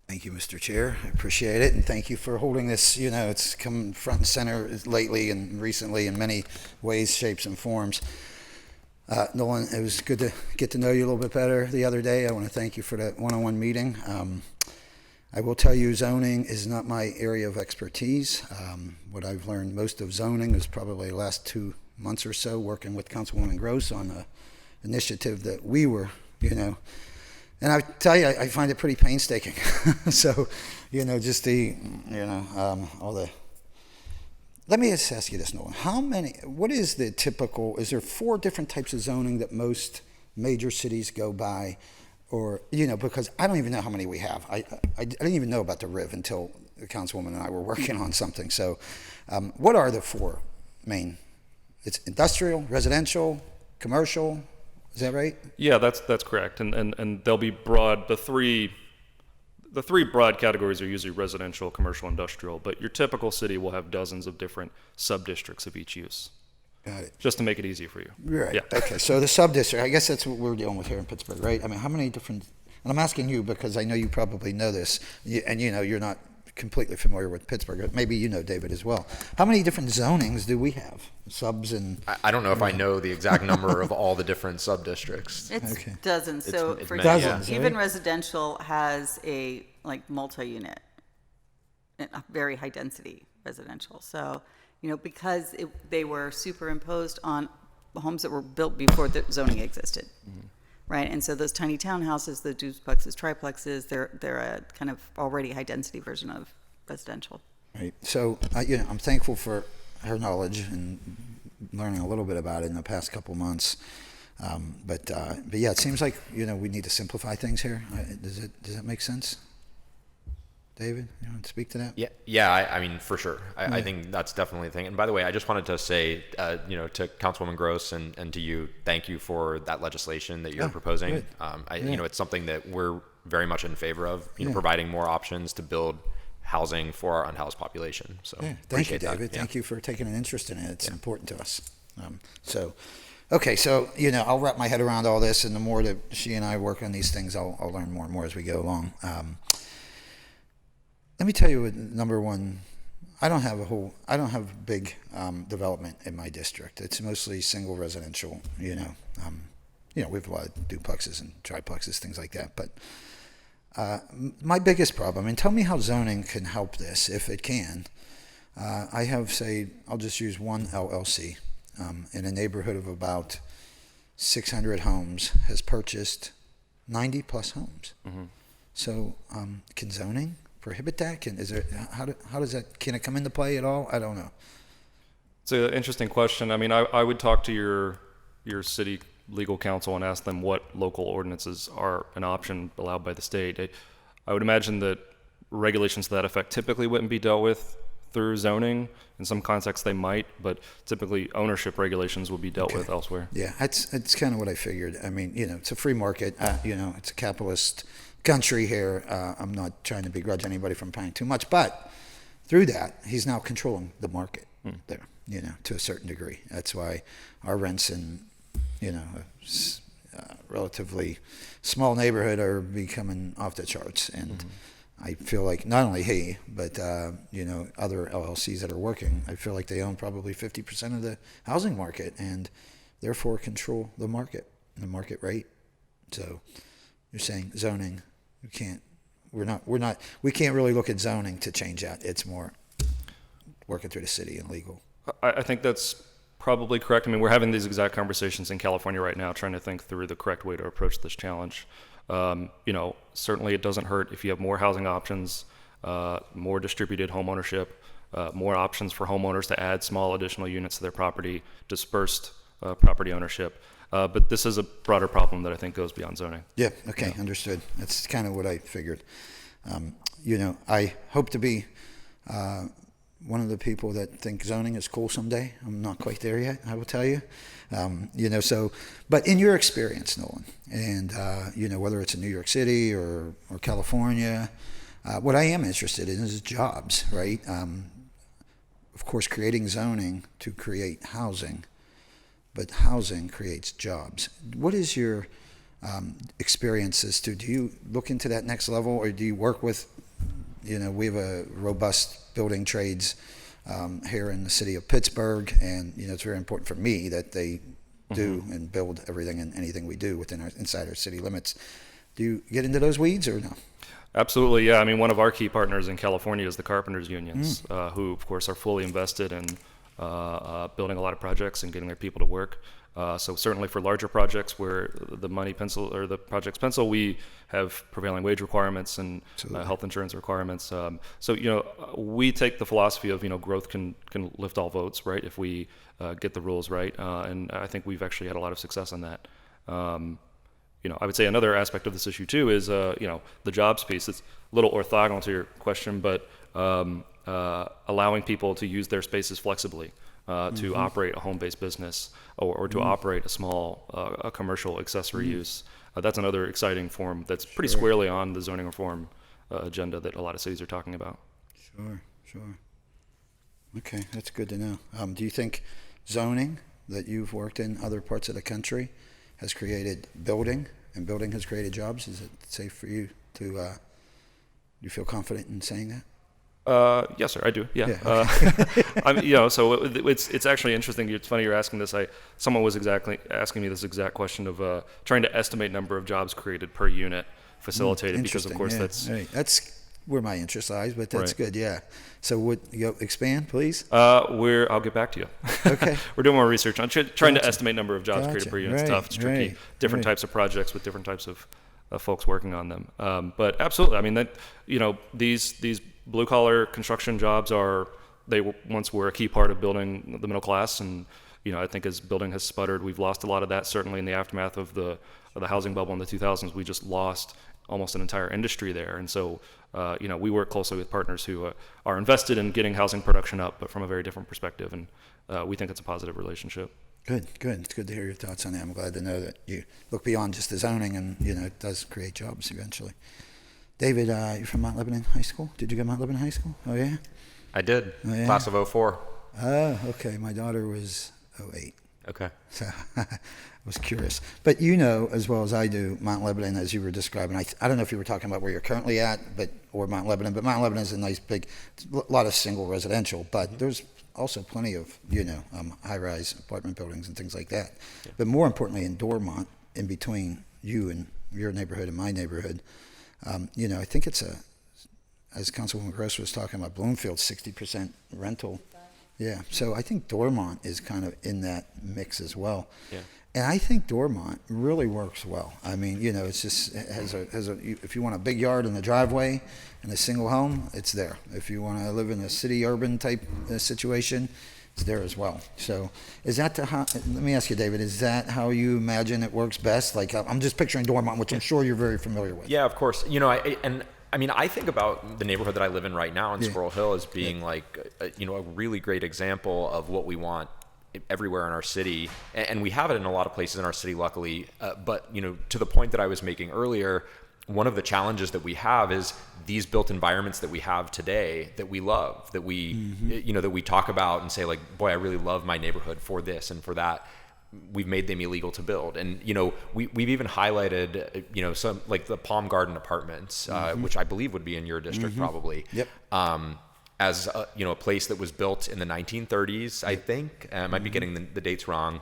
Thank you, Mr. Chair. I appreciate it, and thank you for holding this. You know, it's come front and center lately and recently in many ways, shapes, and forms. Nolan, it was good to get to know you a little bit better the other day. I want to thank you for that one-on-one meeting. I will tell you, zoning is not my area of expertise. What I've learned most of zoning is probably the last 2 months or so working with Councilwoman Gross on an initiative that we were, and I tell you, I find it pretty painstaking. So, just all the. Let me just ask you this, Nolan. What is the typical, is there 4 different types of zoning that most major cities go by? Or, because I don't even know how many we have. I didn't even know about the RIV until the Councilwoman and I were working on something. So what are the 4 main? It's industrial, residential, commercial. Is that right? Yeah, that's correct. And they'll be broad. The three broad categories are usually residential, commercial, industrial, but your typical city will have dozens of different sub-districts of each use. Got it. Just to make it easy for you. Right. Yeah. Okay. So the sub-district, I guess that's what we're dealing with here in Pittsburgh, right? I mean, how many different, and I'm asking you because I know you probably know this, and you're not completely familiar with Pittsburgh, but maybe you know David as well. How many different zonings do we have? Subs and... I don't know if I know the exact number of all the different sub-districts. It's Okay. dozens. So it's for many, example, yeah. even residential has a multi-unit, a very high density residential. So, because they were superimposed on homes that were built before the zoning existed, right? And so those tiny townhouses, the duplexes, triplexes, they're a kind of already high density version of residential. Right. So, I'm thankful for her knowledge and learning a little bit about it in the past couple months. But yeah, it seems like, we need to simplify things here. Does that make sense? David, you want to speak to that? Yeah. I mean, for sure. I think that's definitely a thing. And by the way, I just wanted to say, to Councilwoman Gross and to you, thank you for that legislation that you're proposing. Good. It's something that we're very much in favor of. Providing more options to build housing for our unhoused population. So Thank you, David. That. Thank you for taking an interest in it. It's important to us. Okay, so I'll wrap my head around all this, and the more that she and I work on these things, I'll learn more and more as we go along. Let me tell you, number one, I don't have big development in my district. It's mostly single residential. We have a lot of duplexes and triplexes, things like that. But my biggest problem, and tell me how zoning can help this, if it can. I have, I'll just use one LLC in a neighborhood of about 600 homes, has purchased 90 plus homes. Mm-hmm. So can zoning prohibit that? How does that, can it come into play at all? I don't know. It's an interesting question. I mean, I would talk to your city legal counsel and ask them what local ordinances are an option allowed by the state. I would imagine that regulations to that effect typically wouldn't be dealt with through zoning. In some contexts they might, but typically ownership regulations will be dealt with elsewhere. Yeah, it's kind of what I figured. I mean, it's a free market. It's a capitalist country here. I'm not trying to begrudge anybody from paying too much, but through that, he's now controlling the market there, to a certain degree. That's why our rents in, a relatively small neighborhood are becoming off the charts. And I feel like not only he, but other LLCs that are working, I feel like they own probably 50% of the housing market and therefore control the market rate. So you're saying zoning, we can't really look at zoning to change that. It's more working through the city and legal. I think that's probably correct. I mean, we're having these exact conversations in California right now, trying to think through the correct way to approach this challenge. Certainly it doesn't hurt if you have more housing options, more distributed home ownership, more options for homeowners to add small additional units to their property, dispersed property ownership. But this is a broader problem that I think goes beyond zoning. Yeah, okay, understood. That's kind of what I figured. I hope to be one of the people that think zoning is cool someday. I'm not quite there yet, I will tell you. But in your experience, Nolan, and whether it's in New York City or California, what I am interested in is jobs, right? Of course, creating zoning to create housing, but housing creates jobs. What is your experience as to, do you look into that next level, or do you work with, we have a robust building trades here in the city of Pittsburgh, and it's very important for me that they do and build everything and anything we do inside our city limits. Do you get into those weeds or no? Absolutely, yeah. I mean, one of our key partners in California is the carpenters unions, who, of course, are fully invested in building a lot of projects and getting their people to work. So certainly for larger projects where the projects pencil, we have prevailing wage requirements and health insurance requirements. We take the philosophy of, growth can lift all votes, right? If we get the rules right. And I think we've actually had a lot of success on that. I would say another aspect of this issue too is, the jobs piece. It's a little orthogonal to your question, but allowing people to use their spaces flexibly. To operate a home-based business or to operate a small a commercial accessory use. That's another exciting form that's pretty squarely on the zoning reform agenda that a lot of cities are talking about. Sure. Okay, that's good to know. Do you think zoning that you've worked in other parts of the country has created building, and building has created jobs? Is it safe for you to, do you feel confident in saying that? Yes, sir, I do. Yeah. So it's actually interesting. It's funny you're asking this. Someone was exactly asking me this exact question of trying to estimate number of jobs created per unit facilitated, because of course that's where my interest lies, but that's good. Yeah. So would you expand, please? I'll get back to you. Okay. We're doing more research on trying to estimate number of jobs created per unit. It's tough. It's tricky. Different types of projects with different types of folks working on them. But absolutely, I mean these blue collar construction jobs once were a key part of building the middle class, and I think as building has sputtered, we've lost a lot of that. Certainly in the aftermath of the housing bubble in the 2000s, we just lost almost an entire industry there. And so we work closely with partners who are invested in getting housing production up, but from a very different perspective, and we think it's a positive relationship. Good. It's good to hear your thoughts on that. I'm glad to know that you look beyond just the zoning, and it does create jobs eventually. David, you're from Mount Lebanon High School? Did you go to Mount Lebanon High School? Oh, yeah? I did. Oh, yeah? Class of 04. Oh, okay. My daughter was 08. Okay. So I was curious. But as well as I do, Mount Lebanon, as you were describing, I don't know if you were talking about where you're currently at, or Mount Lebanon, but Mount Lebanon is a nice big, lot of single residential, but there's also plenty of, high-rise apartment buildings and things like that. Yeah. But more importantly, in Dormont, in between you and your neighborhood and my neighborhood, I think it's as Councilwoman Gross was talking about, Bloomfield, 60% rental. Yeah, so I think Dormont is kind of in that mix as well. Yeah. And I think Dormont really works well. I mean, it's just, it has if you want a big yard and a driveway and a single home, it's there. If you want to live in a city urban type situation, it's there as well. So let me ask you, David, is that how you imagine it works best? Like, I'm just picturing Dormont, which I'm sure you're very familiar with. Yeah, of course. I think about the neighborhood that I live in right now in Squirrel Hill as being a really great example of what we want everywhere in our city. And we have it in a lot of places in our city, luckily. But to the point that I was making earlier, one of the challenges that we have is these built environments that we have today that we love, that we, that we talk about and say, like, boy, I really love my neighborhood for this and for that. we've made them illegal to build. And, we've even highlighted, some like the Palm Garden apartments, which I believe would be in your district probably. Yep. As a place that was built in the 1930s, I think. I might be getting the dates wrong.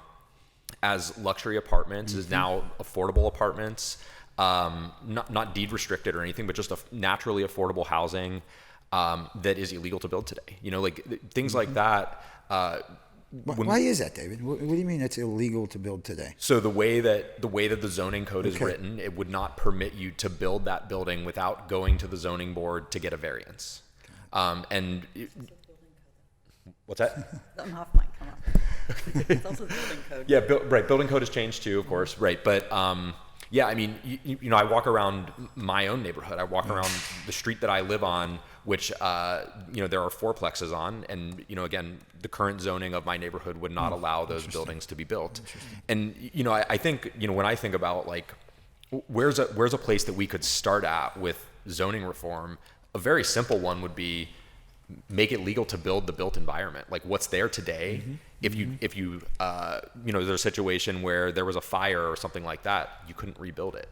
As luxury apartments, is now affordable apartments, not deed restricted or anything, but just a naturally affordable housing that is illegal to build today. Things like that. Why is that, David? What do you mean it's illegal to build today? So the way that the zoning code is written, it would not permit you to build that building without going to the zoning board to get a variance. What's that? Something off might come up. It's also the building code. Yeah, right. Building code has changed too, of course. Right, but yeah, I mean, I walk around my own neighborhood. I walk around the street that I live on, which there are fourplexes on, and again, the current zoning of my neighborhood would not allow those buildings to be built. And I think when I think about like where's a place that we could start at with zoning reform, a very simple one would be make it legal to build the built environment. Like what's there today, if you there's a situation where there was a fire or something like that, you couldn't rebuild it.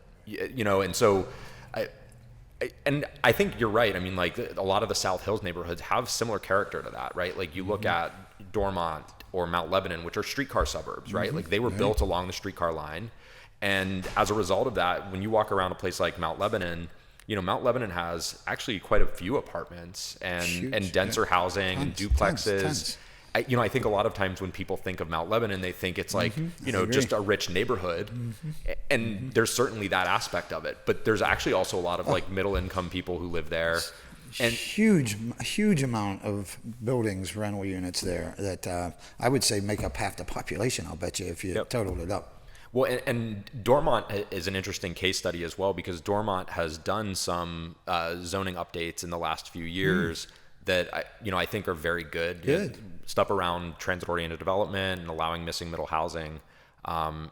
And so I think you're right. I mean, like a lot of the South Hills neighborhoods have similar character to that, right? Like you look at Dormont or Mount Lebanon, which are streetcar suburbs, right? Like they were built along the streetcar line. And as a result of that, when you walk around a place like Mount Lebanon, Mount Lebanon has actually quite a few apartments and denser housing and duplexes. Tons. I think a lot of times when people think of Mount Lebanon, they think it's like, just a rich neighborhood. And there's certainly that aspect of it. But there's actually also a lot of like middle income people who live there. And huge amount of buildings, rental units there that I would say make up half the population, I'll bet you, if you totaled it up. Well, and Dormont is an interesting case study as well, because Dormont has done some zoning updates in the last few years that I think are very good. Good. Stuff around transit-oriented development and allowing missing middle housing. I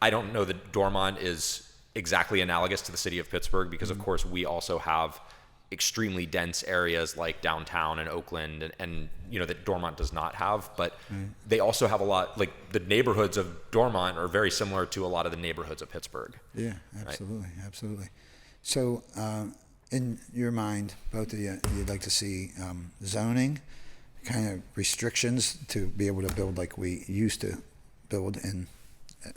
don't know that Dormont is exactly analogous to the city of Pittsburgh, because of course we also have extremely dense areas like downtown and Oakland and that Dormont does not have, but they also have a lot, like the neighborhoods of Dormont are very similar to a lot of the neighborhoods of Pittsburgh. Yeah, absolutely. Right? Absolutely. So in your mind, both of you, you'd like to see zoning kind of restrictions to be able to build like we used to build in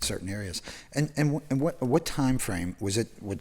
certain areas. And what time frame was it? What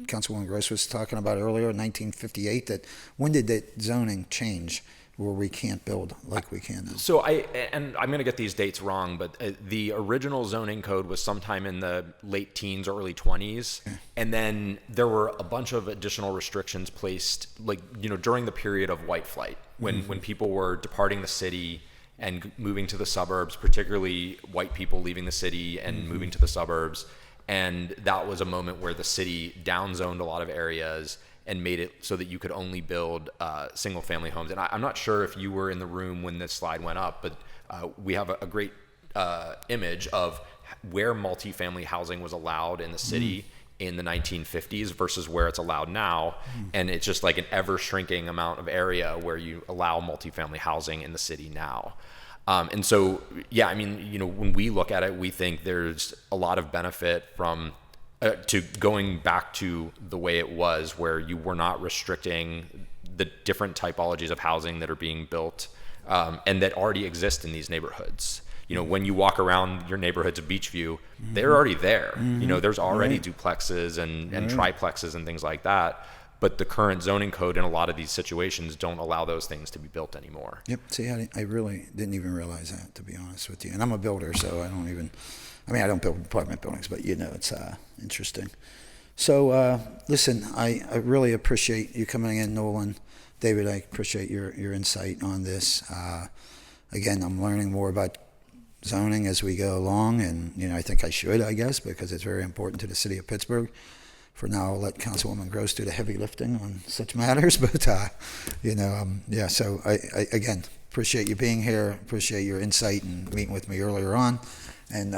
Councilwoman Gross was talking about earlier, 1958. That when did that zoning change where we can't build like we can now? So I'm going to get these dates wrong, but the original zoning code was sometime in the late teens or early 20s, and then there were a bunch of additional restrictions placed, like during the period of white flight, when people were departing the city and moving to the suburbs, particularly white people leaving the city and moving to the suburbs. And that was a moment where the city downzoned a lot of areas and made it so that you could only build single family homes. And I'm not sure if you were in the room when this slide went up, but we have a great image of where multifamily housing was allowed in the city in the 1950s versus where it's allowed now. And it's just like an ever shrinking amount of area where you allow multifamily housing in the city now. And so, yeah, I mean, when we look at it, we think there's a lot of benefit from to going back to the way it was, where you were not restricting the different typologies of housing that are being built and that already exist in these neighborhoods. When you walk around your neighborhoods of Beachview, they're already there. There's already duplexes and triplexes and things like that. But the current zoning code in a lot of these situations don't allow those things to be built anymore. Yep. See, I really didn't even realize that, to be honest with you. And I'm a builder, so I don't build apartment buildings, but it's interesting. So listen, I really appreciate you coming in, Nolan. David, I appreciate your insight on this. Again, I'm learning more about zoning as we go along, and I think I should, I guess, because it's very important to the city of Pittsburgh. For now, I'll let Councilwoman Gross do the heavy lifting on such matters. But, so I again, appreciate you being here, appreciate your insight and meeting with me earlier on. And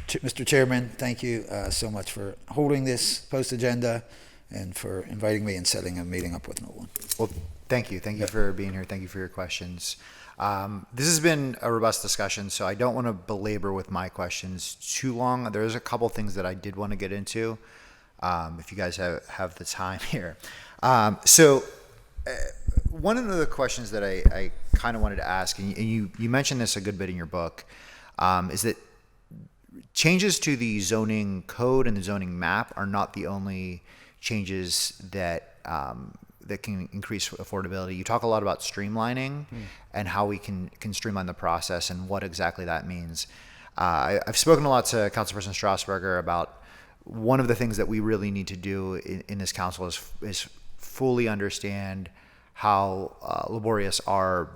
Mr. Chairman, thank you so much for holding this post-agenda and for inviting me and setting a meeting up with Nolan. Well, thank you. Thank you for being here. Thank you for your questions. This has been a robust discussion, so I don't want to belabor with my questions too long. There's a couple things that I did want to get into, if you guys have the time here. One of the questions that I kind of wanted to ask, and you mentioned this a good bit in your book, is that changes to the zoning code and the zoning map are not the only changes that that can increase affordability. You talk a lot about streamlining and how we can streamline the process and what exactly that means. I've spoken a lot to Councilperson Strasburger about one of the things that we really need to do in this council is fully understand how laborious our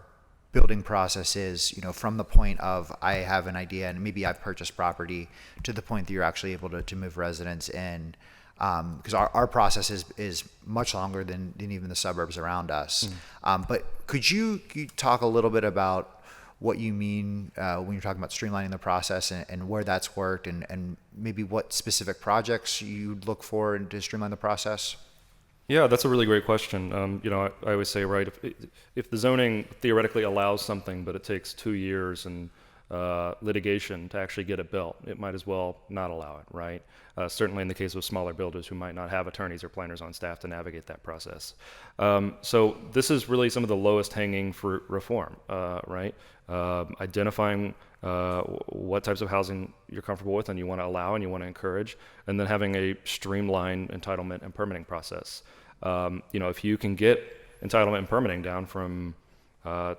building process is, from the point of I have an idea and maybe I've purchased property to the point that you're actually able to move residents in. Because our process is much longer than even the suburbs around us. But could you talk a little bit about what you mean when you're talking about streamlining the process and where that's worked and maybe what specific projects you'd look for to streamline the process? Yeah, that's a really great question. I always say, right, if the zoning theoretically allows something, but it takes 2 years and litigation to actually get it built, it might as well not allow it, right? Certainly in the case of smaller builders who might not have attorneys or planners on staff to navigate that process. So this is really some of the lowest hanging fruit reform, right? Identifying what types of housing you're comfortable with and you want to allow and you want to encourage, and then having a streamlined entitlement and permitting process. If you can get entitlement and permitting down from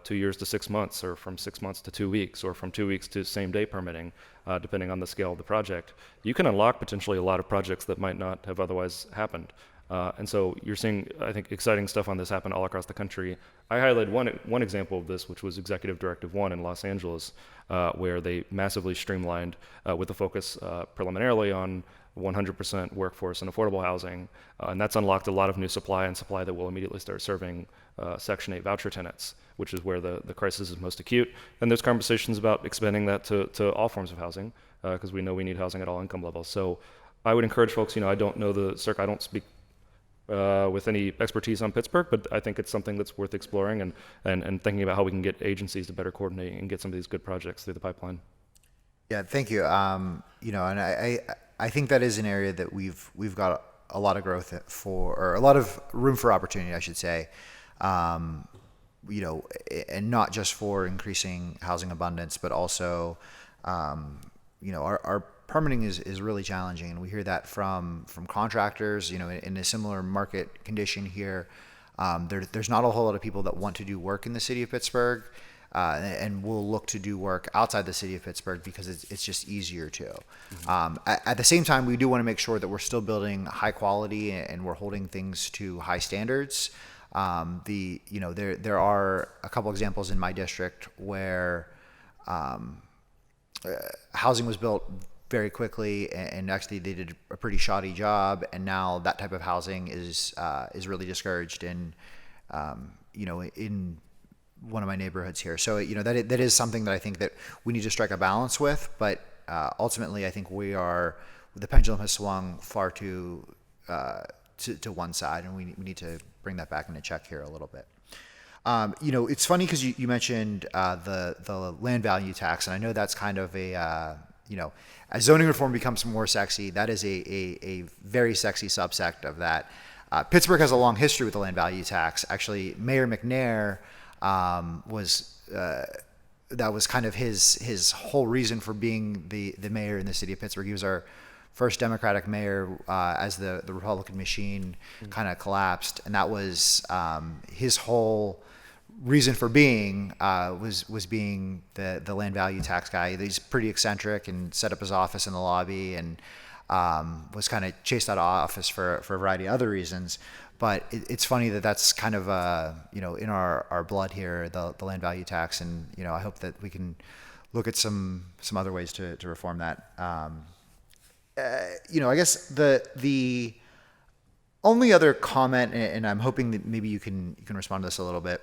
2 years to 6 months, or from 6 months to 2 weeks, or from 2 weeks to same day permitting, depending on the scale of the project, you can unlock potentially a lot of projects that might not have otherwise happened. And so you're seeing, I think, exciting stuff on this happen all across the country. I highlighted one example of this, which was Executive Directive 1 in Los Angeles, where they massively streamlined with a focus preliminarily on 100% workforce and affordable housing. And that's unlocked a lot of new supply and supply that will immediately start serving Section 8 voucher tenants, which is where the crisis is most acute. And there's conversations about expanding that to all forms of housing, because we know we need housing at all income levels. So I would encourage folks, I don't know the circuit, I don't speak with any expertise on Pittsburgh, but I think it's something that's worth exploring and thinking about how we can get agencies to better coordinate and get some of these good projects through the pipeline. Yeah, thank you. And I think that is an area that we've got a lot of growth or a lot of room for opportunity, I should say. And not just for increasing housing abundance, but also, our permitting is really challenging, and we hear that from contractors. In a similar market condition here, there's not a whole lot of people that want to do work in the city of Pittsburgh, and will look to do work outside the city of Pittsburgh because it's just easier to. At the same time, we do want to make sure that we're still building high quality and we're holding things to high standards. There are a couple examples in my district where housing was built very quickly, and actually they did a pretty shoddy job, and now that type of housing is really discouraged in one of my neighborhoods here. So that is something that I think that we need to strike a balance with, but ultimately I think the pendulum has swung far too to one side, and we need to bring that back into check here a little bit. It's funny because you mentioned the land value tax, and I know that's kind of as zoning reform becomes more sexy, that is a very sexy subsect of that. Pittsburgh has a long history with the land value tax. Actually, Mayor McNair that was kind of his whole reason for being the mayor in the city of Pittsburgh. He was our first Democratic mayor as the Republican machine kind of collapsed, and that was his whole reason for being was being the land value tax guy. He's pretty eccentric and set up his office in the lobby, and was kind of chased out of office for a variety of other reasons. But it's funny that's kind of in our blood here, the land value tax, and I hope that we can look at some other ways to reform that. I guess the only other comment, and I'm hoping that maybe you can respond to this a little bit,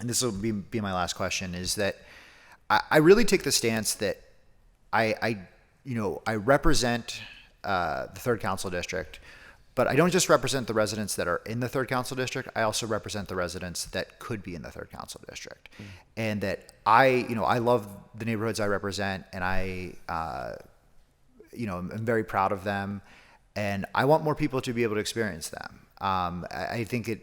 and this will be my last question, is that I really take the stance that I represent the 3rd Council District, But I don't just represent the residents that are in the third council district. I also represent the residents that could be in the third council district, and that I love the neighborhoods I represent, and I, I'm very proud of them, and I want more people to be able to experience them. I think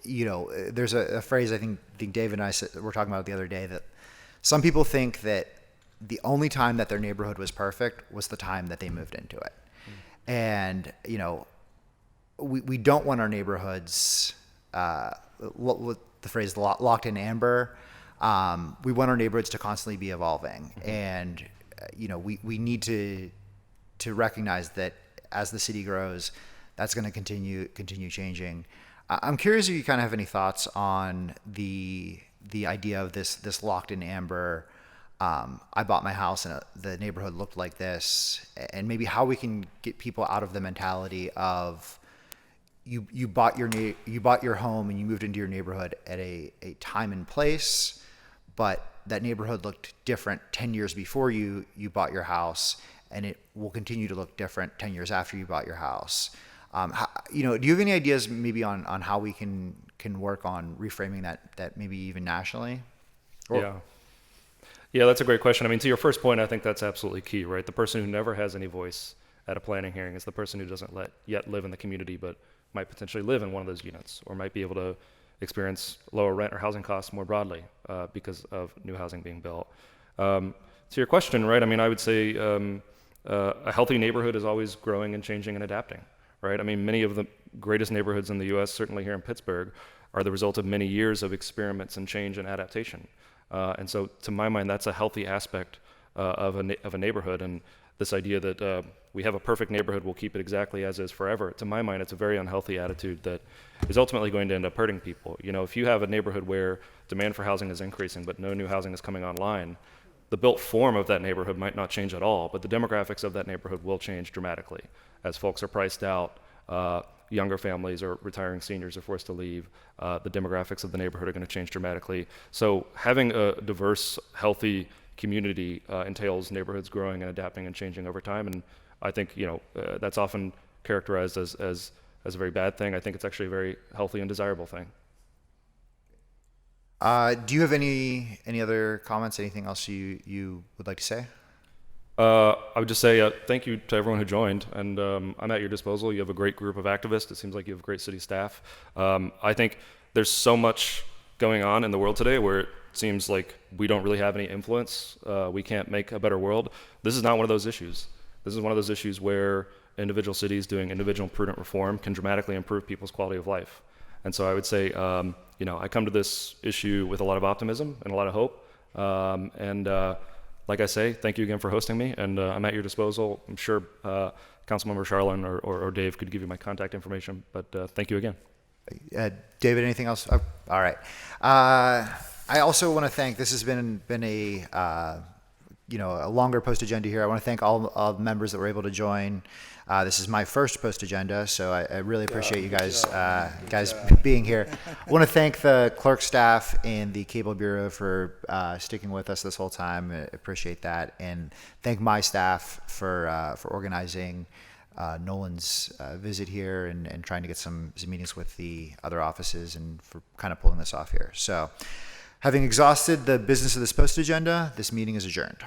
there's a phrase I think David and I were talking about the other day, that some people think that the only time that their neighborhood was perfect was the time that they moved into it. And, we don't want our neighborhoods, with the phrase locked in amber. We want our neighborhoods to constantly be evolving. And, we need to recognize that as the city grows, that's going to continue changing. I'm curious if you kind of have any thoughts on the idea of this locked in amber. I bought my house and the neighborhood looked like this, and maybe how we can get people out of the mentality of you bought your home and you moved into your neighborhood at a time and place, but that neighborhood looked different 10 years before you bought your house, and it will continue to look different 10 years after you bought your house. Do you have any ideas maybe on how we can work on reframing that maybe even nationally? Yeah, that's a great question. I mean, to your first point, I think that's absolutely key, right? The person who never has any voice at a planning hearing is the person who doesn't yet live in the community, but might potentially live in one of those units, or might be able to experience lower rent or housing costs more broadly because of new housing being built. To your question, right? I mean, I would say a healthy neighborhood is always growing and changing and adapting, right? I mean, many of the greatest neighborhoods in the U.S., certainly here in Pittsburgh, are the result of many years of experiments and change and adaptation. And so, to my mind, that's a healthy aspect of a neighborhood. And this idea that we have a perfect neighborhood, we'll keep it exactly as is forever. To my mind, it's a very unhealthy attitude that is ultimately going to end up hurting people. If you have a neighborhood where demand for housing is increasing, but no new housing is coming online, the built form of that neighborhood might not change at all, but the demographics of that neighborhood will change dramatically as folks are priced out. Younger families or retiring seniors are forced to leave. The demographics of the neighborhood are going to change dramatically. So having a diverse, healthy community entails neighborhoods growing and adapting and changing over time. And I think that's often characterized as a very bad thing. I think it's actually a very healthy and desirable thing. Do you have any other comments? Anything else you would like to say? I would just say thank you to everyone who joined, and I'm at your disposal. You have a great group of activists. It seems like you have great city staff. I think there's so much going on in the world today where it seems like we don't really have any influence. We can't make a better world. This is not one of those issues. This is one of those issues where individual cities doing individual prudent reform can dramatically improve people's quality of life. And so I would say, I come to this issue with a lot of optimism and a lot of hope. Like I say, thank you again for hosting me, and I'm at your disposal. I'm sure Councilmember Charlin or Dave could give you my contact information, but thank you again. David, anything else? Oh, all right. I also want to thank, this has been a longer post agenda here. I want to thank all members that were able to join. This is my first post agenda, so I really appreciate you guys being here. I want to thank the clerk staff and the Cable Bureau for sticking with us this whole time. I appreciate that, and thank my staff for organizing Nolan's visit here and trying to get some meetings with the other offices and for kind of pulling this off here. So, having exhausted the business of this post agenda, this meeting is adjourned.